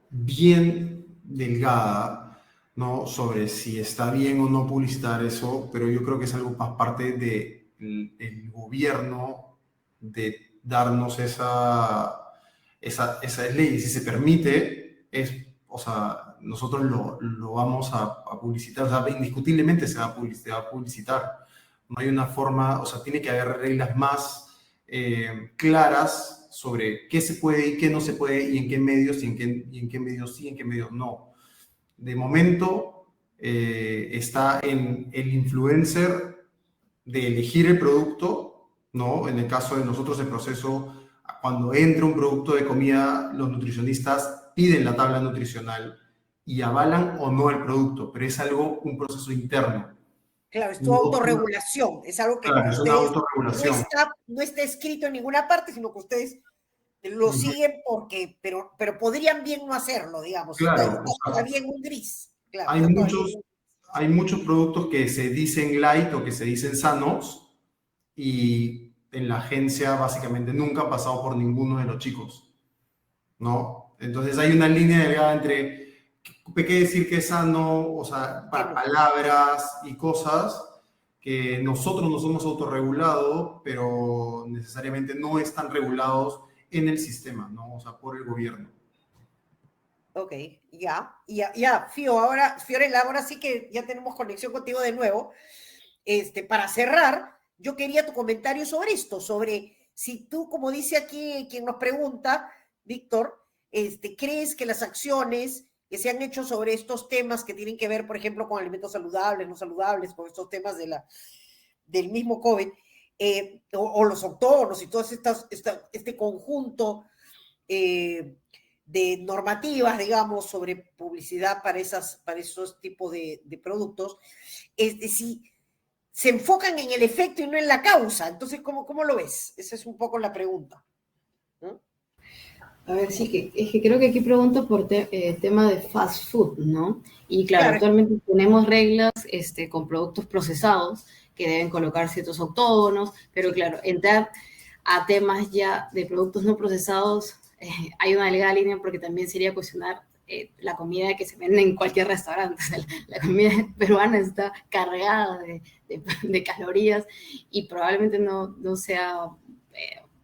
bien delgada, ¿no? Sobre si está bien o no publicitar eso, pero yo creo que es algo más parte del gobierno de darnos esa ley. Si se permite, o sea, nosotros lo vamos a publicitar, o sea, indiscutiblemente se va a publicitar. No hay una forma, o sea, tiene que haber reglas más claras sobre qué se puede y qué no se puede, y en qué medios, y en qué medios sí, y en qué medios no. De momento está en el influencer de elegir el producto, ¿no? En el caso de nosotros, el proceso, cuando entra un producto de comida, los nutricionistas piden la tabla nutricional y avalan o no el producto, pero es un proceso interno. Claro, es tu autorregulación, es algo que claro, es una autorregulación. No está escrito en ninguna parte, sino que ustedes lo siguen pero podrían bien no hacerlo, digamos. Claro, está bien un gris. Claro, hay muchos productos que se dicen light o que se dicen sanos, y en la agencia básicamente nunca ha pasado por ninguno de los chicos. ¿no? Entonces hay una línea delgada entre qué decir que es sano, o sea, palabras y cosas que nosotros nos hemos autorregulado, pero necesariamente no están regulados en el sistema, ¿no? O sea, por el gobierno. Ok, ya, Fiorella, ahora sí que ya tenemos conexión contigo de nuevo. Para cerrar, yo quería tu comentario sobre esto, sobre si tú, como dice aquí quien nos pregunta, Víctor, ¿crees que las acciones que se han hecho sobre estos temas que tienen que ver, por ejemplo, con alimentos saludables, no saludables, con estos temas del mismo COVID, o los autónomos y todo este conjunto de normativas, digamos, sobre publicidad para esos tipos de productos, si se enfocan en el efecto y no en la causa? Entonces, ¿cómo lo ves? Esa es un poco la pregunta, ¿no? A ver, sí, es que creo que aquí pregunto por tema de fast food, ¿no? Y claro, actualmente tenemos reglas con productos procesados que deben colocar ciertos octógonos, pero claro, entrar a temas ya de productos no procesados, hay una delgada línea porque también sería cuestionar la comida que se vende en cualquier restaurante. O sea, la comida peruana está cargada de calorías y probablemente no sea,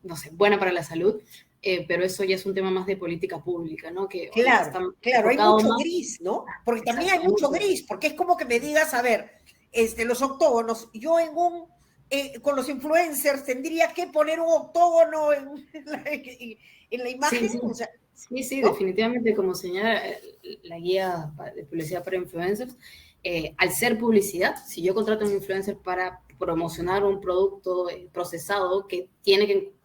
no sé, buena para la salud. Pero eso ya es un tema más de política pública, ¿no? Que claro, hay mucho gris, ¿no? Porque también hay mucho gris, porque es como que me digas, a ver, los octógonos, yo con los influencers tendría que poner un octógono en la imagen. Sí. O sea, sí, ¿no? Definitivamente, como señala la guía de publicidad para influencers, al ser publicidad, si yo contrato a un influencer para promocionar un producto procesado que tiene que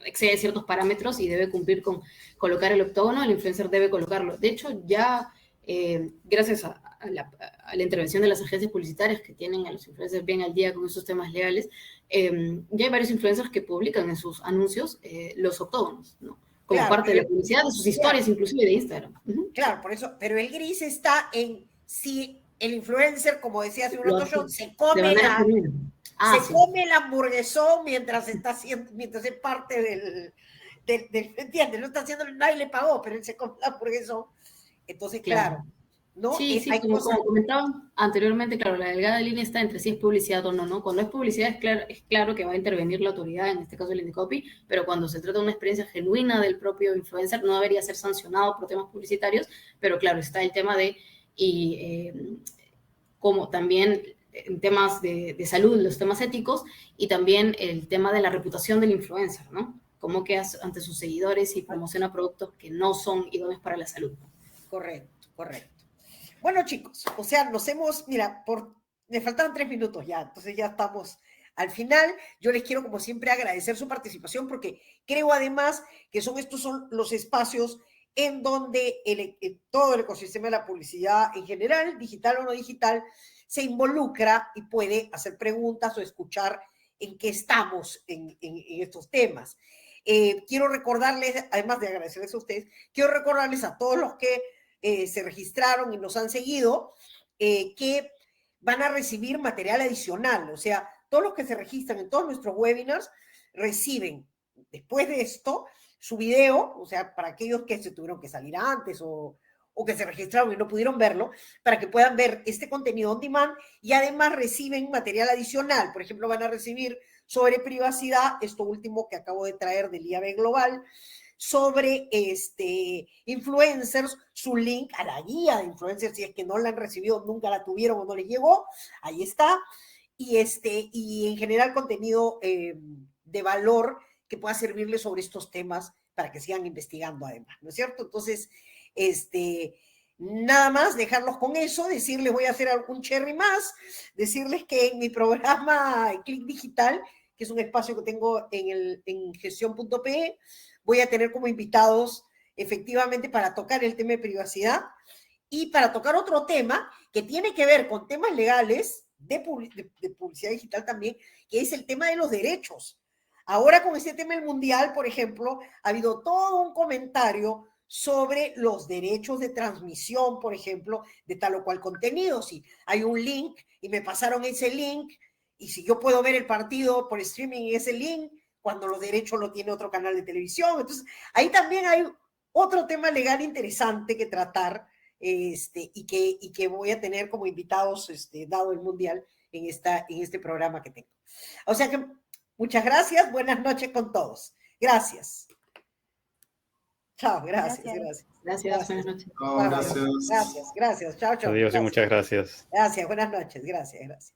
excede ciertos parámetros y debe cumplir con colocar el octógono, el influencer debe colocarlo. De hecho, ya gracias a la intervención de las agencias publicitarias que tienen a los influencers bien al día con esos temas legales, ya hay varios influencers que publican en sus anuncios los octógonos, ¿no? Como parte de la publicidad, de sus historias, inclusive de Instagram. Claro, por eso, pero el gris está en si el influencer, como decía hace un rato, se come el hamburguesón mientras es parte ¿entiendes? No está haciendo, nadie le pagó, pero él se come el hamburguesón. Entonces, claro, ¿no? Sí, como comentaba anteriormente, claro, la delgada línea está entre si es publicidad o no, ¿no? Cuando es publicidad es claro que va a intervenir la autoridad, en este caso el Indecopi, pero cuando se trata de una experiencia genuina del propio influencer, no debería ser sancionado por temas publicitarios, pero claro, está el tema de, como también en temas de salud, los temas éticos, y también el tema de la reputación del influencer, ¿no? Cómo queda ante sus seguidores y promociona productos que no son idóneos para la salud. Correcto. Bueno, chicos, o sea, mira, me faltaban 3 minutos ya, entonces ya estamos al final. Yo les quiero, como siempre, agradecer su participación porque creo además que estos son los espacios en donde todo el ecosistema de la publicidad en general, digital o no digital, se involucra y puede hacer preguntas o escuchar en qué estamos en estos temas. Quiero recordarles, además de agradecerles a ustedes, quiero recordarles a todos los que se registraron y nos han seguido, que van a recibir material adicional. O sea, todos los que se registran en todos nuestros webinars reciben, después de esto, su video, o sea, para aquellos que se tuvieron que salir antes o que se registraron y no pudieron verlo, para que puedan ver este contenido on demand, y además reciben material adicional. Por ejemplo, van a recibir sobre privacidad, esto último que acabo de traer del IAB Global, sobre influencers, su link a la guía de influencers, si es que no la han recibido, nunca la tuvieron o no les llegó, ahí está, y en general contenido de valor que pueda servirles sobre estos temas para que sigan investigando además, ¿no es cierto? Entonces, nada más dejarlos con eso, decirles, voy a hacer algún cherry más, decirles que en mi programa Click Digital, que es un espacio que tengo en gestión.pe, voy a tener como invitados efectivamente para tocar el tema de privacidad y para tocar otro tema que tiene que ver con temas legales de publicidad digital también, que es el tema de los derechos. Ahora con este tema del mundial, por ejemplo, ha habido todo un comentario sobre los derechos de transmisión, por ejemplo, de tal o cual contenido. Si hay un link y me pasaron ese link, y si yo puedo ver el partido por streaming en ese link, cuando los derechos lo tiene otro canal de televisión. Entonces, ahí también hay otro tema legal interesante que tratar y que voy a tener como invitados, dado el Mundial, en este programa que tengo. O sea que muchas gracias, buenas noches con todos. Gracias. Chao, gracias. Gracias, buenas noches. No, gracias. Gracias. Chao, chao. Adiós y muchas gracias. Gracias, buenas noches. Gracias.